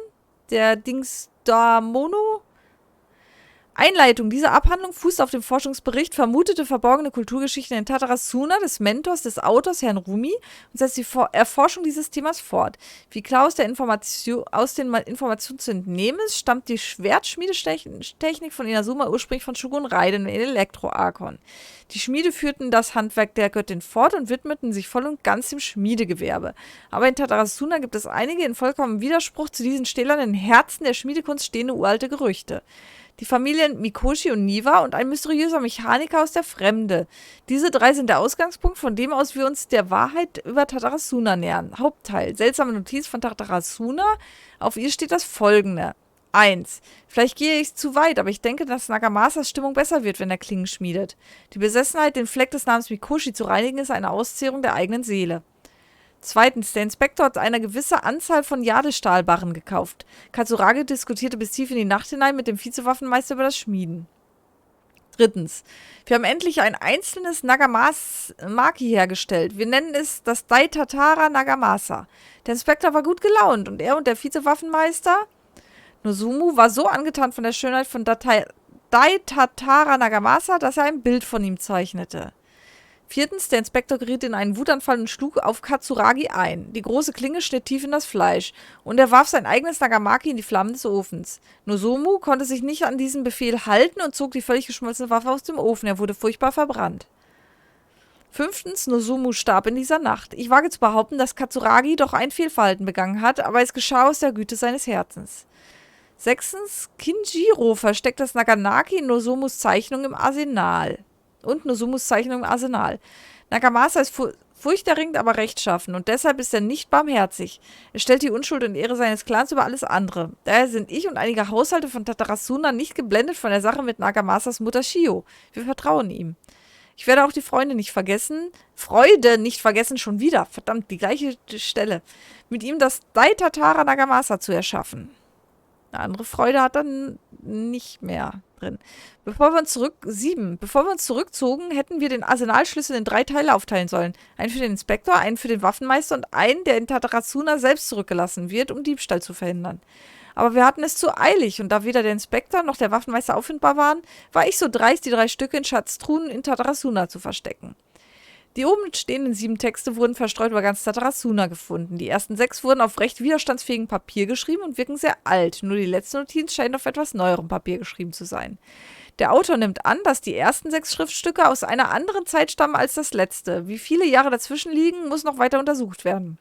Der Dings da Mono? Einleitung. Diese Abhandlung fußt auf dem Forschungsbericht Vermutete verborgene Kulturgeschichten in Tatarasuna des Mentors des Autors, Herrn Rumi, und setzt die Erforschung dieses Themas fort. Wie klar aus den Informationen zu entnehmen ist, stammt die Schwertschmiedetechnik von Inazuma ursprünglich von Shogun Raiden in Elektro-Arkon. Die Schmiede führten das Handwerk der Göttin fort und widmeten sich voll und ganz dem Schmiedegewerbe. Aber in Tatarasuna gibt es einige in vollkommenem Widerspruch zu diesen stählernen Herzen der Schmiedekunst stehende uralte Gerüchte. Die Familien Mikoshi und Niwa und ein mysteriöser Mechaniker aus der Fremde. Diese 3 sind der Ausgangspunkt, von dem aus wir uns der Wahrheit über Tatarasuna nähern. Hauptteil. Seltsame Notiz von Tatarasuna. Auf ihr steht das Folgende. 1. Vielleicht gehe ich zu weit, aber ich denke, dass Nagamasas Stimmung besser wird, wenn er Klingen schmiedet. Die Besessenheit, den Fleck des Namens Mikoshi zu reinigen, ist eine Auszehrung der eigenen Seele. 2. Der Inspektor hat eine gewisse Anzahl von Jadestahlbarren gekauft. Katsuragi diskutierte bis tief in die Nacht hinein mit dem Vizewaffenmeister über das Schmieden. 3. Wir haben endlich ein einzelnes Nagamaki hergestellt. Wir nennen es das Daitatara Nagamasa. Der Inspektor war gut gelaunt und er und der Vizewaffenmeister Nozumu war so angetan von der Schönheit von Daitatara Nagamasa, dass er ein Bild von ihm zeichnete. 4. Der Inspektor geriet in einen Wutanfall und schlug auf Katsuragi ein. Die große Klinge schnitt tief in das Fleisch und er warf sein eigenes Nagamaki in die Flammen des Ofens. Nozomu konnte sich nicht an diesen Befehl halten und zog die völlig geschmolzene Waffe aus dem Ofen. Er wurde furchtbar verbrannt. 5. Nozomu starb in dieser Nacht. Ich wage zu behaupten, dass Katsuragi doch ein Fehlverhalten begangen hat, aber es geschah aus der Güte seines Herzens. 6. Kinjiro versteckt das Naganaki in Nozomus Zeichnung im Arsenal. Nagamasa ist furchterregend, aber rechtschaffen und deshalb ist er nicht barmherzig. Er stellt die Unschuld und Ehre seines Clans über alles andere. Daher sind ich und einige Haushalte von Tatarasuna nicht geblendet von der Sache mit Nagamasas Mutter Shio. Wir vertrauen ihm. Ich werde auch die Freude nicht vergessen, schon wieder, verdammt, die gleiche Stelle, mit ihm das Daitatara Nagamasa zu erschaffen. Eine andere Freude hat er nicht mehr drin. Bevor wir uns zurückzogen, hätten wir den Arsenalschlüssel in 3 Teile aufteilen sollen. Einen für den Inspektor, einen für den Waffenmeister und einen, der in Tatarasuna selbst zurückgelassen wird, um Diebstahl zu verhindern. Aber wir hatten es zu eilig und da weder der Inspektor noch der Waffenmeister auffindbar waren, war ich so dreist, die 3 Stücke in Schatztruhen in Tatarasuna zu verstecken. Die oben stehenden 7 Texte wurden verstreut über ganz Tatarasuna gefunden. Die ersten 6 wurden auf recht widerstandsfähigem Papier geschrieben und wirken sehr alt. Nur die letzte Notiz scheint auf etwas neuerem Papier geschrieben zu sein. Der Autor nimmt an, dass die ersten 6 Schriftstücke aus einer anderen Zeit stammen als das letzte. Wie viele Jahre dazwischen liegen, muss noch weiter untersucht werden.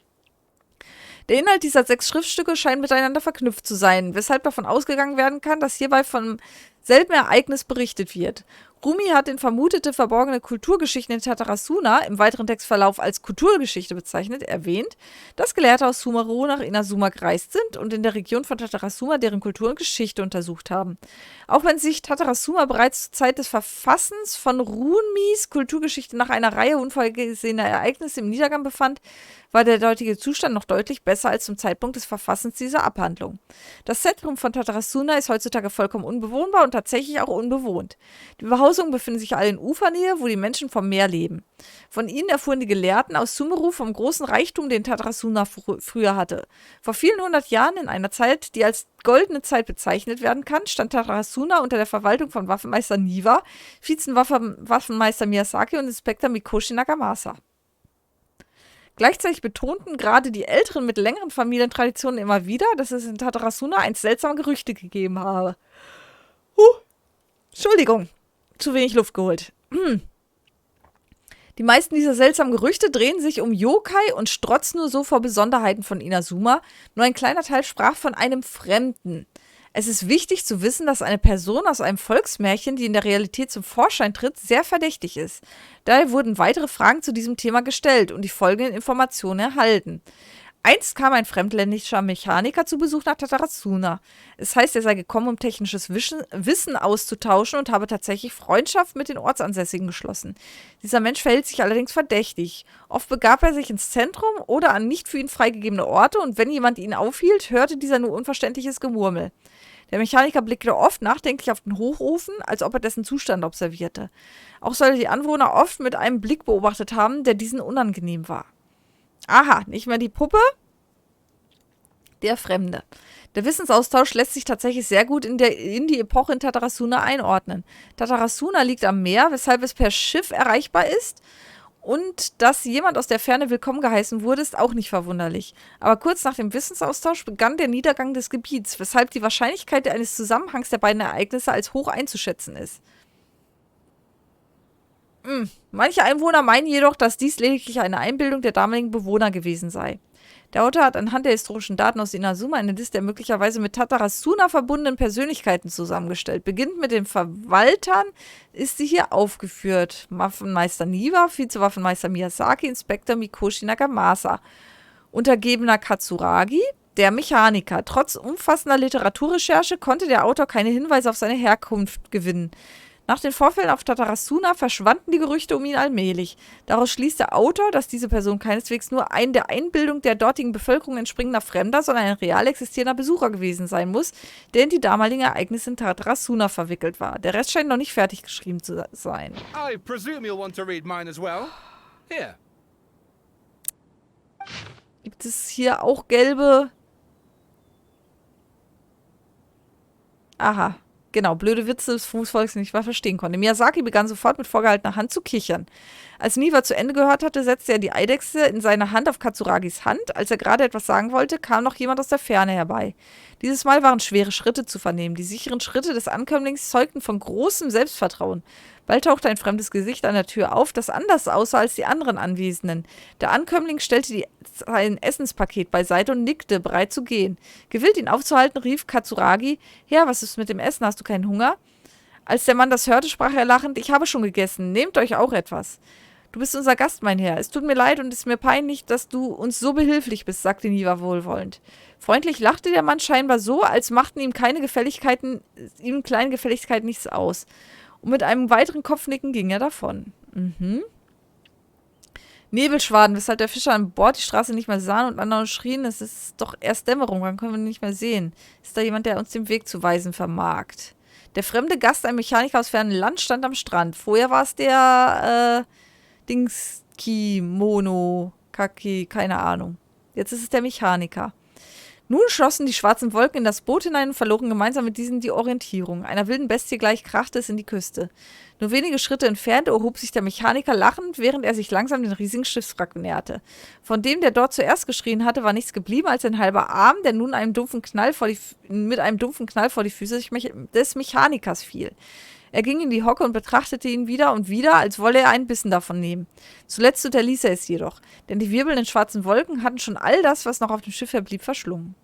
Der Inhalt dieser 6 Schriftstücke scheint miteinander verknüpft zu sein, weshalb davon ausgegangen werden kann, dass hierbei von selben Ereignis berichtet wird. Rumi hat in vermutete verborgene Kulturgeschichten in Tatarasuna, im weiteren Textverlauf als Kulturgeschichte bezeichnet, erwähnt, dass Gelehrte aus Sumeru nach Inazuma gereist sind und in der Region von Tatarasuna deren Kultur und Geschichte untersucht haben. Auch wenn sich Tatarasuna bereits zur Zeit des Verfassens von Rumis Kulturgeschichte nach einer Reihe unvorhergesehener Ereignisse im Niedergang befand, war der dortige Zustand noch deutlich besser als zum Zeitpunkt des Verfassens dieser Abhandlung. Das Zentrum von Tatarasuna ist heutzutage vollkommen unbewohnbar und tatsächlich auch unbewohnt. Die Behausungen befinden sich alle in Ufernähe, wo die Menschen vom Meer leben. Von ihnen erfuhren die Gelehrten aus Sumeru vom großen Reichtum, den Tatarasuna früher hatte. Vor vielen 100 Jahren, in einer Zeit, die als goldene Zeit bezeichnet werden kann, stand Tatarasuna unter der Verwaltung von Waffenmeister Niwa, Vizenwaffenmeister Miyazaki und Inspektor Mikoshi Nagamasa. Gleichzeitig betonten gerade die Älteren mit längeren Familientraditionen immer wieder, dass es in Tatarasuna einst seltsame Gerüchte gegeben habe. Entschuldigung, zu wenig Luft geholt. Die meisten dieser seltsamen Gerüchte drehen sich um Yokai und strotzen nur so vor Besonderheiten von Inazuma. Nur ein kleiner Teil sprach von einem Fremden. Es ist wichtig zu wissen, dass eine Person aus einem Volksmärchen, die in der Realität zum Vorschein tritt, sehr verdächtig ist. Daher wurden weitere Fragen zu diesem Thema gestellt und die folgenden Informationen erhalten. Einst kam ein fremdländischer Mechaniker zu Besuch nach Tatarasuna. Es heißt, er sei gekommen, um technisches Wissen auszutauschen und habe tatsächlich Freundschaft mit den Ortsansässigen geschlossen. Dieser Mensch verhält sich allerdings verdächtig. Oft begab er sich ins Zentrum oder an nicht für ihn freigegebene Orte und wenn jemand ihn aufhielt, hörte dieser nur unverständliches Gemurmel. Der Mechaniker blickte oft nachdenklich auf den Hochofen, als ob er dessen Zustand observierte. Auch soll er die Anwohner oft mit einem Blick beobachtet haben, der diesen unangenehm war. Aha, nicht mehr die Puppe? Der Fremde. Der Wissensaustausch lässt sich tatsächlich sehr gut in die Epoche in Tatarasuna einordnen. Tatarasuna liegt am Meer, weshalb es per Schiff erreichbar ist. Und dass jemand aus der Ferne willkommen geheißen wurde, ist auch nicht verwunderlich. Aber kurz nach dem Wissensaustausch begann der Niedergang des Gebiets, weshalb die Wahrscheinlichkeit eines Zusammenhangs der beiden Ereignisse als hoch einzuschätzen ist. Manche Einwohner meinen jedoch, dass dies lediglich eine Einbildung der damaligen Bewohner gewesen sei. Der Autor hat anhand der historischen Daten aus Inazuma eine Liste der möglicherweise mit Tatarasuna verbundenen Persönlichkeiten zusammengestellt. Beginnt mit den Verwaltern, ist sie hier aufgeführt. Waffenmeister Niwa, Vizewaffenmeister Miyazaki, Inspektor Mikoshi Nagamasa. Untergebener Katsuragi, der Mechaniker. Trotz umfassender Literaturrecherche konnte der Autor keine Hinweise auf seine Herkunft gewinnen. Nach den Vorfällen auf Tatarasuna verschwanden die Gerüchte um ihn allmählich. Daraus schließt der Autor, dass diese Person keineswegs nur ein der Einbildung der dortigen Bevölkerung entspringender Fremder, sondern ein real existierender Besucher gewesen sein muss, der in die damaligen Ereignisse in Tatarasuna verwickelt war. Der Rest scheint noch nicht fertig geschrieben zu sein. I presume you'll want to read mine as well. Here. Gibt es hier auch gelbe... Aha. Genau, blöde Witze des Fußvolks nicht mal verstehen konnte. Miyazaki begann sofort mit vorgehaltener Hand zu kichern. Als Niwa zu Ende gehört hatte, setzte er die Eidechse in seine Hand auf Katsuragis Hand. Als er gerade etwas sagen wollte, kam noch jemand aus der Ferne herbei. Dieses Mal waren schwere Schritte zu vernehmen. Die sicheren Schritte des Ankömmlings zeugten von großem Selbstvertrauen. Bald tauchte ein fremdes Gesicht an der Tür auf, das anders aussah als die anderen Anwesenden. Der Ankömmling stellte sein Essenspaket beiseite und nickte, bereit zu gehen. Gewillt, ihn aufzuhalten, rief Katsuragi: Herr, was ist mit dem Essen? Hast du keinen Hunger? Als der Mann das hörte, sprach er lachend: Ich habe schon gegessen. Nehmt euch auch etwas. Du bist unser Gast, mein Herr. Es tut mir leid und es ist mir peinlich, dass du uns so behilflich bist, sagte Niwa wohlwollend. Freundlich lachte der Mann scheinbar so, als machten ihm kleine Gefälligkeiten nichts aus. Und mit einem weiteren Kopfnicken ging er davon. Nebelschwaden, weshalb der Fischer an Bord die Straße nicht mehr sahen und anderen schrien, es ist doch erst Dämmerung, dann können wir ihn nicht mehr sehen. Ist da jemand, der uns den Weg zu weisen vermag? Der fremde Gast, ein Mechaniker aus fernem Land, stand am Strand. Vorher war es der, Kommentar, keine Ahnung. Jetzt ist es der Mechaniker. Nun schossen die schwarzen Wolken in das Boot hinein und verloren gemeinsam mit diesen die Orientierung. Einer wilden Bestie gleich krachte es in die Küste. Nur wenige Schritte entfernt erhob sich der Mechaniker lachend, während er sich langsam den riesigen Schiffswrack näherte. Von dem, der dort zuerst geschrien hatte, war nichts geblieben als ein halber Arm, der nun mit einem dumpfen Knall vor die Füße des Mechanikers fiel. Er ging in die Hocke und betrachtete ihn wieder und wieder, als wolle er einen Bissen davon nehmen. Zuletzt unterließ er es jedoch, denn die wirbelnden schwarzen Wolken hatten schon all das, was noch auf dem Schiff verblieb, verschlungen.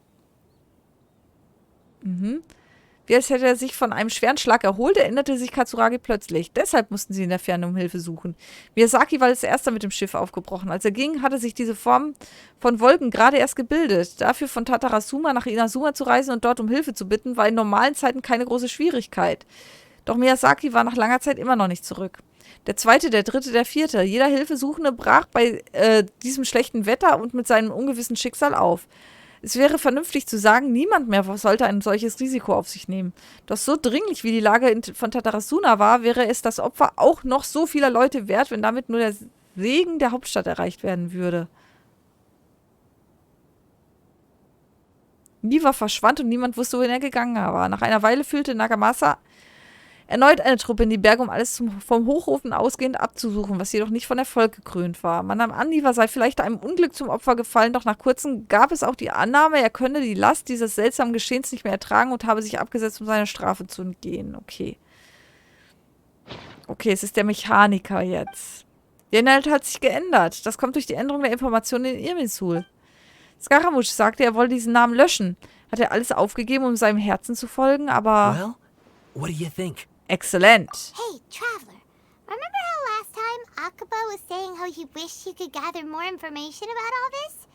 Wie als hätte er sich von einem schweren Schlag erholt, erinnerte sich Katsuragi plötzlich. Deshalb mussten sie in der Ferne um Hilfe suchen. Miyazaki war als erster mit dem Schiff aufgebrochen. Als er ging, hatte sich diese Form von Wolken gerade erst gebildet. Dafür von Tatarasuna nach Inazuma zu reisen und dort um Hilfe zu bitten, war in normalen Zeiten keine große Schwierigkeit. Doch Miyazaki war nach langer Zeit immer noch nicht zurück. Der zweite, der dritte, der vierte. Jeder Hilfesuchende brach bei diesem schlechten Wetter und mit seinem ungewissen Schicksal auf. Es wäre vernünftig zu sagen, niemand mehr sollte ein solches Risiko auf sich nehmen. Doch so dringlich wie die Lage von Tatarasuna war, wäre es das Opfer auch noch so vieler Leute wert, wenn damit nur der Segen der Hauptstadt erreicht werden würde. Niwa verschwand und niemand wusste, wohin er gegangen war. Nach einer Weile fühlte Nagamasa erneut eine Truppe in die Berge, um alles vom Hochofen ausgehend abzusuchen, was jedoch nicht von Erfolg gekrönt war. Man nahm an, Niwa sei vielleicht einem Unglück zum Opfer gefallen, doch nach kurzem gab es auch die Annahme, er könne die Last dieses seltsamen Geschehens nicht mehr ertragen und habe sich abgesetzt, um seiner Strafe zu entgehen. Okay, es ist der Mechaniker jetzt. Der Inhalt hat sich geändert. Das kommt durch die Änderung der Informationen in Irminsul. Scaramouche sagte, er wolle diesen Namen löschen. Hat er alles aufgegeben, um seinem Herzen zu folgen, aber... Well, what do you think? Excellent. Hey, Traveler. Remember how last time Akaba was saying how he wished he could gather more information about all this?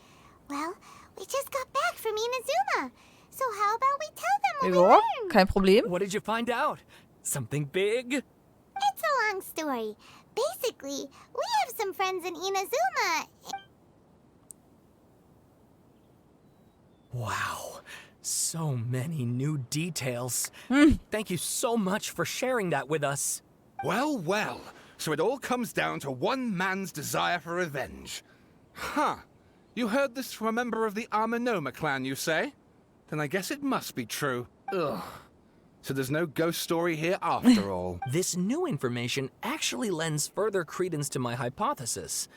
Well, we just got back from Inazuma. So how about we tell them what we learned? Kein Problem. What did you find out? Something big? It's a long story. Basically, we have some friends in Inazuma. Wow. So many new details. Thank you so much for sharing that with us. Well, well. So it all comes down to one man's desire for revenge. Huh. You heard this from a member of the Arminoma clan, you say? Then I guess it must be true. Ugh. So there's no ghost story here after all. This new information actually lends further credence to my hypothesis.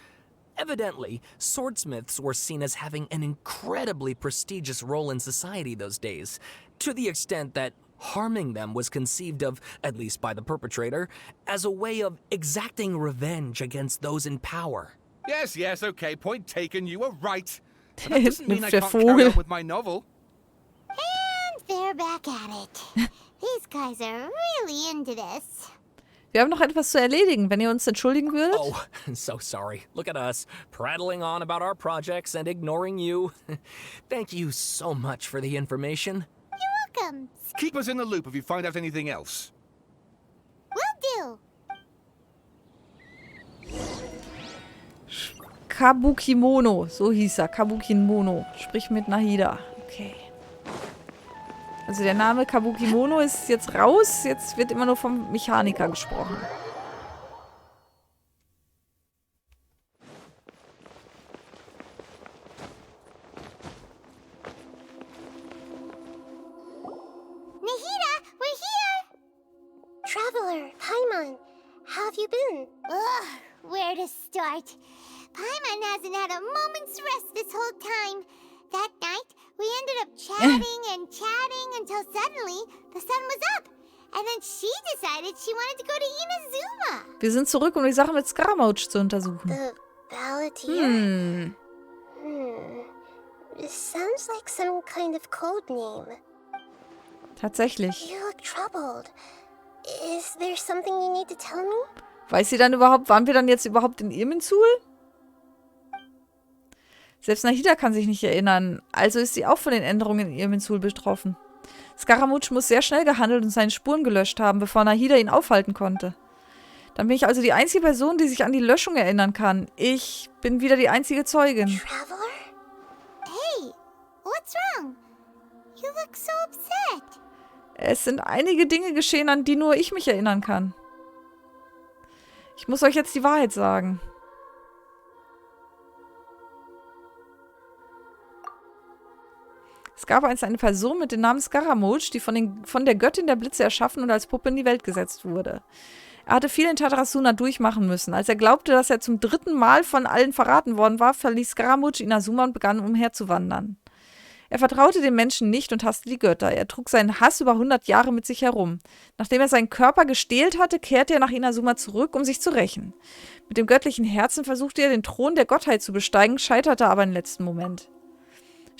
Evidently, swordsmiths were seen as having an incredibly prestigious role in society those days, to the extent that harming them was conceived of, at least by the perpetrator, as a way of exacting revenge against those in power. Yes, okay, point taken, you were right. But that doesn't mean I can't carry on with my novel. And they're back at it. These guys are really into this. Wir haben noch etwas zu erledigen, wenn ihr uns entschuldigen würdet. Oh, so sorry. Look at us, prattling on about our projects and ignoring you. Thank you so much for the information. You're welcome. Keep us in the loop if you find out anything else. Will do. Kabukimono, so hieß er. Kabukimono. Sprich mit Nahida. Okay. Also der Name Kabukimono ist jetzt raus. Jetzt wird immer nur vom Mechaniker gesprochen. Nahida, we're here! Traveler, Paimon, how have you been? Ugh, where to start? Paimon hasn't had a moment's rest this whole time. That night, we ended up chatting and chatting until suddenly the sun was up. And then she decided she wanted to go to Inazuma. Wir sind zurück, um die Sache mit Scaramouche zu untersuchen. The Balladeer? It sounds like some kind of code name. Tatsächlich. You look troubled. Is there something you need to tell me? Weiß sie dann überhaupt, waren wir dann jetzt überhaupt in Irminsul? Selbst Nahida kann sich nicht erinnern, also ist sie auch von den Änderungen in Irminsul betroffen. Scaramouche muss sehr schnell gehandelt und seine Spuren gelöscht haben, bevor Nahida ihn aufhalten konnte. Dann bin ich also die einzige Person, die sich an die Löschung erinnern kann. Ich bin wieder die einzige Zeugin. Traveler? Hey, what's wrong? You look so upset. Es sind einige Dinge geschehen, an die nur ich mich erinnern kann. Ich muss euch jetzt die Wahrheit sagen. Es gab einst eine Person mit dem Namen Scaramouche, die von der Göttin der Blitze erschaffen und als Puppe in die Welt gesetzt wurde. Er hatte viel in Tatarasuna durchmachen müssen. Als er glaubte, dass er zum 3. Mal von allen verraten worden war, verließ Scaramouche Inazuma und begann umherzuwandern. Er vertraute den Menschen nicht und hasste die Götter. Er trug seinen Hass über 100 Jahre mit sich herum. Nachdem er seinen Körper gestählt hatte, kehrte er nach Inazuma zurück, um sich zu rächen. Mit dem göttlichen Herzen versuchte er, den Thron der Gottheit zu besteigen, scheiterte aber im letzten Moment.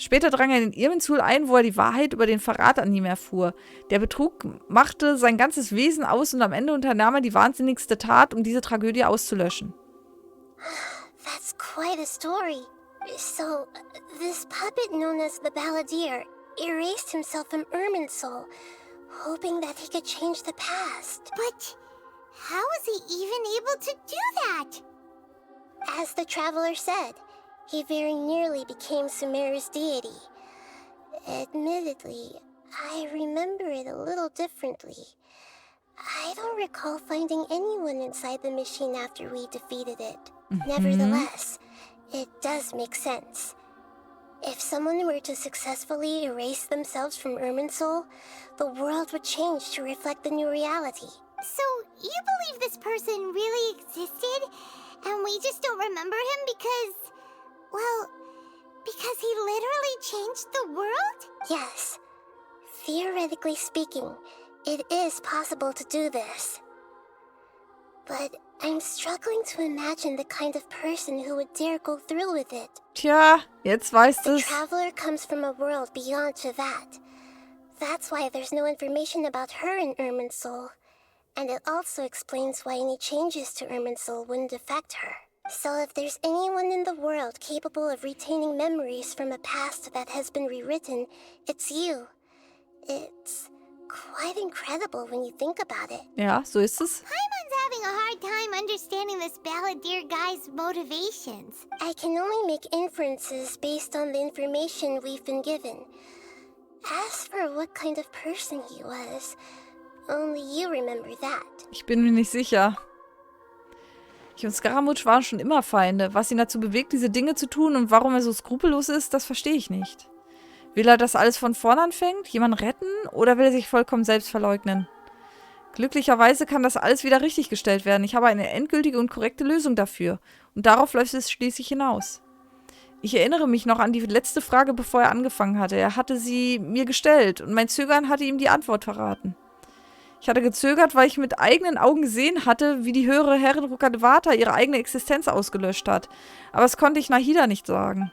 Später drang er in Irminsul ein, wo er die Wahrheit über den Verrat an ihm erfuhr. Der Betrug machte sein ganzes Wesen aus und am Ende unternahm er die wahnsinnigste Tat, um diese Tragödie auszulöschen. That's quite a story. So, this puppet known as the Balladeer erased himself from Irminsul, hoping that he could change the past. But how was he even able to do that? As the traveler said, he very nearly became Sumeru's deity. Admittedly, I remember it a little differently. I don't recall finding anyone inside the machine after we defeated it. Nevertheless, it does make sense. If someone were to successfully erase themselves from Irminsul, the world would change to reflect the new reality. So, you believe this person really existed, and we just don't remember him because... well, because he literally changed the world? Yes. Theoretically speaking, it is possible to do this. But I'm struggling to imagine the kind of person who would dare go through with it. Tja, jetzt weißt The du's. traveler comes from a world beyond to that. That's why there's no information about her in Irminsul. And it also explains why any changes to Irminsul wouldn't affect her. So if there's anyone in the world capable of retaining memories from a past that has been rewritten, it's you. It's quite incredible when you think about it. Ja, so ist es. Paimon's having a hard time understanding this Balladeer guy's motivations. I can only make inferences based on the information we've been given. As for what kind of person he was, only you remember that. Ich bin mir nicht sicher. Ich und Scaramouche waren schon immer Feinde. Was ihn dazu bewegt, diese Dinge zu tun und warum er so skrupellos ist, das verstehe ich nicht. Will er, dass alles von vorn anfängt? Jemanden retten? Oder will er sich vollkommen selbst verleugnen? Glücklicherweise kann das alles wieder richtiggestellt werden. Ich habe eine endgültige und korrekte Lösung dafür. Und darauf läuft es schließlich hinaus. Ich erinnere mich noch an die letzte Frage, bevor er angefangen hatte. Er hatte sie mir gestellt und mein Zögern hatte ihm die Antwort verraten. Ich hatte gezögert, weil ich mit eigenen Augen gesehen hatte, wie die höhere Herrin Rukadevata ihre eigene Existenz ausgelöscht hat. Aber das konnte ich Nahida nicht sagen.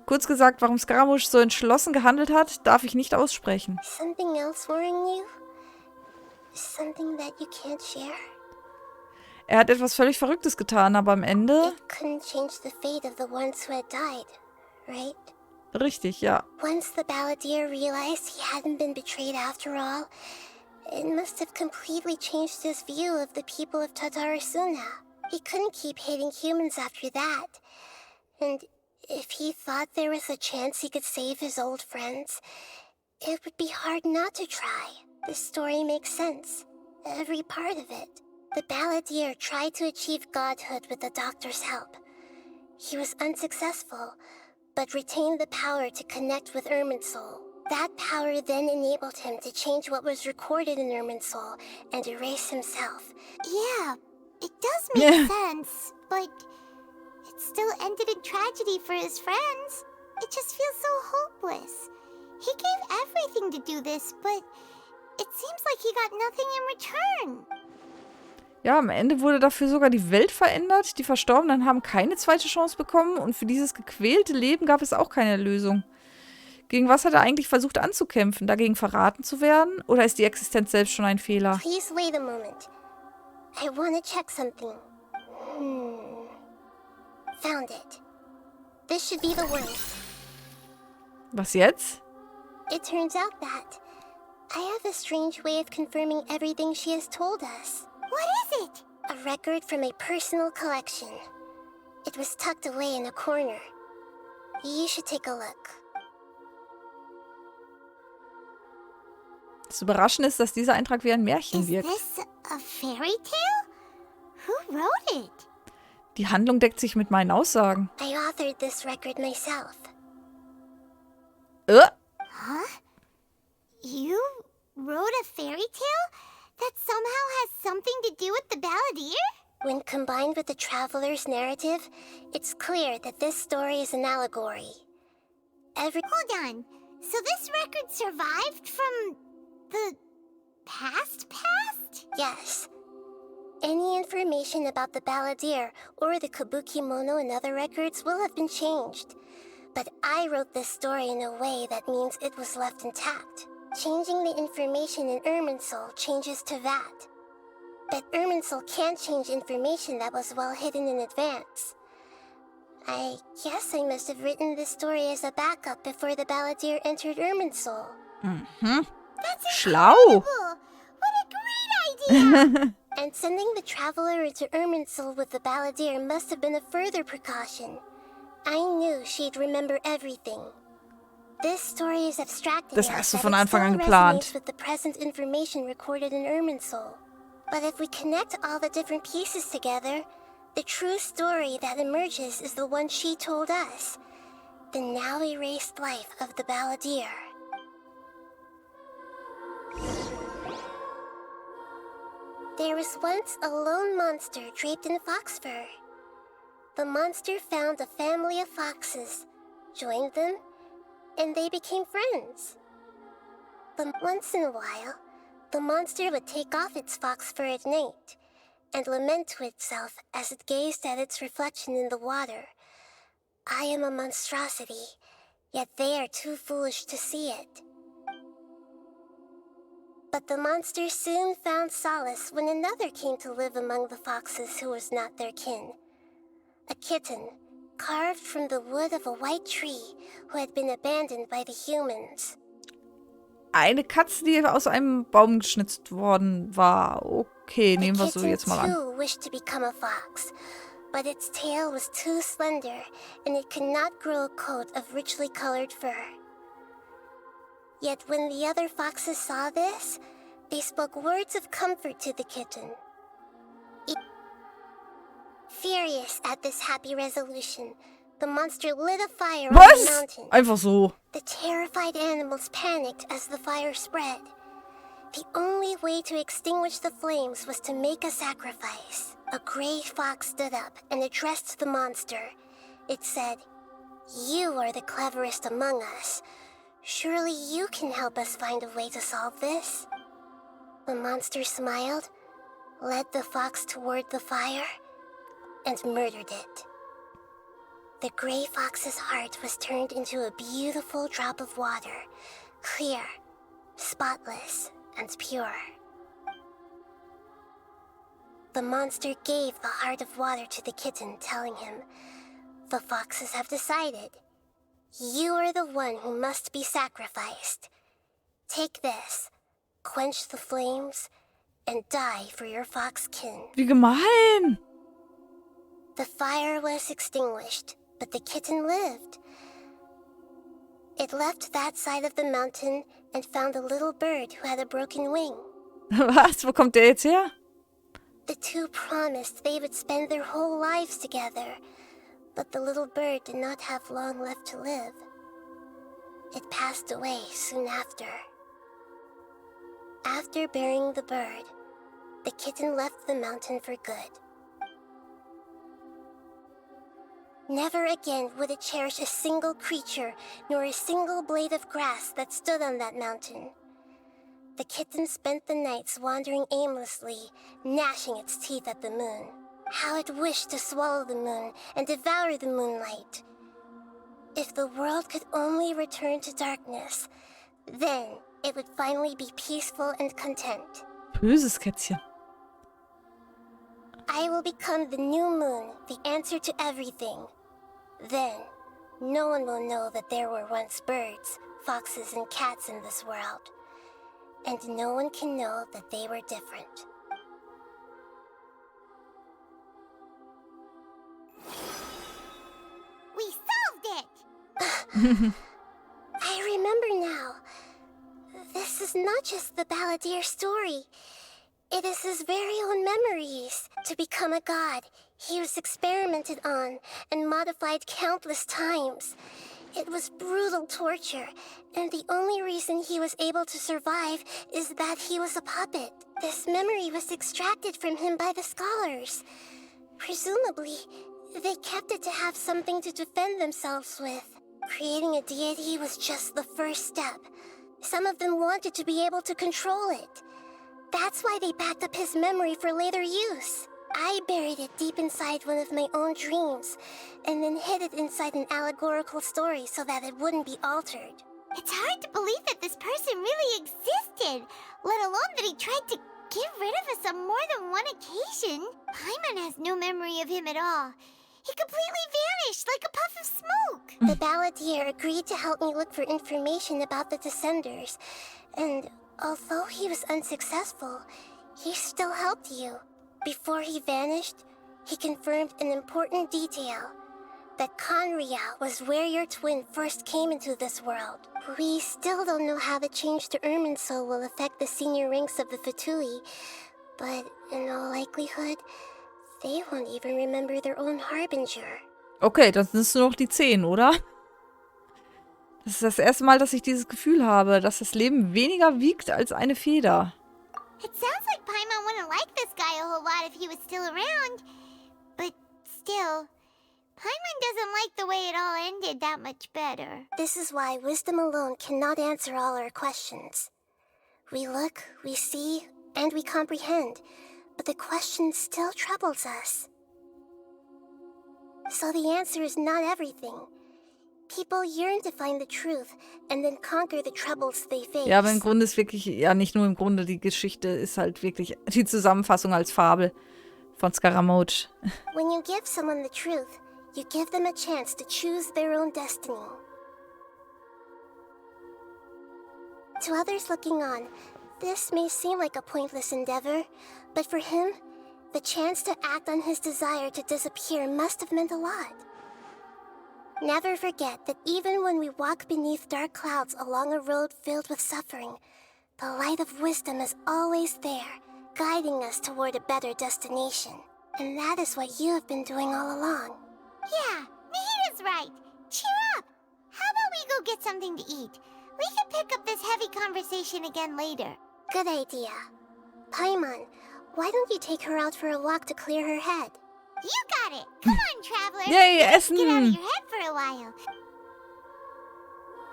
Kurz gesagt, warum Scaramouche so entschlossen gehandelt hat, darf ich nicht aussprechen. Something else worrying you? Something that you can't share? Er hat etwas völlig Verrücktes getan, aber am Ende... It couldn't change the fate of the ones who had died, right? Richtig, ja. Once the balladeer realized he hadn't been betrayed after all, it must have completely changed his view of the people of Tatarasuna. He couldn't keep hating humans after that. And if he thought there was a chance he could save his old friends, it would be hard not to try. The story makes sense. Every part of it. The balladeer tried to achieve godhood with the doctor's help. He was unsuccessful, but retained the power to connect with Irminsul. That power then enabled him to change what was recorded in Irminsul and erase himself. Yeah, it does make sense, but it still ended in tragedy for his friends. It just feels so hopeless. He gave everything to do this, but it seems like he got nothing in return. Ja, am Ende wurde dafür sogar die Welt verändert. Die Verstorbenen haben keine zweite Chance bekommen und für dieses gequälte Leben gab es auch keine Lösung. Gegen was hat er eigentlich versucht anzukämpfen? Dagegen verraten zu werden? Oder ist die Existenz selbst schon ein Fehler? Please wait a moment. I want to check something. Found it. This should be the one. Was jetzt? It turns out that I have a strange way of confirming everything she has told us. What is it? A record from a personal collection. It was tucked away in a corner. You should take a look. Das Überraschende ist, dass dieser Eintrag wie ein Märchen wirkt. Is this a fairy tale? Who wrote it? Die Handlung deckt sich mit meinen Aussagen. I authored this record myself. Huh? You wrote a fairy tale that somehow has something to do with the balladeer? When combined with the traveler's narrative, it's clear that this story is an allegory. Hold on. So this record survived from the past? Yes. Any information about the balladeer or the Kabukimono and other records will have been changed. But I wrote this story in a way that means it was left intact. Changing the information in Irminsul changes to that. But Irminsul can't change information that was well hidden in advance. I guess I must have written this story as a backup before the balladeer entered Irminsul. Mhm. That's schlau. What a great idea! And sending the traveler into Irminsul with the balladeer must have been a further precaution. I knew she'd remember everything. This story is abstracted. Das hast du von Anfang an geplant. With the present information recorded in Irminsul. But if we connect all the different pieces together, the true story that emerges is the one she told us. The now erased life of the balladeer. There was once a lone monster draped in fox fur. The monster found a family of foxes, joined them, and they became friends. But once in a while, the monster would take off its fox fur at night and lament to itself as it gazed at its reflection in the water. I am a monstrosity, yet they are too foolish to see it. But the monster soon found solace when another came to live among the foxes who was not their kin. A kitten, carved from the wood of a white tree, who had been abandoned by the humans. Eine Katze, die aus einem Baum geschnitzt worden war. Okay, nehmen wir so jetzt mal an. The kitten too wished to become a fox, but its tail was too slender, and it could not grow a coat of richly colored fur. Yet when the other foxes saw this, they spoke words of comfort to the kitten. Furious at this happy resolution, the monster lit a fire on the Was? mountain. Einfach so. The terrified animals panicked as the fire spread. The only way to extinguish the flames was to make a sacrifice. A gray fox stood up and addressed the monster. It said, "You are the cleverest among us. Surely you can help us find a way to solve this." The monster smiled, led the fox toward the fire, and murdered it. The gray fox's heart was turned into a beautiful drop of water, clear, spotless, and pure. The monster gave the heart of water to the kitten, telling him, "The foxes have decided. You are the one who must be sacrificed. Take this, quench the flames, and die for your fox kin." Wie gemein. The fire was extinguished, but the kitten lived. It left that side of the mountain and found a little bird who had a broken wing. Was? Wo kommt der jetzt her? The two promised they would spend their whole lives together, but the little bird did not have long left to live. It passed away soon after. After burying the bird, the kitten left the mountain for good. Never again would it cherish a single creature, nor a single blade of grass that stood on that mountain. The kitten spent the nights wandering aimlessly, gnashing its teeth at the moon. How it wished to swallow the moon and devour the moonlight. If the world could only return to darkness, then it would finally be peaceful and content. Böses Kätzchen. I will become the new moon, the answer to everything. Then, no one will know that there were once birds, foxes, and cats in this world. And no one can know that they were different. We solved it! I remember now. This is not just the Balladeer story. It is his very own memories. To become a god, he was experimented on and modified countless times. It was brutal torture, and the only reason he was able to survive is that he was a puppet. This memory was extracted from him by the scholars. Presumably, they kept it to have something to defend themselves with. Creating a deity was just the first step. Some of them wanted to be able to control it. That's why they backed up his memory for later use. I buried it deep inside one of my own dreams, and then hid it inside an allegorical story so that it wouldn't be altered. It's hard to believe that this person really existed, let alone that he tried to get rid of us on more than one occasion. Paimon has no memory of him at all. He completely vanished like a puff of smoke. The Balladeer agreed to help me look for information about the Descenders, and although he was unsuccessful, he still helped you. Before he vanished, he confirmed an important detail, that Conria was where your twin first came into this world. We still don't know how the change to Irminsul will affect the senior ranks of the Fatui, but in all likelihood, they won't even remember their own Harbinger. Okay, das sind nur noch die 10, oder? Das ist das erste Mal, dass ich dieses Gefühl habe, dass das Leben weniger wiegt als eine Feder. It sounds like Paimon wouldn't like this guy a whole lot if he was still around. But still, Paimon doesn't like the way it all ended that much better. This is why wisdom alone cannot answer all our questions. We look, we see, and we comprehend, but the question still troubles us. So the answer is not everything. People yearn to find the truth and then conquer the troubles they face. Ja, aber im Grunde ist wirklich, ja nicht nur im Grunde, die Geschichte ist halt wirklich die Zusammenfassung als Fabel von Scaramouche. When you give someone the truth, you give them a chance to choose their own destiny. To others looking on, this may seem like a pointless endeavor, but for him, the chance to act on his desire to disappear must have meant a lot. Never forget that even when we walk beneath dark clouds along a road filled with suffering, the light of wisdom is always there, guiding us toward a better destination. And that is what you have been doing all along. Yeah, Nahida's right. Cheer up. How about we go get something to eat? We can pick up this heavy conversation again later. Good idea. Paimon, why don't you take her out for a walk to clear her head? You got it. Come on, traveler. Yay, Let's Essen. get out of your head for a while.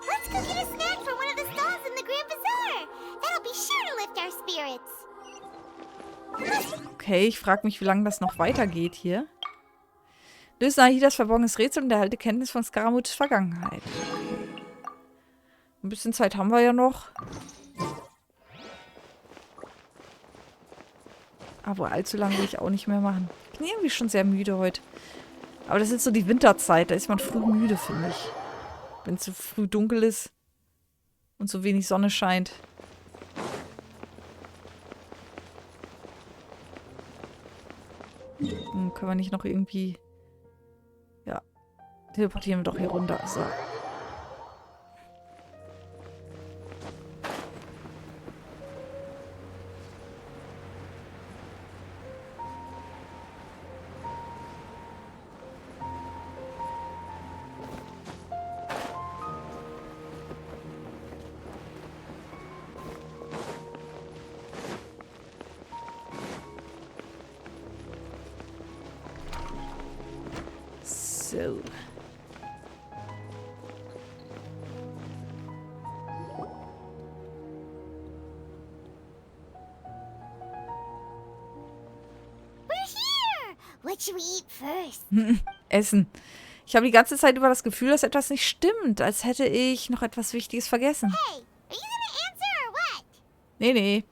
Let's go get a snack from one of the stalls in the Grand Bazaar. That'll be sure to lift our spirits. Okay, ich frage mich, wie lange das noch weitergeht hier. Löse Nahidas verborgenes Rätsel und erhalte Kenntnis von Scaramouches Vergangenheit. Okay. Ein bisschen Zeit haben wir ja noch. Aber allzu lange will ich auch nicht mehr machen. Ich bin irgendwie schon sehr müde heute. Aber das ist so die Winterzeit. Da ist man früh müde, finde ich. Wenn es so früh dunkel ist und so wenig Sonne scheint. Können wir nicht noch irgendwie... Ja. Teleportieren wir doch hier runter. So. So. What should we eat first? Essen. Ich habe die ganze Zeit über das Gefühl, dass etwas nicht stimmt, als hätte ich noch etwas Wichtiges vergessen. Hey, are you gonna answer or what? Nee, nee.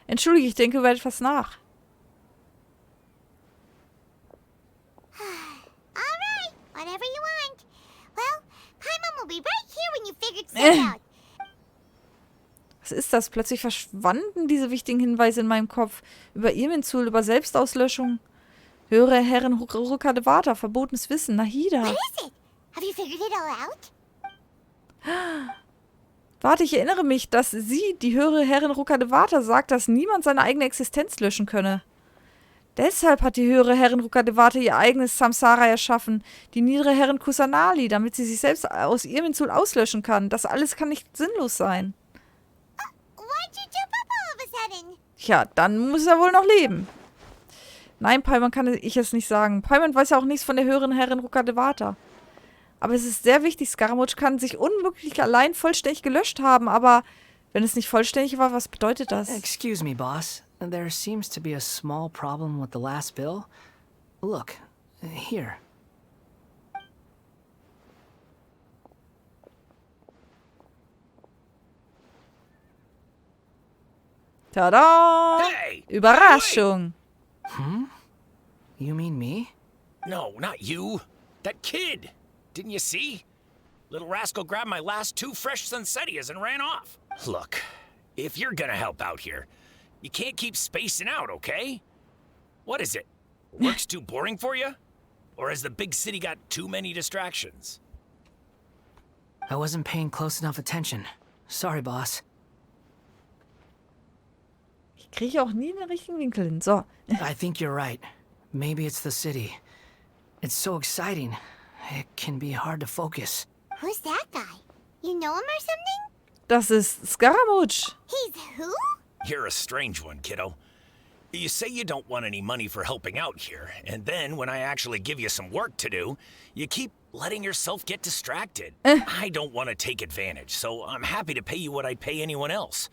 Entschuldige, ich denke über etwas nach. Alright, whatever you want. Well, Paimon will be right here when you figured stuff out. Was ist das? Plötzlich verschwanden diese wichtigen Hinweise in meinem Kopf. Über Irminsul, über Selbstauslöschung. Höhere Herren Rukadevata, verbotenes Wissen, Nahida. What is it? Have you figured it all out? Warte, ich erinnere mich, dass sie, die höhere Herrin Rukadevata, sagt, dass niemand seine eigene Existenz löschen könne. Deshalb hat die höhere Herrin Rukadevata ihr eigenes Samsara erschaffen, die niedere Herrin Kusanali, damit sie sich selbst aus Irminsul auslöschen kann. Das alles kann nicht sinnlos sein. Why'd you jump up all of a sudden? Tja, dann muss er wohl noch leben. Nein, Paimon kann ich es nicht sagen. Paimon weiß ja auch nichts von der höheren Herrin Rukadevata. Aber es ist sehr wichtig, Scaramouche kann sich unmöglich allein vollständig gelöscht haben, aber wenn es nicht vollständig war, was bedeutet das? Excuse me, boss. There seems to be a small problem with the last bill. Look, here. Tada! Hey! Überraschung! You mean me? No, not you. That kid. Didn't you see? Little rascal grabbed my last 2 fresh Sunsettias and ran off. Look, if you're gonna help out here, you can't keep spacing out, okay? What is it? Work's too boring for you? Or has the big city got too many distractions? I wasn't paying close enough attention. Sorry, boss. Ich kriege auch nie den richtigen Winkel hin. So. I think you're right. Maybe it's the city. It's so exciting. It can be hard to focus. Who's that guy? You know him or something? Das ist Scaramouche. He's who? You're a strange one, kiddo. You say you don't want any money for helping out here, and then when I actually give you some work to do, you keep letting yourself get distracted. I don't want to take advantage, so I'm happy to pay you what I'd pay anyone else.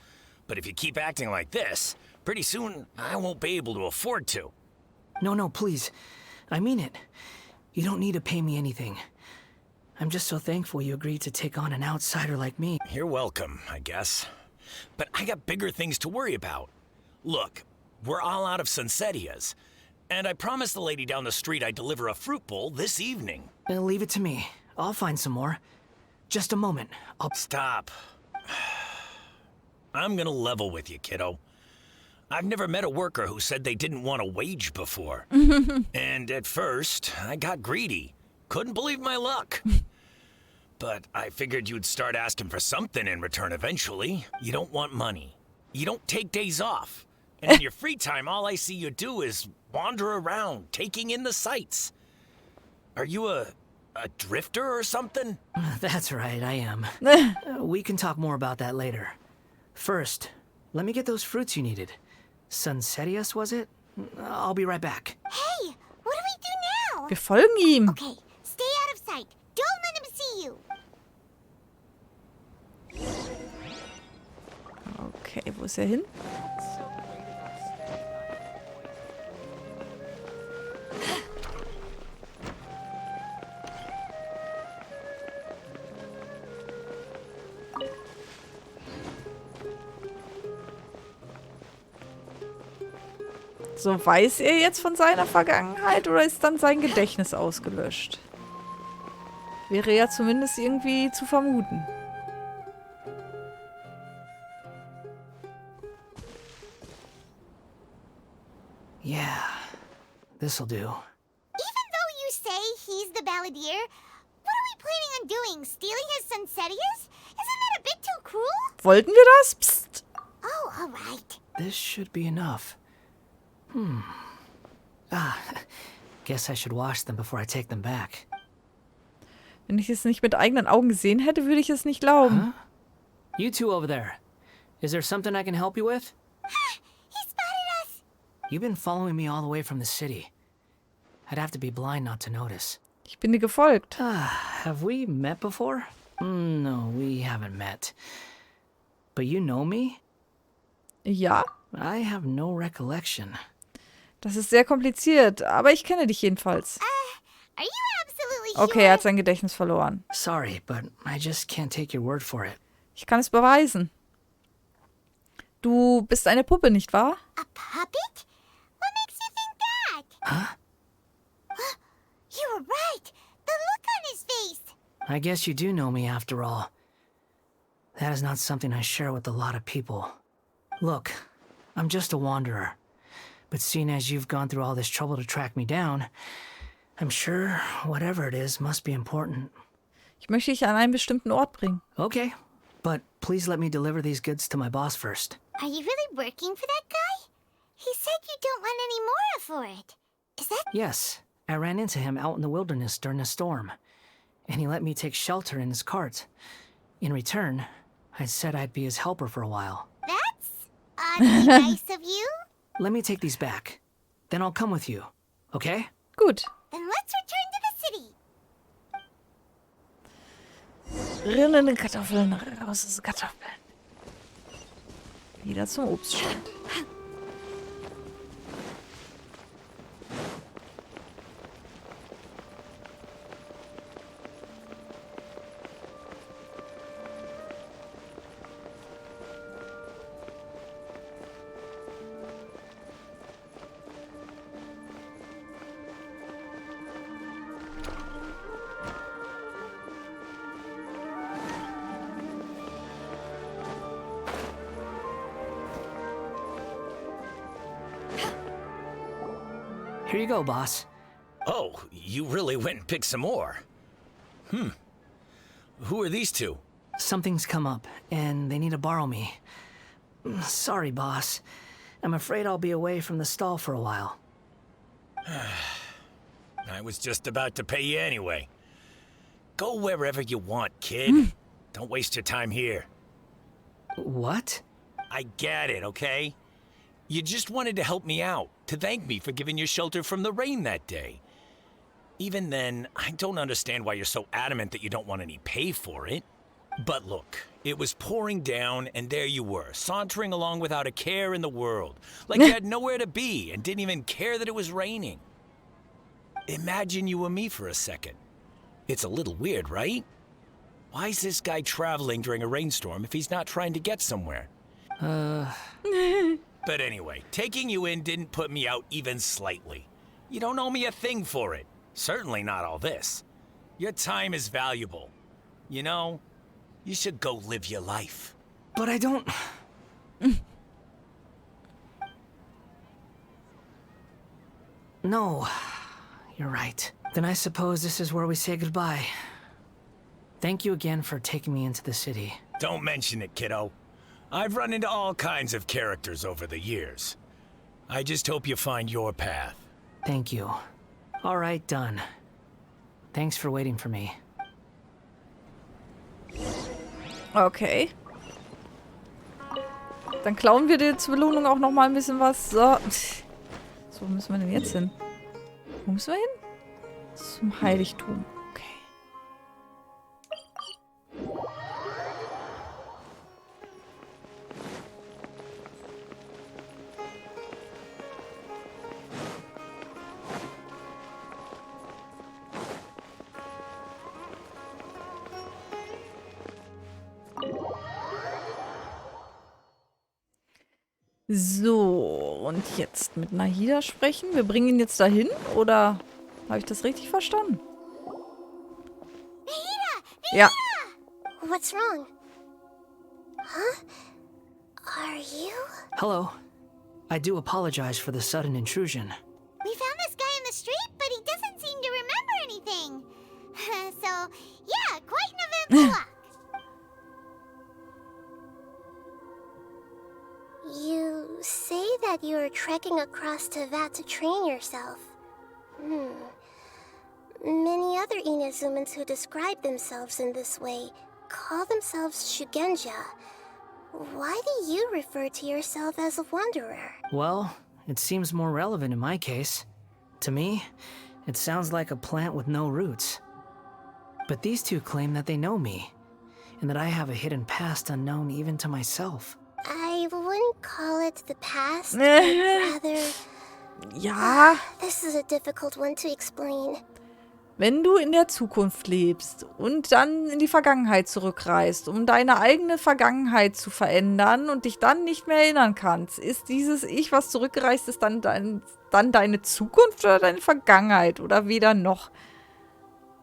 But if you keep acting like this, pretty soon I won't be able to afford to. No, please. I mean it. You don't need to pay me anything. I'm just so thankful you agreed to take on an outsider like me. You're welcome, I guess. But I got bigger things to worry about. Look, we're all out of Sunsettias. And I promised the lady down the street I'd deliver a fruit bowl this evening. Leave it to me. I'll find some more. Just a moment. Stop. I'm gonna level with you, kiddo. I've never met a worker who said they didn't want a wage before. And at first, I got greedy. Couldn't believe my luck. But I figured you'd start asking for something in return eventually. You don't want money. You don't take days off. And in your free time, all I see you do is wander around, taking in the sights. Are you a drifter or something? That's right, I am. We can talk more about that later. First, let me get those fruits you needed. Sunsetius, was it? I'll be right back. Hey, what do we do now? Wir folgen ihm. Okay, stay out of sight. Don't let him see you. Okay, wo ist er hin? So, weiß er jetzt von seiner Vergangenheit oder ist dann sein Gedächtnis ausgelöscht? Wäre ja zumindest irgendwie zu vermuten. Yeah, this'll do. Even though you say he's the balladeer, what are we planning on doing? Stealing his Sunsetius? Isn't that a bit too cruel? Wollten wir das? Psst. Oh, alright. This should be enough. Guess I should wash them before I take them back. Wenn ich es nicht mit eigenen Augen gesehen hätte, würde ich es nicht glauben. Huh? You two over there. Is there something I can help you with? He spotted us. You've been following me all the way from the city. I'd have to be blind not to notice. Ich bin dir gefolgt. Have we met before? No, we haven't met. But you know me? Ja. I have no recollection. Das ist sehr kompliziert, aber ich kenne dich jedenfalls. Are you absolutely sure? Okay, er hat sein Gedächtnis verloren. Sorry, but I just can't take your word for it. Ich kann es beweisen. Du bist eine Puppe, nicht wahr? A puppet? What makes you think that? Huh? You were right. The look on his face. I guess you do know me after all. That is not something I share with a lot of people. Look, I'm just a wanderer. But seeing as you've gone through all this trouble to track me down, I'm sure whatever it is must be important. Ich möchte dich an einen bestimmten Ort bringen. Okay, but please let me deliver these goods to my boss first. Are you really working for that guy? He said you don't want any more for it. Is that... Yes, I ran into him out in the wilderness during a storm, and he let me take shelter in his cart. In return, I said I'd be his helper for a while. That's oddly nice of you. Let me take these back. Then I'll come with you, okay? Gut. Then let's return to the city. Rinnende Kartoffeln, raus aus den Kartoffeln. Wieder zum Obststand. Here you go, boss. Oh, you really went and picked some more. Who are these two? Something's come up, and they need to borrow me. Sorry, boss. I'm afraid I'll be away from the stall for a while. I was just about to pay you anyway. Go wherever you want, kid. Don't waste your time here. What? I get it, okay? You just wanted to help me out, to thank me for giving you shelter from the rain that day. Even then, I don't understand why you're so adamant that you don't want any pay for it. But look, it was pouring down, and there you were, sauntering along without a care in the world, like you had nowhere to be and didn't even care that it was raining. Imagine you were me for a second. It's a little weird, right? Why is this guy traveling during a rainstorm if he's not trying to get somewhere? But anyway, taking you in didn't put me out even slightly. You don't owe me a thing for it. Certainly not all this. Your time is valuable. You know, you should go live your life. But I don't... No, you're right. Then I suppose this is where we say goodbye. Thank you again for taking me into the city. Don't mention it, kiddo. I've run into all kinds of characters over the years. I just hope you find your path. Thank you. All right, done. Thanks for waiting for me. Okay. Dann klauen wir dir zur Belohnung auch noch mal ein bisschen was. So. So, wo müssen wir denn jetzt hin? Wo müssen wir hin? Zum Heiligtum. Okay. So, und jetzt mit Nahida sprechen. Wir bringen ihn jetzt dahin, oder habe ich das richtig verstanden? Nahida! Ja. What's wrong? Huh? Are you? Hello. I do apologize for the sudden intrusion. We found this guy in the street, but he doesn't seem to remember anything. So, yeah, quite an eventful walk. You say that you are trekking across Teyvat to train yourself. Many other Inazumans who describe themselves in this way call themselves Shugenja. Why do you refer to yourself as a wanderer? Well, it seems more relevant in my case. To me, it sounds like a plant with no roots. But these two claim that they know me, and that I have a hidden past unknown even to myself. I wouldn't call it the past, but rather... Ja. This is a difficult one to explain. Wenn du in der Zukunft lebst und dann in die Vergangenheit zurückreist, um deine eigene Vergangenheit zu verändern und dich dann nicht mehr erinnern kannst, ist dieses Ich, was zurückgereist ist, dann deine Zukunft oder deine Vergangenheit oder weder noch?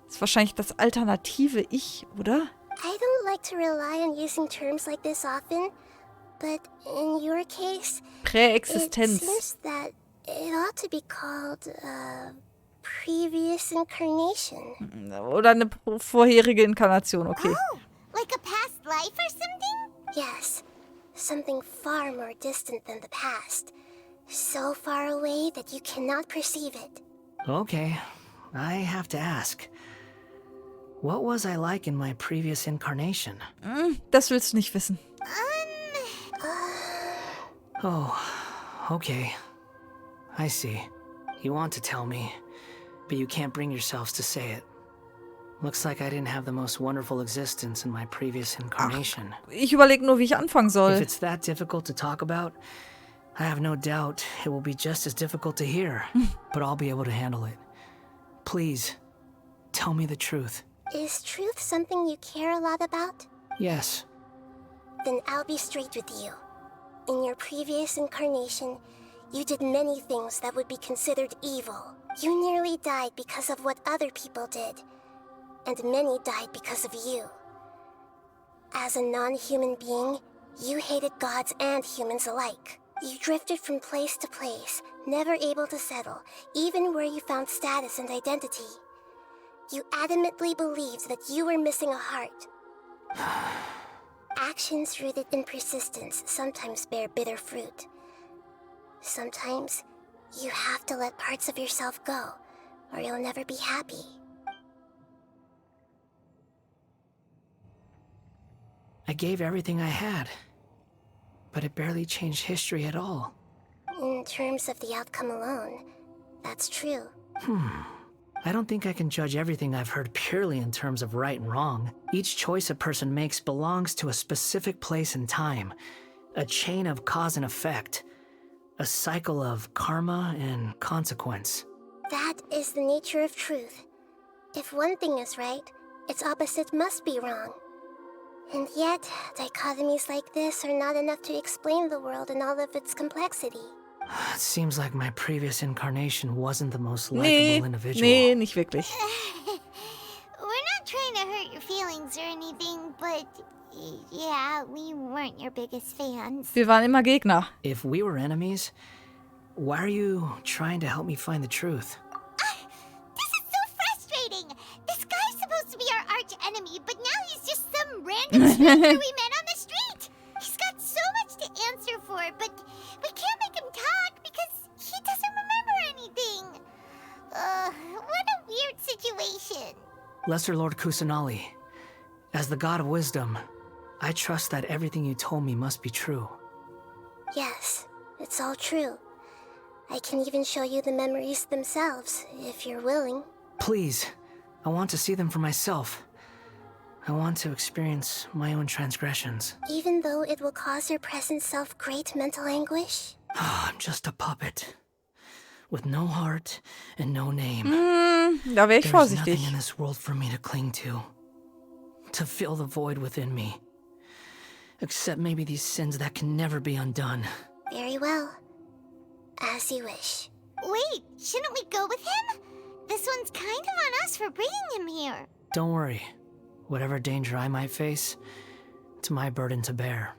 Das ist wahrscheinlich das alternative Ich, oder? I don't like to rely on using terms like this often, but in your case, Präexistenz. it seems that it ought to be called previous incarnation. Oder eine vorherige Inkarnation, okay. Oh, like a past life or something? Yes, something far more distant than the past. So far away that you cannot perceive it. Okay, I have to ask. What was I like in my previous incarnation? Das willst du nicht wissen. Oh, okay. I see. You want to tell me, but you can't bring yourselves to say it. Looks like I didn't have the most wonderful existence in my previous incarnation. Ich überlege nur, wie ich anfangen soll. If it's that difficult to talk about, I have no doubt it will be just as difficult to hear, but I'll be able to handle it. Please, tell me the truth. Is truth something you care a lot about? Yes. Then I'll be straight with you. In your previous incarnation, you did many things that would be considered evil. You nearly died because of what other people did, and many died because of you. As a non-human being, you hated gods and humans alike. You drifted from place to place, never able to settle, even where you found status and identity. You adamantly believed that you were missing a heart. Actions rooted in persistence sometimes bear bitter fruit. Sometimes, you have to let parts of yourself go, or you'll never be happy. I gave everything I had, but it barely changed history at all. In terms of the outcome alone, that's true. I don't think I can judge everything I've heard purely in terms of right and wrong. Each choice a person makes belongs to a specific place and time, a chain of cause and effect, a cycle of karma and consequence. That is the nature of truth. If one thing is right, its opposite must be wrong. And yet, dichotomies like this are not enough to explain the world in all of its complexity. It seems like my previous incarnation wasn't the most likable individual. Nee, nicht wirklich. We're not trying to hurt your feelings or anything, but yeah, we weren't your biggest fans. Wir waren immer Gegner. If we were enemies, why are you trying to help me find the truth? This is so frustrating. This guy's supposed to be our arch enemy, but now he's just some random stranger we met on the street. He's got so much to answer for, but we can't make him talk because Lesser Lord Kusanali, as the god of wisdom, I trust that everything you told me must be true. Yes, it's all true. I can even show you the memories themselves, if you're willing. Please, I want to see them for myself. I want to experience my own transgressions. Even though it will cause your present self great mental anguish? I'm just a puppet. With no heart and no name. Da wäre ich There's vorsichtig. nothing in this world for me to cling to fill the void within me. Except maybe these sins that can never be undone. Very well. As you wish. Wait, shouldn't we go with him? This one's kind of on us for bringing him here. Don't worry. Whatever danger I might face, it's my burden to bear.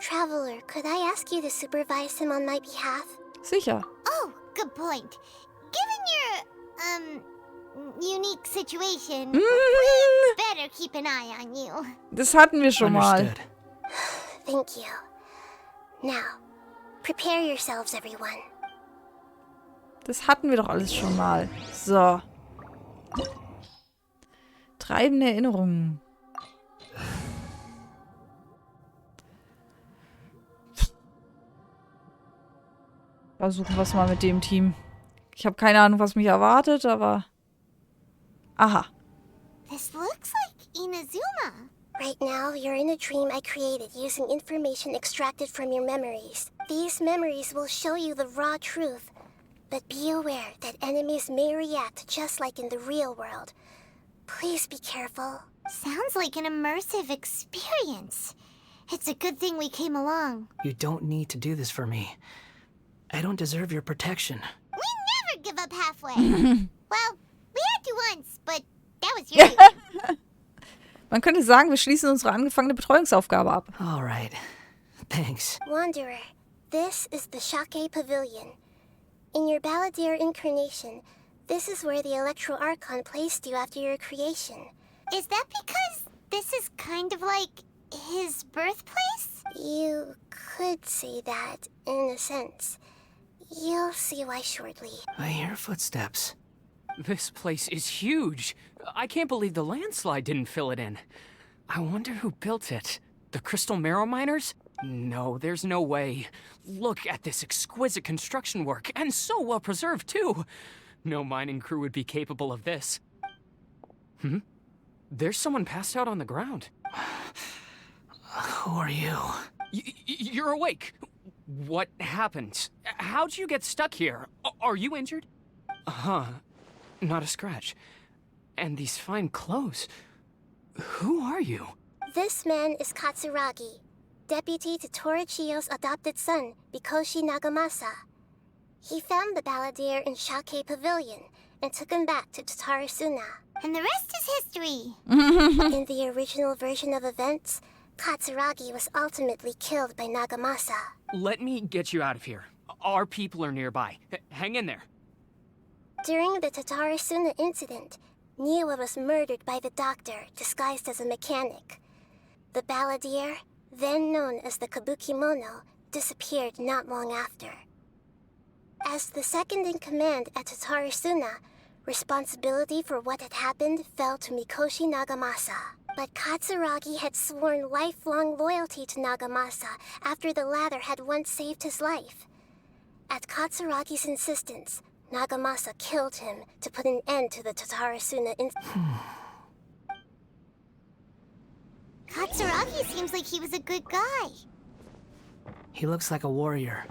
Traveler, could I ask you to supervise him on my behalf? Sicher. Oh, good point. Given your, unique situation, we'd better keep an eye on you. Das hatten wir schon mal. Understood. Thank you. Now, prepare yourselves, everyone. Das hatten wir doch alles schon mal. So. Treibende Erinnerungen. Versuchen wir es mal mit dem Team. Ich habe keine Ahnung, was mich erwartet, aber... Aha. This looks like Inazuma. Right now, you're in a dream I created using information extracted from your memories. These memories will show you the raw truth. But be aware that enemies may react just like in the real world. Please be careful. Sounds like an immersive experience. It's a good thing we came along. You don't need to do this for me. I don't deserve your protection. We never give up halfway. Well, we had to once, but that was your duty. Man könnte sagen, wir schließen unsere angefangene Betreuungsaufgabe ab. All right. Thanks. Wanderer, this is the Shake Pavilion. In your Balladeer incarnation, this is where the Electro Archon placed you after your creation. Is that because this is kind of like his birthplace? You could say that, in a sense. You'll see why shortly. I hear footsteps. This place is huge. I can't believe the landslide didn't fill it in. I wonder who built it. The Crystal Marrow Miners? No, there's no way. Look at this exquisite construction work, and so well preserved, too. No mining crew would be capable of this. There's someone passed out on the ground. Who are you? You're awake. What happened? How'd you get stuck here? Are you injured? Not a scratch. And these fine clothes. Who are you? This man is Katsuragi, deputy to Torichiyo's adopted son, Mikoshi Nagamasa. He found the Balladeer in Shake Pavilion and took him back to Tatarasuna. And the rest is history. In the original version of events, Katsuragi was ultimately killed by Nagamasa. Let me get you out of here. Our people are nearby. Hang in there. During the Tatarasuna incident, Niwa was murdered by the doctor disguised as a mechanic. The Balladeer, then known as the Kabukimono, disappeared not long after. As the second in command at Tatarasuna, responsibility for what had happened fell to Mikoshi Nagamasa. But Katsuragi had sworn lifelong loyalty to Nagamasa after the latter had once saved his life. At Katsuragi's insistence, Nagamasa killed him to put an end to the Tatarasuna incident. Katsuragi seems like he was a good guy. He looks like a warrior,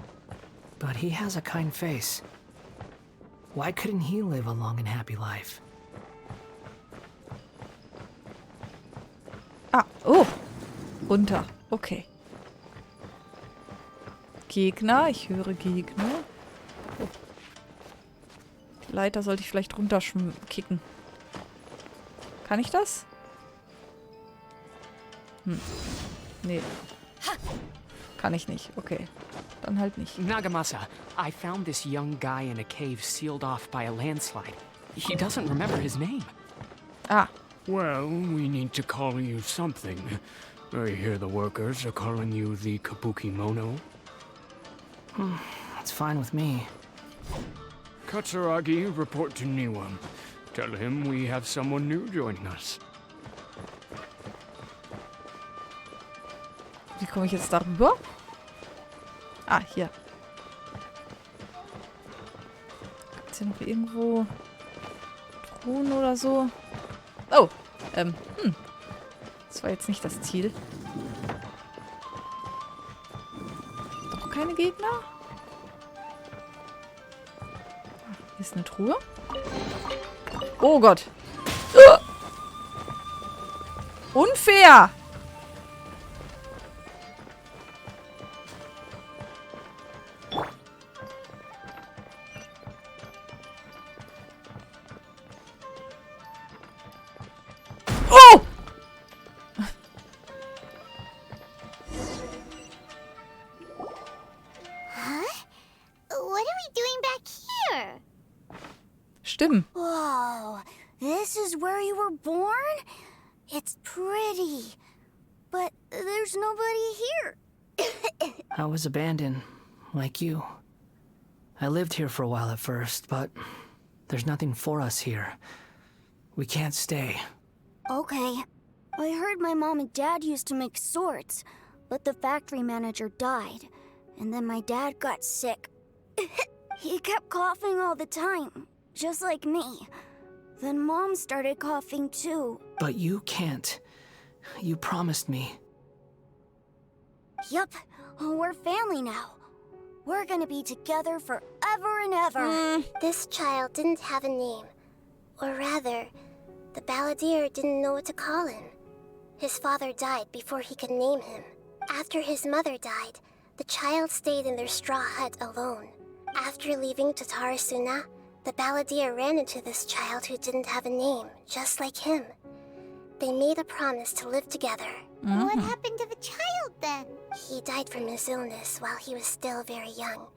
but he has a kind face. Why couldn't he live a long and happy life? Runter. Okay. Gegner. Ich höre Gegner. Oh. Die Leiter sollte ich vielleicht runterkicken. Kann ich das? Nee. Kann ich nicht. Okay. Dann halt nicht. Nagamasa, I found this young guy in a cave sealed off by a landslide. He doesn't remember his name. Well, we need to call you something. I hear the workers are calling you the Kabukimono. That's fine with me. Katsuragi, report to Niwa. Tell him we have someone new joining us. Wie komme ich jetzt darüber? Ah, hier. Gibt es hier noch irgendwo Truhen oder so? Oh, das war jetzt nicht das Ziel. Doch keine Gegner? Hier ist eine Truhe. Oh Gott. Unfair! Oh! Huh? What are we doing back here? Stimmt. Whoa, this is where you were born? It's pretty, but there's nobody here. I was abandoned, like you. I lived here for a while at first, but there's nothing for us here. We can't stay. Okay. I heard my mom and dad used to make swords, but the factory manager died, and then my dad got sick. He kept coughing all the time, just like me. Then Mom started coughing too. But you can't. You promised me. Yup, we're family now. We're gonna be together forever and ever. This child didn't have a name. Or rather, the balladeer didn't know what to call him. His father died before he could name him. After his mother died, the child stayed in their straw hut alone. After leaving Tatarasuna, the balladeer ran into this child who didn't have a name, just like him. They made a promise to live together. What happened to the child then? He died from his illness while he was still very young.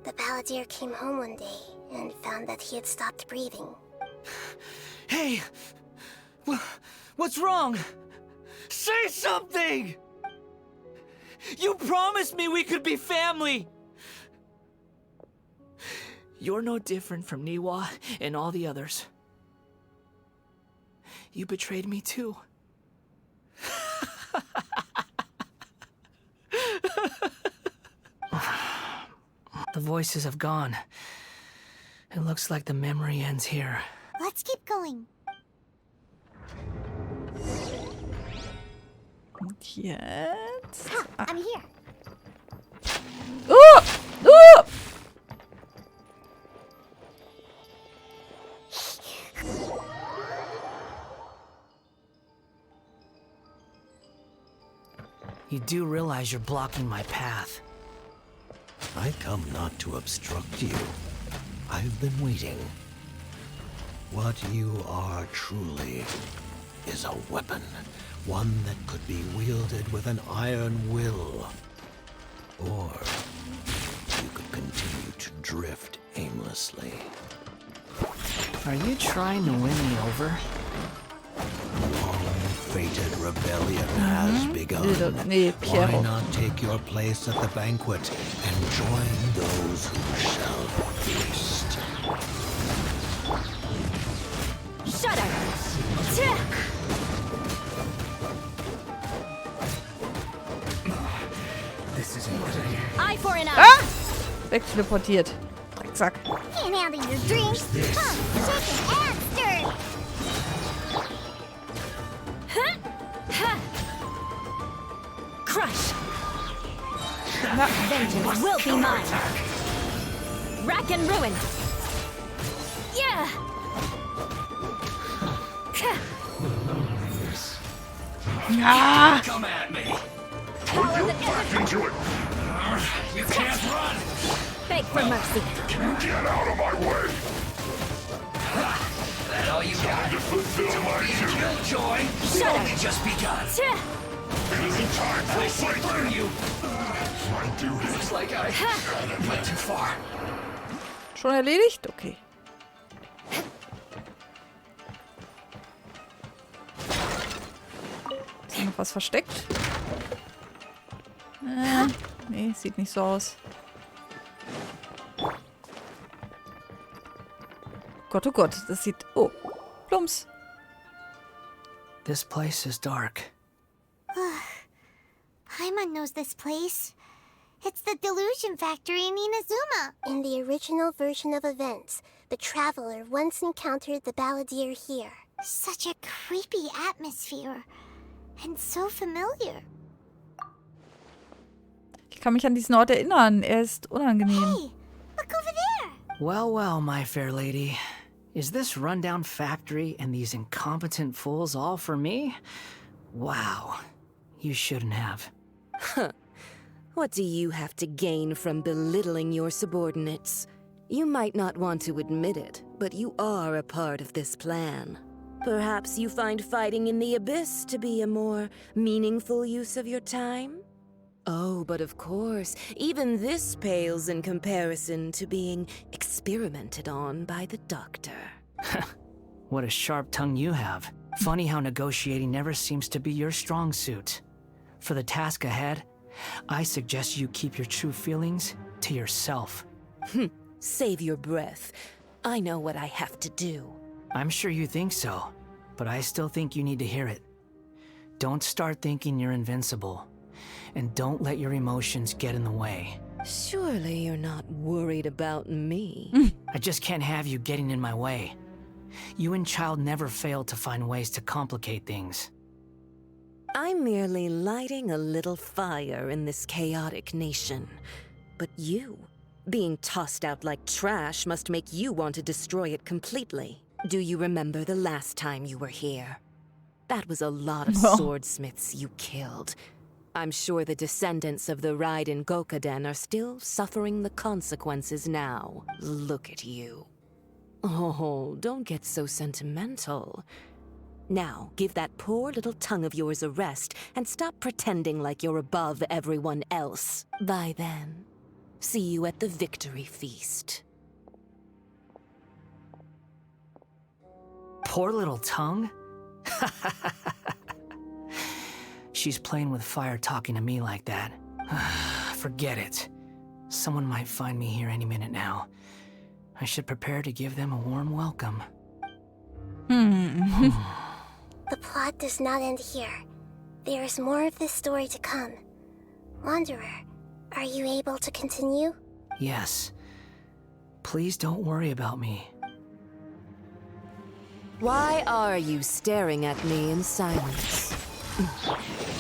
The balladeer came home one day and found that he had stopped breathing. Hey! What's wrong? Say something! You promised me we could be family! You're no different from Niwa and all the others. You betrayed me too. The voices have gone. It looks like the memory ends here. Let's keep going. Jetzt. I'm here. You do realize you're blocking my path. I come not to obstruct you. I've been waiting. What you are truly is a weapon. One that could be wielded with an iron will. Or you could continue to drift aimlessly. Are you trying to win me over? Long-fated rebellion has begun. Why not take your place at the banquet and join those who shall feast? Shut up! This isn't what Eye for an eye! Ah! Wegteleportiert. Zack. Can't handle your drinks. Come, shake and stir. Crush! Vengeance will be mine! Rack and ruin! Yeah! Ah! Come at me! Power the Back into it! You can't run! Beg for mercy! Get out of my way! That all you got? To fulfill my duty. Joy! Shut up! Only just begun! It isn't time for a fight through you! My duty. Looks like I went too far. Schon erledigt? Okay. Ist hier noch was versteckt? Nee, sieht nicht so aus. Gott, oh Gott. Das sieht... Oh, plumps. This place is dark. Paimon knows this place. It's the delusion factory in Inazuma. In the original version of events, the traveler once encountered the balladeer here. Such a creepy atmosphere. And so familiar. Ich kann mich an diesen Ort erinnern. Er ist unangenehm. Hey, look over there. Well, well, my fair lady. Is this rundown factory and these incompetent fools all for me? Wow. You shouldn't have. Huh. What do you have to gain from belittling your subordinates? You might not want to admit it, but you are a part of this plan. Perhaps you find fighting in the abyss to be a more meaningful use of your time? Oh, but of course, even this pales in comparison to being experimented on by the doctor. What a sharp tongue you have. Funny how negotiating never seems to be your strong suit. For the task ahead, I suggest you keep your true feelings to yourself. Save your breath. I know what I have to do. I'm sure you think so, but I still think you need to hear it. Don't start thinking you're invincible, and don't let your emotions get in the way. Surely you're not worried about me. I just can't have you getting in my way. You and Child never fail to find ways to complicate things. I'm merely lighting a little fire in this chaotic nation. But you, being tossed out like trash, must make you want to destroy it completely. Do you remember the last time you were here? That was a lot of swordsmiths you killed. I'm sure the descendants of the Raiden Gokaden are still suffering the consequences now. Look at you. Oh, don't get so sentimental. Now, give that poor little tongue of yours a rest and stop pretending like you're above everyone else. Bye then. See you at the victory feast. Poor little tongue? She's playing with fire talking to me like that. Forget it. Someone might find me here any minute now. I should prepare to give them a warm welcome. The plot does not end here. There is more of this story to come. Wanderer, are you able to continue? Yes. Please don't worry about me. Why are you staring at me in silence?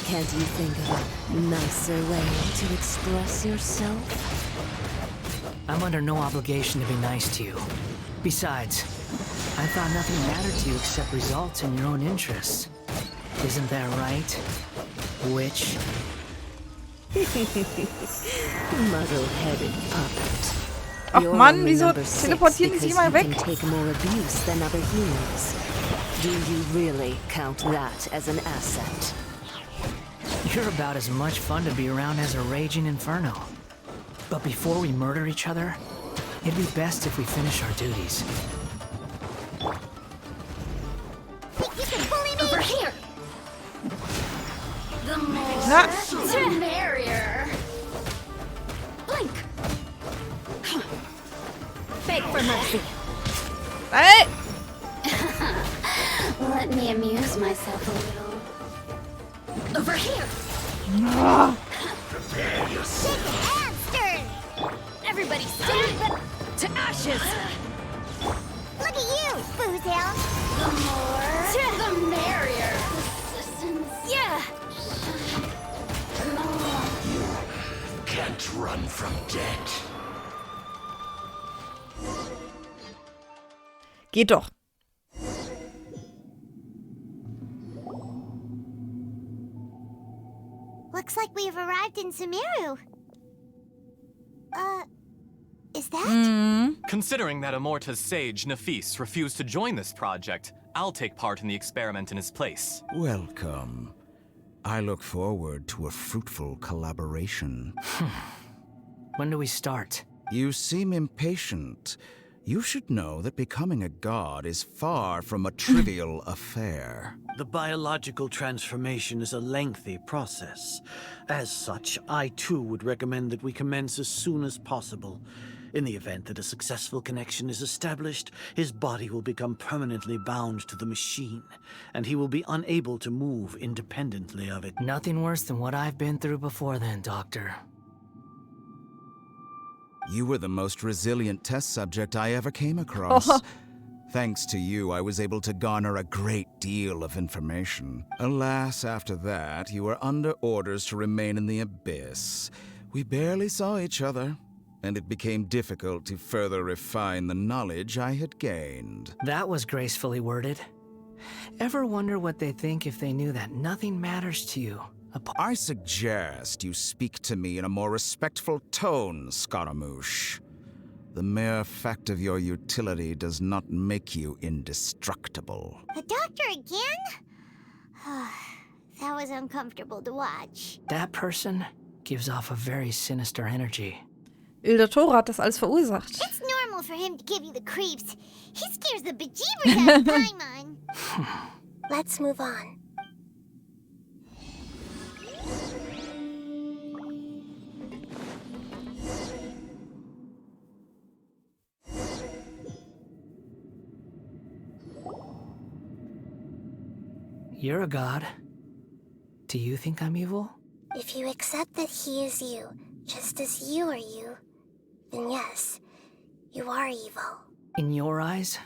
Can't you think of a nicer way to express yourself? I'm under no obligation to be nice to you. Besides, I thought nothing mattered to you except results and your own interests. Isn't that right, witch? Muddle-headed puppet. Ach Mann, wieso teleportieren die sich immer weg? Take more abuse than other humans. Do you really count that as an asset? You're about as much fun to be around as a raging inferno. But before we murder each other, it'd be best if we finish our duties. Think you can bully me? Over here! The more, the merrier. Blink! Beg for mercy. Hey! Let me amuse myself a little. Over here! Prepare yourself. Shake and stir. Everybody stand to ashes! Look at you, Boozhound. The more, the merrier. Yeah! You can't run from death. Geht doch. Looks like we've arrived in Sumeru. Is that? Considering that Amorta's sage, Nafis, refused to join this project, I'll take part in the experiment in his place. Welcome. I look forward to a fruitful collaboration. When do we start? You seem impatient. You should know that becoming a god is far from a trivial affair. The biological transformation is a lengthy process. As such, I too would recommend that we commence as soon as possible. In the event that a successful connection is established, his body will become permanently bound to the machine, and he will be unable to move independently of it. Nothing worse than what I've been through before then, Doctor. You were the most resilient test subject I ever came across. Thanks to you, I was able to garner a great deal of information. Alas, after that, you were under orders to remain in the abyss. We barely saw each other, and it became difficult to further refine the knowledge I had gained. That was gracefully worded. Ever wonder what they think if they knew that nothing matters to you? I suggest you speak to me in a more respectful tone, Scaramouche. The mere fact of your utility does not make you indestructible. The doctor again? That was uncomfortable to watch. That person gives off a very sinister energy. Il Dottore hat das alles verursacht. It's normal for him to give you the creeps. He scares the bejeebers out of Paimon. Let's move on. You're a god. Do you think I'm evil? If you accept that he is you, just as you are you, then yes, you are evil. In your eyes,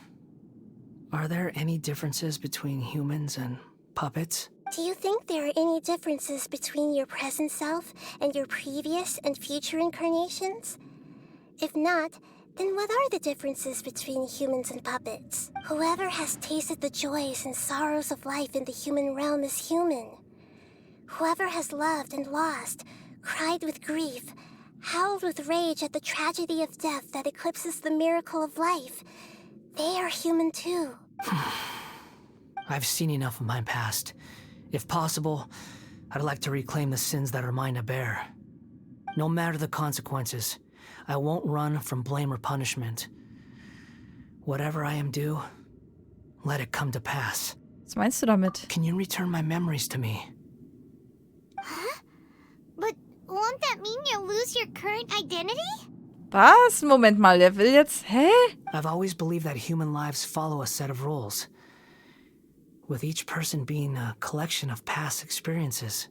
are there any differences between humans and puppets? Do you think there are any differences between your present self and your previous and future incarnations? If not, then what are the differences between humans and puppets? Whoever has tasted the joys and sorrows of life in the human realm is human. Whoever has loved and lost, cried with grief, howled with rage at the tragedy of death that eclipses the miracle of life, they are human too. I've seen enough of my past. If possible, I'd like to reclaim the sins that are mine to bear. No matter the consequences, I won't run from blame or punishment. Whatever I am due, let it come to pass. Was meinst du damit? Can you return my memories to me? Huh? But won't that mean you'll lose your current identity? Was? Moment mal, der will jetzt... Hä? I've always believed that human lives follow a set of rules, with each person being a collection of past experiences.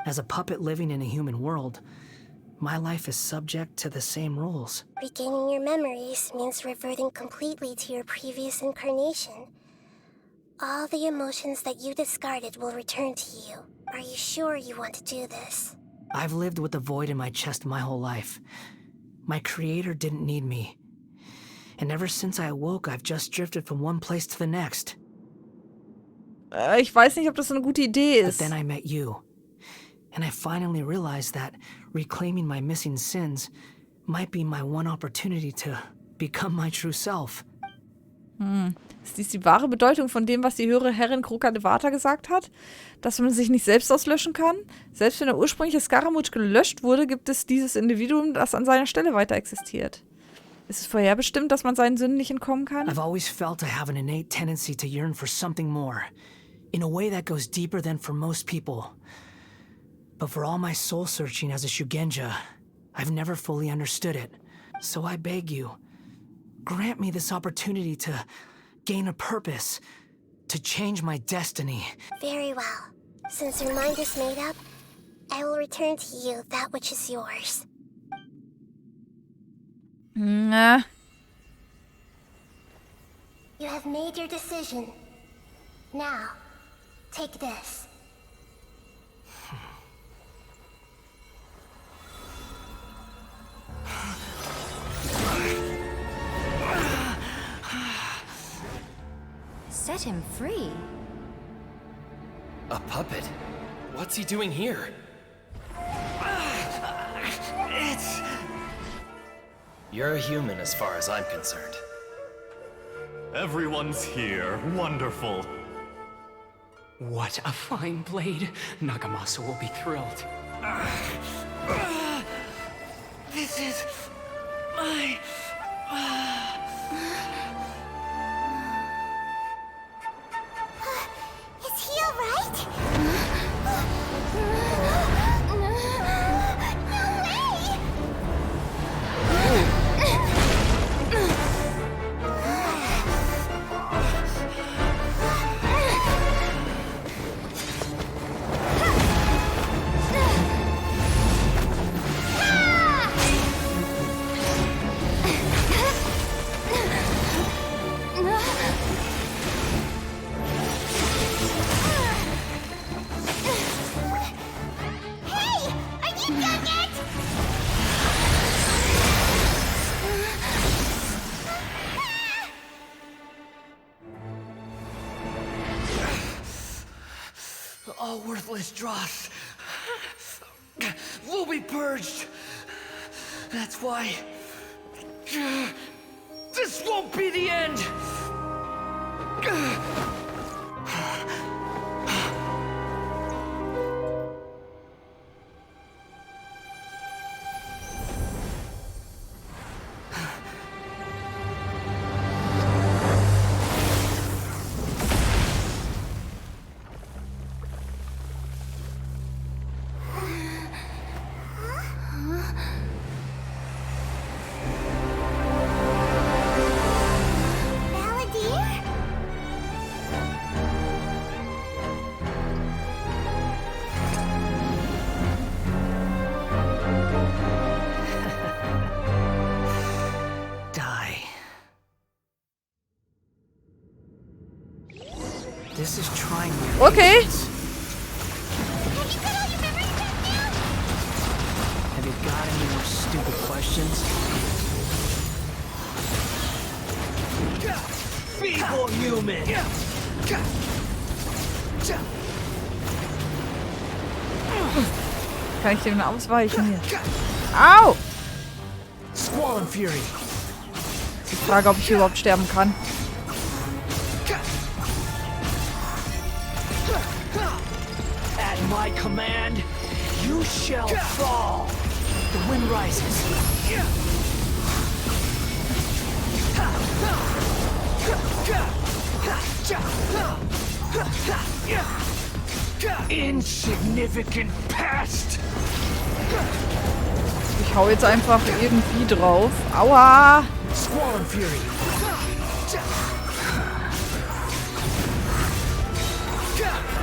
As a puppet living in a human world, my life is subject to the same rules. Regaining your memories means reverting completely to your previous incarnation. All the emotions that you discarded will return to you. Are you sure you want to do this? I've lived with the void in my chest my whole life. My creator didn't need me. And ever since I awoke, I've just drifted from one place to the next. Ich weiß nicht, ob das eine gute Idee ist. But then I met you. And I finally realized that reclaiming my missing sins might be my one opportunity to become my true self. Ist dies die wahre Bedeutung von dem, was die höhere Herrin Krokadevata gesagt hat? Dass man sich nicht selbst auslöschen kann? Selbst wenn der ursprüngliche Scaramouche gelöscht wurde, gibt es dieses Individuum, das an seiner Stelle weiter existiert. Ist es vorherbestimmt, dass man seinen Sünden nicht entkommen kann? I've always felt I have an innate tendency to yearn for something more, in a way that goes deeper than for most people. But for all my soul-searching as a Shugenja, I've never fully understood it. So I beg you, grant me this opportunity to gain a purpose, to change my destiny. Very well. Since your mind is made up, I will return to you that which is yours. Na. You have made your decision. Now, take this. Set him free. A puppet? What's he doing here? You're a human as far as I'm concerned. Everyone's here. Wonderful. What a fine blade. Nagamasa will be thrilled. This is my... Is he alright? No way! worthless dross will be purged. That's why this won't be the end. This is trying me. Okay. Have you got any more stupid questions? Feeble human. Kann ich dem ausweichen hier? Au! Squall and Fury. Ich frage, ob ich hier überhaupt sterben kann. At my command, you shall fall. The wind rises. Insignificant past. Ich hau jetzt einfach irgendwie drauf. Aua! Squall and Fury.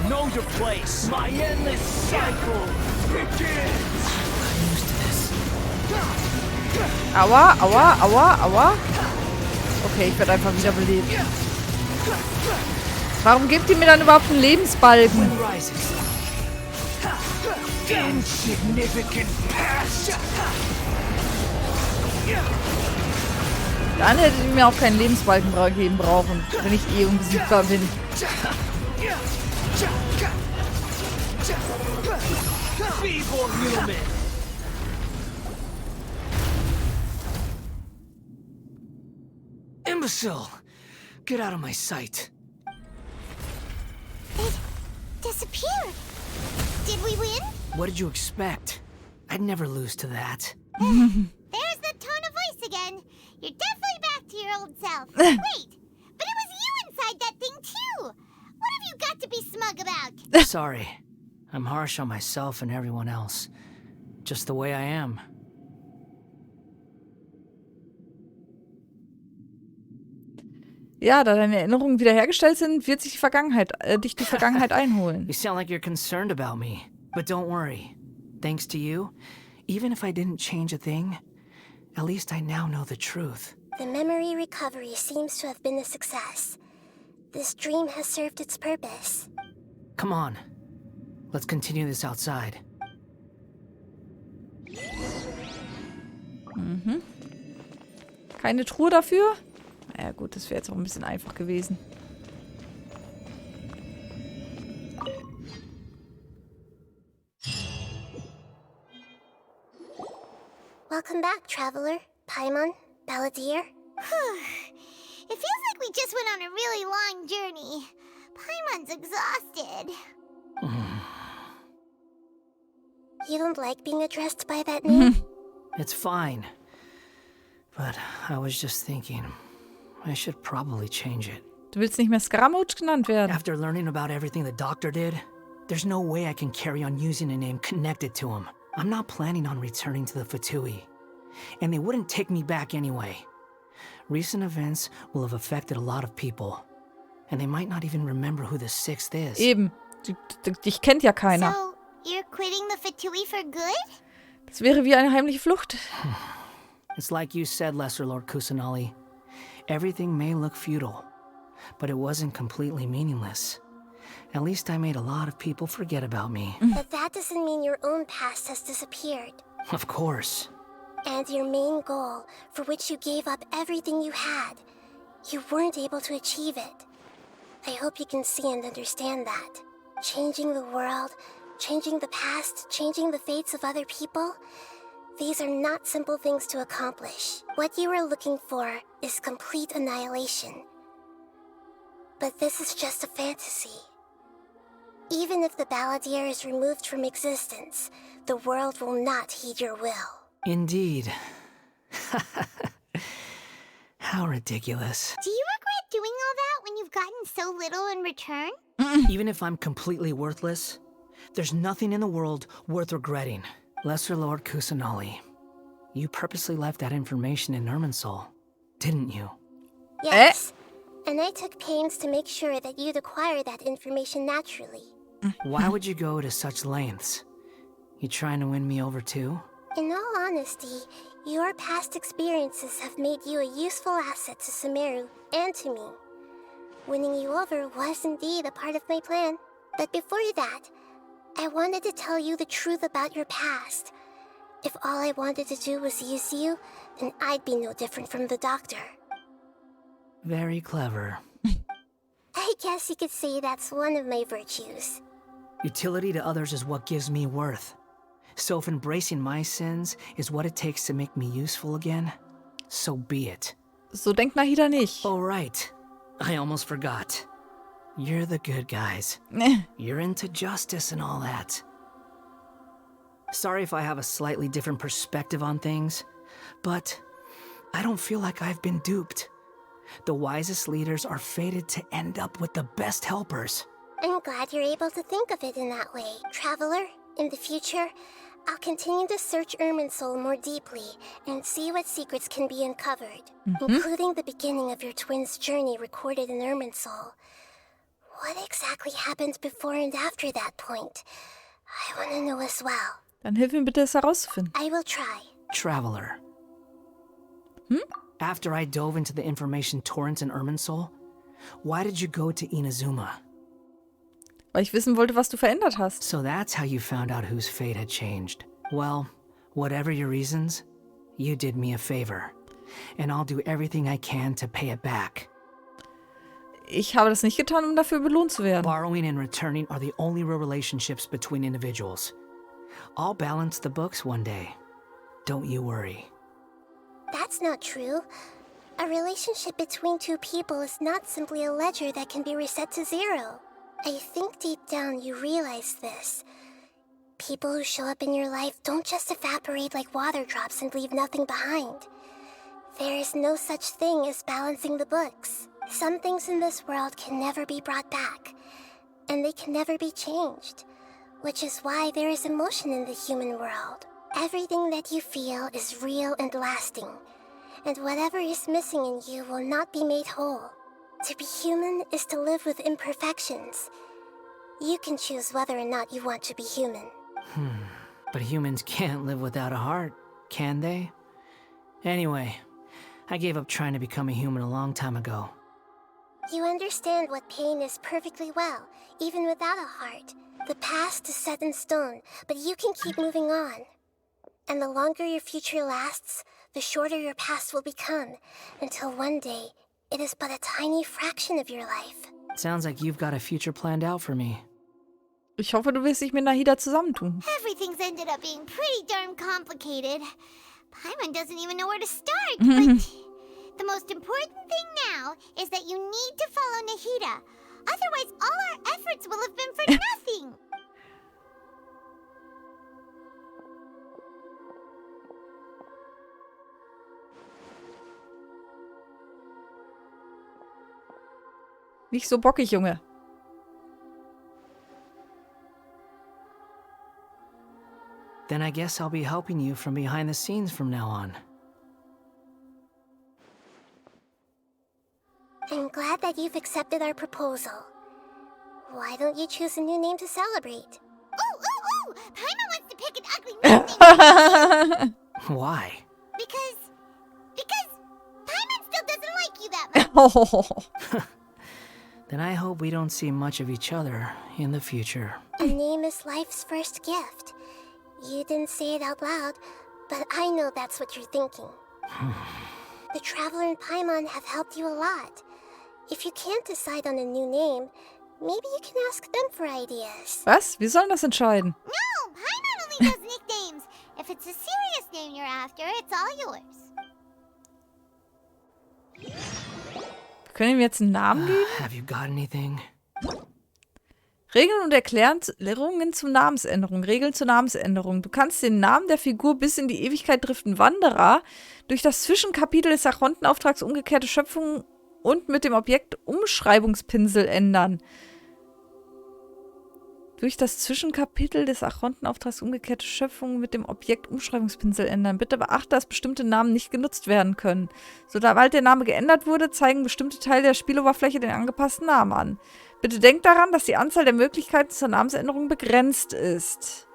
Know your place. My endless cycle begins. I'm used to this. Aua, aua, aua, aua. Okay, ich werde einfach wieder belebt. Warum gibt ihr mir dann überhaupt einen Lebensbalken? Dann hättet ihr mir auch keinen Lebensbalken geben brauchen, wenn ich eh unbesiegbar bin. Imbecile! Get out of my sight. It disappeared. Did we win? What did you expect? I'd never lose to that. There's the tone of voice again. You're definitely back to your old self. Wait, but it was you inside that thing too. What have you got to be smug about? Sorry. I'm harsh on myself and everyone else. Just the way I am. Ja, da deine Erinnerungen wiederhergestellt sind, wird sich die Vergangenheit einholen. You sound like you're concerned about me. But don't worry. Thanks to you, even if I didn't change a thing, at least I now know the truth. The memory recovery seems to have been a success. This dream has served its purpose. Come on. Let's continue this outside. Mhm. Keine Truhe dafür? Ja gut, das wäre jetzt auch ein bisschen einfach gewesen. Welcome back, traveler. Paimon, Balladeer. It feels like we just went on a really long journey. Paimon's exhausted. You don't like being addressed by that name? It's fine. But I was just thinking, I should probably change it. Du willst nicht mehr Scaramouche genannt werden. After learning about everything the doctor did, there's no way I can carry on using a name connected to him. I'm not planning on returning to the Fatui. And they wouldn't take me back anyway. Recent events will have affected a lot of people. And they might not even remember who the sixth is. Eben. Dich kennt ja keiner. So, you're quitting the Fatui for good? Das wäre wie eine heimliche Flucht. It's like you said, Lesser Lord Kusanali. Everything may look futile, but it wasn't completely meaningless. At least I made a lot of people forget about me. But that doesn't mean your own past has disappeared. Of course. And your main goal, for which you gave up everything you had, you weren't able to achieve it. I hope you can see and understand that. changing the world, changing the past, changing the fates of other people. These are not simple things to accomplish. What you are looking for is complete annihilation. But this is just a fantasy. Even if the balladeer is removed from existence, the world will not heed your will. Indeed. How ridiculous. Do you regret doing all that when you've gotten so little in return? Even if I'm completely worthless, there's nothing in the world worth regretting. Lesser Lord Kusanali, you purposely left that information in Irminsul, didn't you? Yes. And I took pains to make sure that you'd acquire that information naturally. Why would you go to such lengths? You trying to win me over too? In all honesty, your past experiences have made you a useful asset to Sumeru and to me. Winning you over was indeed a part of my plan. But before that, I wanted to tell you the truth about your past. If all I wanted to do was use you, then I'd be no different from the doctor. Very clever. I guess you could say that's one of my virtues. Utility to others is what gives me worth. So if embracing my sins is what it takes to make me useful again, so be it. So denkt Nahida nicht. Oh, right. I almost forgot. You're the good guys. You're into justice and all that. Sorry if I have a slightly different perspective on things, but I don't feel like I've been duped. The wisest leaders are fated to end up with the best helpers. I'm glad you're able to think of it in that way. Traveler, in the future, I'll continue to search Irminsul more deeply and see what secrets can be uncovered, including the beginning of your twins' journey recorded in Irminsul. What exactly happened before and after that point? I want to know as well. Dann hilf mir bitte, es herauszufinden. I will try. Traveler. After I dove into the information torrents in Irminsul, why did you go to Inazuma? Weil ich wissen wollte, was du verändert hast. So that's how you found out whose fate had changed. Well, whatever your reasons, you did me a favor. And I'll do everything I can to pay it back. Ich habe das nicht getan, um dafür belohnt zu werden. Borrowing and returning are the only real relationships between individuals. I'll balance the books one day. Don't you worry. That's not true. A relationship between two people is not simply a ledger that can be reset to zero. I think deep down you realize this. People who show up in your life don't just evaporate like water drops and leave nothing behind. There is no such thing as balancing the books. Some things in this world can never be brought back, and they can never be changed, which is why there is emotion in the human world. Everything that you feel is real and lasting, and whatever is missing in you will not be made whole. To be human is to live with imperfections. You can choose whether or not you want to be human. But humans can't live without a heart, can they? Anyway, I gave up trying to become a human a long time ago. You understand what pain is perfectly well, even without a heart. The past is set in stone, but you can keep moving on. And the longer your future lasts, the shorter your past will become, until one day, it is but a tiny fraction of your life. Sounds like you've got a future planned out for me. Ich hoffe, du wirst dich mit Nahida zusammentun. Everything's ended up being pretty darn complicated. Paimon doesn't even know where to start, but the most important thing now is that you need to follow Nahida. Otherwise, all our efforts will have been for nothing. Nicht so bockig, Junge. Then I guess I'll be helping you from behind the scenes from now on. I'm glad that you've accepted our proposal. Why don't you choose a new name to celebrate? Ooh! Paimon wants to pick an ugly name. Why? Because Paimon still doesn't like you that much. Then I hope we don't see much of each other in the future. A name is life's first gift. You didn't say it out loud, but I know that's what you're thinking. The Traveler and Paimon have helped you a lot. If you can't decide on a new name, Maybe you can ask them for ideas. Was? Wir sollen das entscheiden. No, Paimon only does nicknames. If it's a serious name you're after, it's all yours. Wir können ihm jetzt einen Namen geben? Have you got anything? Regeln und Erklärungen zur Namensänderung. Regeln zur Namensänderung. Du kannst den Namen der Figur bis in die Ewigkeit driften Wanderer durch das Zwischenkapitel des Archontenauftrags Umgekehrte Schöpfung und mit dem Objekt Umschreibungspinsel ändern. Durch das Zwischenkapitel des Archontenauftrags Umgekehrte Schöpfung mit dem Objekt Umschreibungspinsel ändern. Bitte beachte, dass bestimmte Namen nicht genutzt werden können. Sobald der Name geändert wurde, zeigen bestimmte Teile der Spieloberfläche den angepassten Namen an. Bitte denkt daran, dass die Anzahl der Möglichkeiten zur Namensänderung begrenzt ist.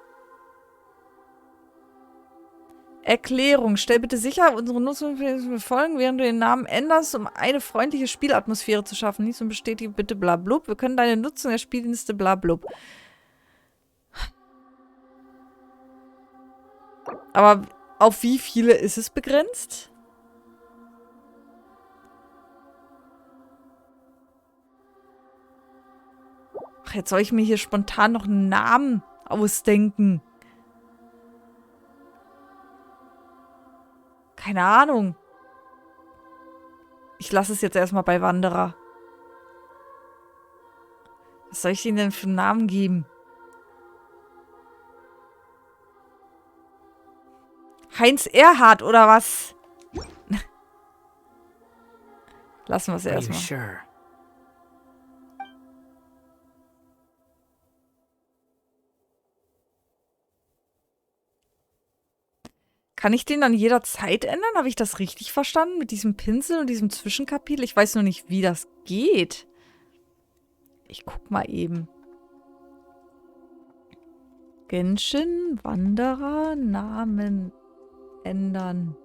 Erklärung. Stell bitte sicher, unsere Nutzung folgen, während du den Namen änderst, um eine freundliche Spielatmosphäre zu schaffen. Nichts und bestätige bitte blablub. Wir können deine Nutzung der Spieldienste blablub. Aber auf wie viele ist es begrenzt? Ach, jetzt soll ich mir hier spontan noch einen Namen ausdenken. Keine Ahnung. Ich lasse es jetzt erstmal bei Wanderer. Was soll ich ihnen denn für einen Namen geben? Heinz Erhardt oder was? Lassen wir es erstmal. Sure? Kann ich den dann jederzeit ändern? Habe ich das richtig verstanden? Mit diesem Pinsel und diesem Zwischenkapitel? Ich weiß nur nicht, wie das geht. Ich guck mal eben. Genshin, Wanderer, Namen ändern.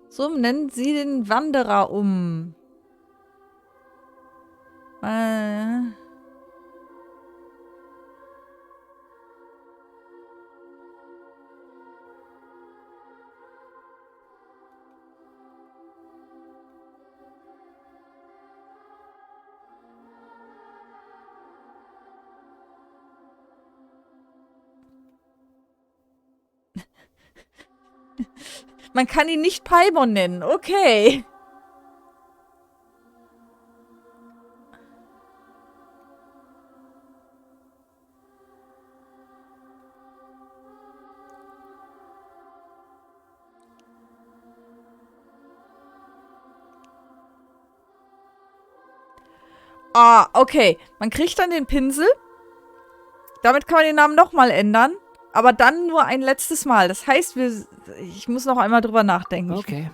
So, nennen Sie den Wanderer um. Man kann ihn nicht Paimon nennen. Okay. Ah, okay. Man kriegt dann den Pinsel. Damit kann man den Namen nochmal ändern. Aber dann nur ein letztes Mal. Das heißt, ich muss noch einmal drüber nachdenken. Okay.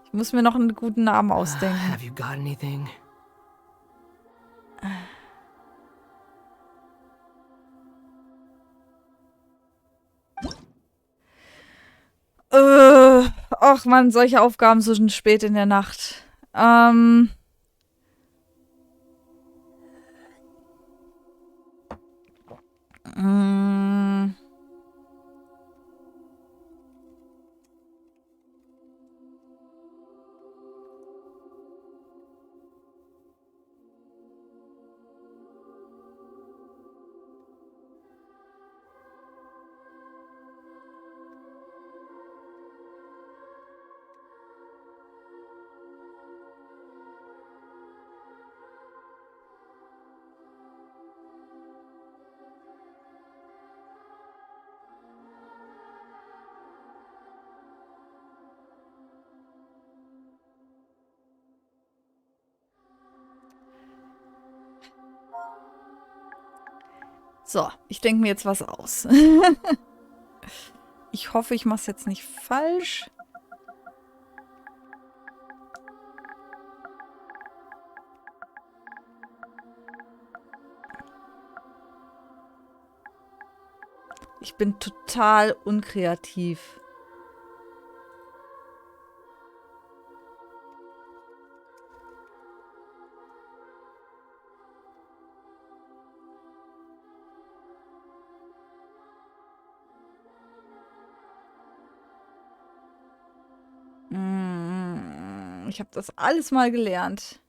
Ich muss mir noch einen guten Namen ausdenken. Have you got anything? Ach man, solche Aufgaben so spät in der Nacht. So, ich denke mir jetzt was aus. Ich hoffe, ich mache es jetzt nicht falsch. Ich bin total unkreativ. Ich habe das alles mal gelernt.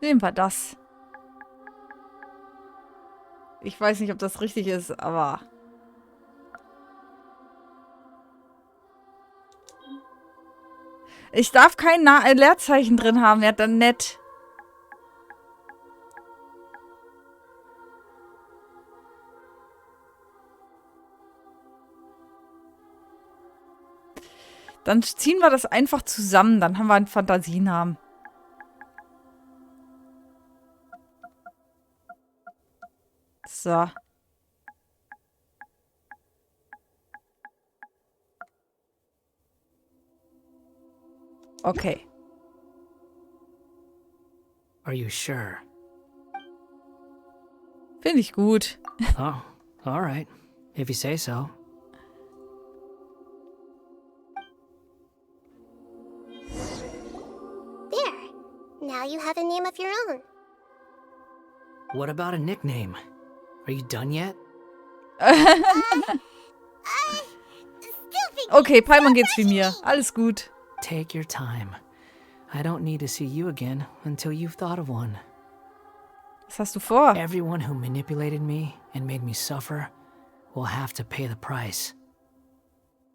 Nehmen wir das. Ich weiß nicht, ob das richtig ist, aber... Ich darf kein Leerzeichen drin haben. Ja, dann nett. Dann ziehen wir das einfach zusammen. Dann haben wir einen Fantasienamen. So. Okay. Are you sure? Finde ich gut. Oh, all right. If you say so. There. Now you have a name of your own. What about a nickname? Are you done yet? Okay, Paimon geht's wie mir. Alles gut. Take your time. I don't need to see you again until you've thought of one. Was hast du vor? Everyone who manipulated me and made me suffer will have to pay the price.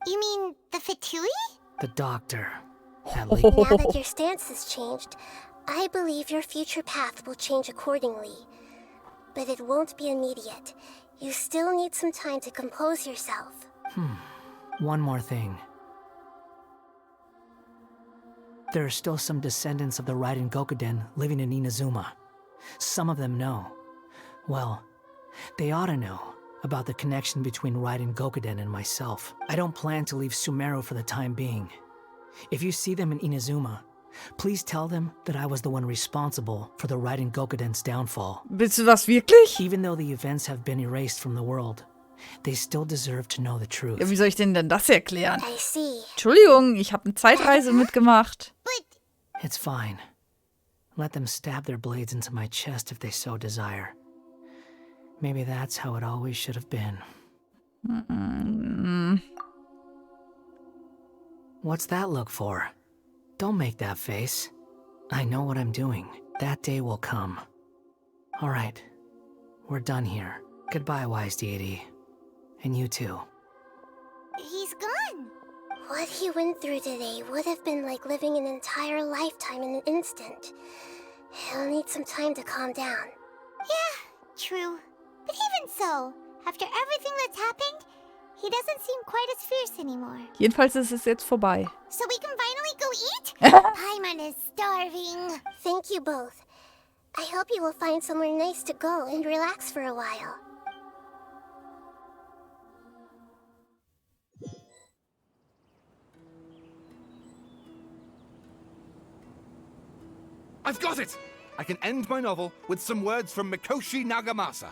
You mean the Fatui? The doctor. Now that your stance has changed, I believe your future path will change accordingly. But it won't be immediate. You still need some time to compose yourself. One more thing. There are still some descendants of the Raiden Gokuden living in Inazuma. Some of them know. Well, they ought to know about the connection between Raiden Gokuden and myself. I don't plan to leave Sumeru for the time being. If you see them in Inazuma, please tell them that I was the one responsible for the Raiden Gokuden's downfall. Willst du das wirklich? Even though the events have been erased from the world, they still deserve to know the truth. Ja, wie soll ich denn das erklären? I see. Entschuldigung, ich habe eine Zeitreise mitgemacht. It's fine. Let them stab their blades into my chest if they so desire. Maybe that's how it always should have been. What's that look for? Don't make that face. I know what I'm doing. That day will come. All right. We're done here. Goodbye, wise deity. And you too. He's gone. What he went through today would have been like living an entire lifetime in an instant. He'll need some time to calm down. Yeah, true. But even so, after everything that's happened, he doesn't seem quite as fierce anymore. Jedenfalls ist es jetzt vorbei. So we can finally go eat? Paimon is starving. Thank you both. I hope you will find somewhere nice to go and relax for a while. I've got it! I can end my novel with some words from Mikoshi Nagamasa.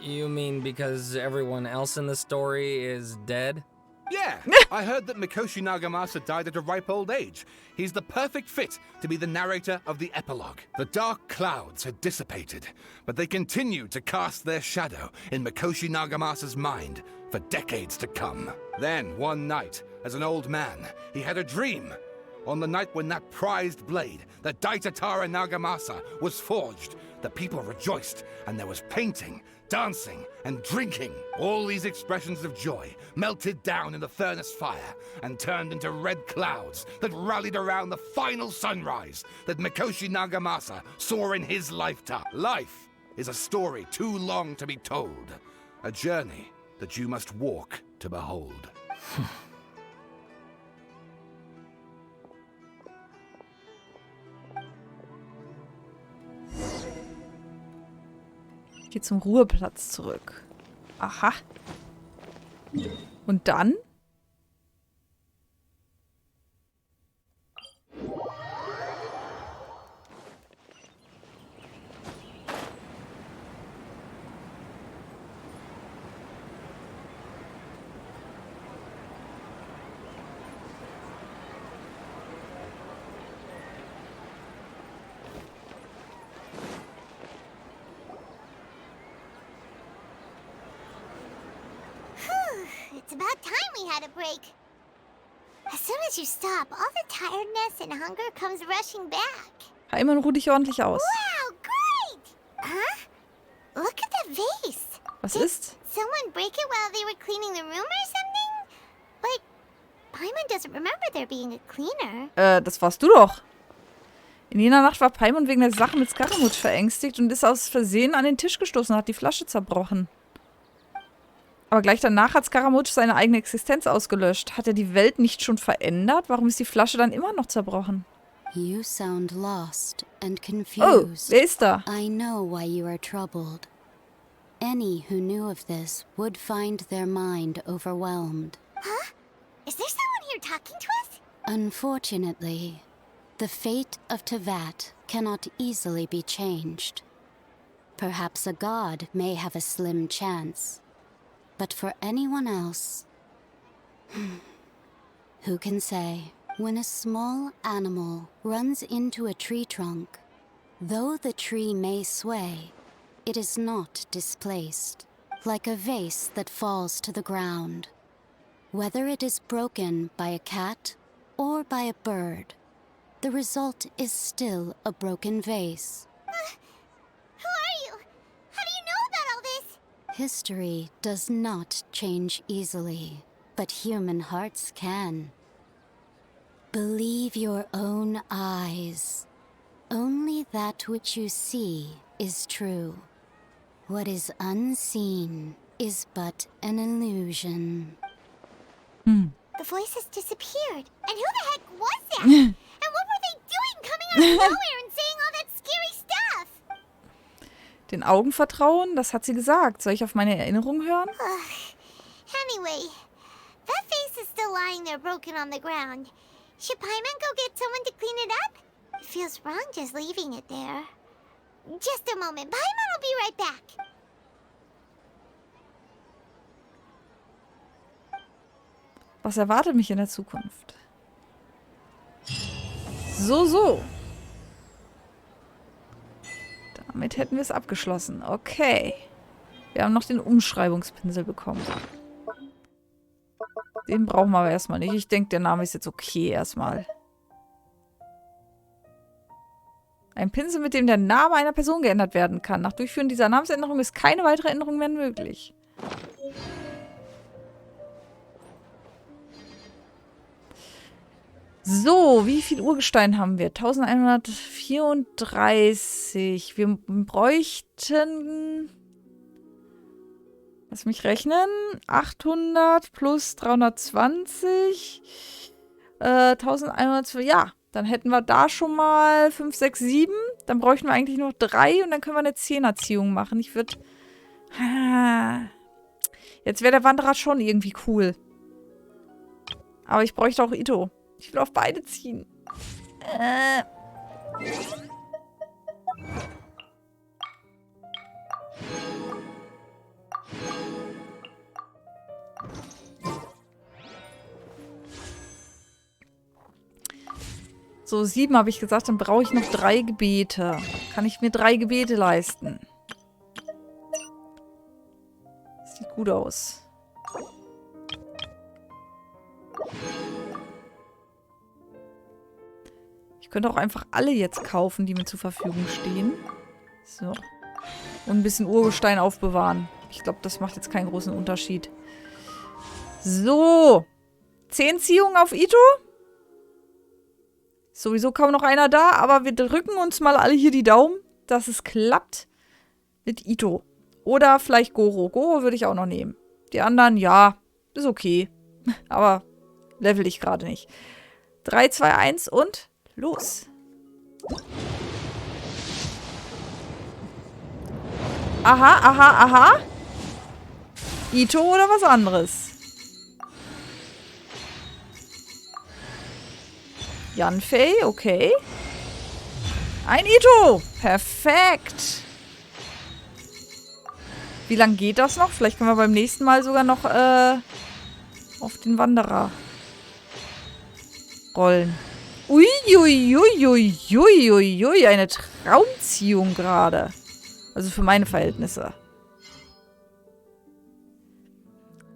You mean because everyone else in the story is dead? Yeah, I heard that Mikoshi Nagamasa died at a ripe old age. He's the perfect fit to be the narrator of the epilogue. The dark clouds had dissipated, but they continued to cast their shadow in Mikoshi Nagamasa's mind for decades to come. Then, one night, as an old man, he had a dream. On the night when that prized blade, the Daitatara Nagamasa, was forged, the people rejoiced, and there was painting, dancing, and drinking. All these expressions of joy melted down in the furnace fire and turned into red clouds that rallied around the final sunrise that Mikoshi Nagamasa saw in his lifetime. Life is a story too long to be told, a journey that you must walk to behold. Ich gehe zum Ruheplatz zurück. Aha. Und dann? It's about time we had a break. As soon as you stop, all the tiredness and hunger comes rushing back. Paimon, ruh dich ordentlich aus. Wow, Look at the vase. Was ist? Someone break it while they were cleaning the room or something? But Paimon doesn't remember there being a cleaner. Das warst du doch. In jener Nacht war Paimon wegen der Sache mit Scaramouche verängstigt und ist aus Versehen an den Tisch gestoßen und hat die Flasche zerbrochen. Aber gleich danach hat Scaramouche seine eigene Existenz ausgelöscht. Hat er die Welt nicht schon verändert? Warum ist die Flasche dann immer noch zerbrochen? You sound lost and confused. Oh, wer ist da? I know why you are troubled. Any who knew of this would find their mind overwhelmed. Huh? Is there someone here talking to us? Unfortunately, the fate of Tevat cannot easily be changed. Perhaps a god may have a slim chance. But for anyone else, who can say? When a small animal runs into a tree trunk, though the tree may sway, it is not displaced, like a vase that falls to the ground. Whether it is broken by a cat or by a bird, the result is still a broken vase. Who are you? How do you know about all this? History does not change easily, but human hearts can. Believe your own eyes. Only that which you see is true. What is unseen is but an illusion. The voice has disappeared. And who the heck was that? And what were they doing coming out of nowhere and saying all that scary stuff? Den Augen vertrauen? Das hat sie gesagt. Soll ich auf meine Erinnerung hören? Anyway, that face is still lying there broken on the ground. Should Paimon go get someone to clean it up? It feels wrong just leaving it there. Just a moment. Paimon will be right back. Was erwartet mich in der Zukunft? So. Damit hätten wir es abgeschlossen. Okay. Wir haben noch den Umschreibungspinsel bekommen. Den brauchen wir aber erstmal nicht. Ich denke, der Name ist jetzt okay erstmal. Ein Pinsel, mit dem der Name einer Person geändert werden kann. Nach Durchführen dieser Namensänderung ist keine weitere Änderung mehr möglich. So, wie viel Urgestein haben wir? 1134. Wir bräuchten... Lass mich rechnen. 800 plus 320. 1102. Ja, dann hätten wir da schon mal 5, 6, 7. Dann bräuchten wir eigentlich noch 3 und dann können wir eine 10er-Ziehung machen. Ich würde... Jetzt wäre der Wanderer schon irgendwie cool. Aber ich bräuchte auch Ito. Ich will auf beide ziehen. So, 7 habe ich gesagt, dann brauche ich noch 3 Gebete. Kann ich mir 3 Gebete leisten? Sieht gut aus. Ich könnte auch einfach alle jetzt kaufen, die mir zur Verfügung stehen. So. Und ein bisschen Urgestein aufbewahren. Ich glaube, das macht jetzt keinen großen Unterschied. So. 10 Ziehungen auf Ito. Sowieso kaum noch einer da, aber wir drücken uns mal alle hier die Daumen, dass es klappt mit Ito. Oder vielleicht Goro. Goro würde ich auch noch nehmen. Die anderen, ja, ist okay. Aber level ich gerade nicht. 3, 2, 1 und los. Aha. Ito oder was anderes? Yanfei, okay. Ein Ito. Perfekt. Wie lange geht das noch? Vielleicht können wir beim nächsten Mal sogar noch auf den Wanderer rollen. Uiuiuiuiuiui. Eine Traumziehung gerade. Also für meine Verhältnisse.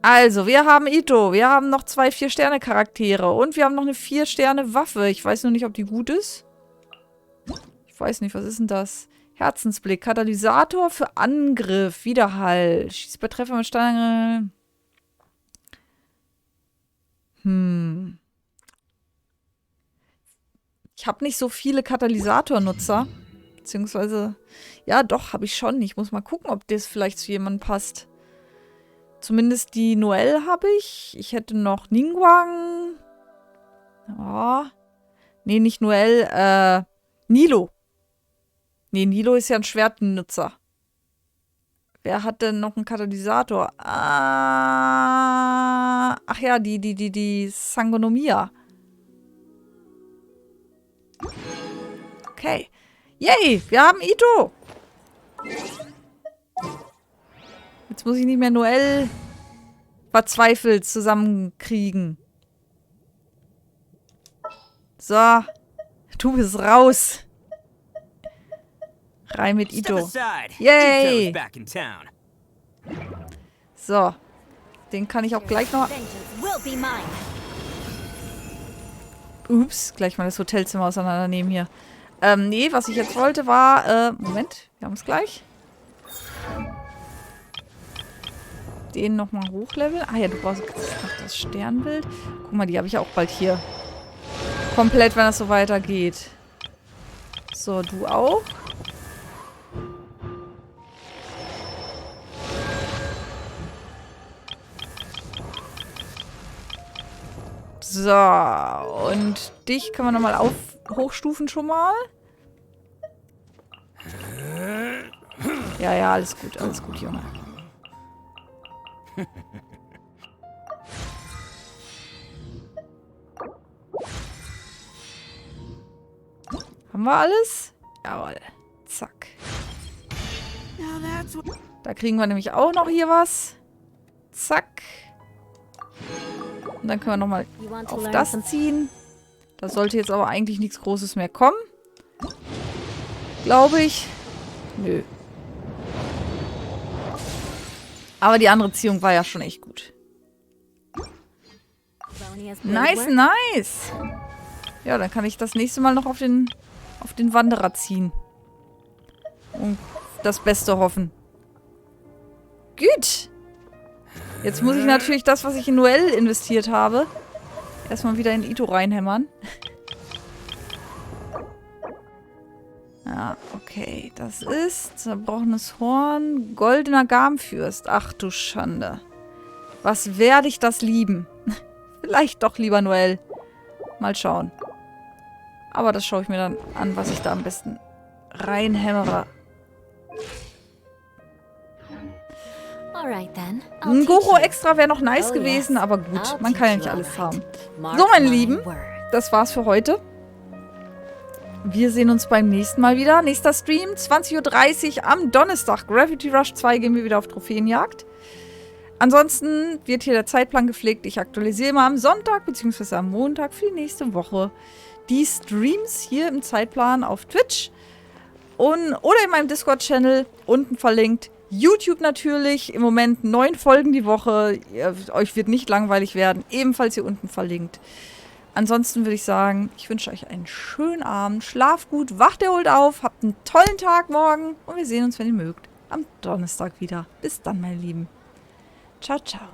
Also, wir haben Ito. Wir haben noch 2 4-Sterne-Charaktere. Und wir haben noch eine 4-Sterne-Waffe. Ich weiß nur nicht, ob die gut ist. Ich weiß nicht, was ist denn das? Herzensblick. Katalysator für Angriff. Widerhall. Schießt bei Treffer mit Stein. Ich habe nicht so viele Katalysator-Nutzer. Beziehungsweise, ja doch, habe ich schon. Ich muss mal gucken, ob das vielleicht zu jemandem passt. Zumindest die Noelle habe ich. Ich hätte noch Ningguang. Ja. Nee, nicht Noelle. Nilo. Nee, Nilo ist ja ein Schwertennutzer. Wer hat denn noch einen Katalysator? Ach ja, die Sangonomia. Okay. Yay, wir haben Ito. Jetzt muss ich nicht mehr Noelle verzweifelt zusammenkriegen. So. Du bist raus. Rein mit Ito. Yay! So. Den kann ich auch gleich noch... Ups, gleich mal das Hotelzimmer auseinandernehmen hier. Nee, was ich jetzt wollte war... Moment, wir haben es gleich. Den nochmal hochleveln. Ah ja, du brauchst noch das Sternbild. Guck mal, die habe ich auch bald hier. Komplett, wenn das so weitergeht. So, du auch. So, und dich können wir nochmal hochstufen schon mal. Ja, alles gut, Junge. Haben wir alles? Jawohl. Zack. Da kriegen wir nämlich auch noch hier was. Zack. Und dann können wir nochmal auf das ziehen. Da sollte jetzt aber eigentlich nichts Großes mehr kommen. Glaube ich. Nö. Aber die andere Ziehung war ja schon echt gut. Nice, nice. Ja, dann kann ich das nächste Mal noch auf den Wanderer ziehen. Und das Beste hoffen. Gut. Jetzt muss ich natürlich das, was ich in Noelle investiert habe, erstmal wieder in Ito reinhämmern. Ja, okay. Das ist zerbrochenes Horn, goldener Garmfürst. Ach du Schande. Was werde ich das lieben? Vielleicht doch lieber Noelle. Mal schauen. Aber das schaue ich mir dann an, was ich da am besten reinhämmere. Ein Goro extra wäre noch nice gewesen, aber gut, man kann ja nicht alles haben. So, meine Lieben, das war's für heute. Wir sehen uns beim nächsten Mal wieder. Nächster Stream, 20:30 Uhr am Donnerstag. Gravity Rush 2 gehen wir wieder auf Trophäenjagd. Ansonsten wird hier der Zeitplan gepflegt. Ich aktualisiere mal am Sonntag bzw. am Montag für die nächste Woche die Streams hier im Zeitplan auf Twitch oder in meinem Discord-Channel unten verlinkt. YouTube natürlich, im Moment 9 Folgen die Woche. Euch wird nicht langweilig werden, ebenfalls hier unten verlinkt. Ansonsten würde ich sagen, ich wünsche euch einen schönen Abend, schlaft gut, wacht erholt auf, habt einen tollen Tag morgen und wir sehen uns, wenn ihr mögt, am Donnerstag wieder. Bis dann, meine Lieben. Ciao, ciao.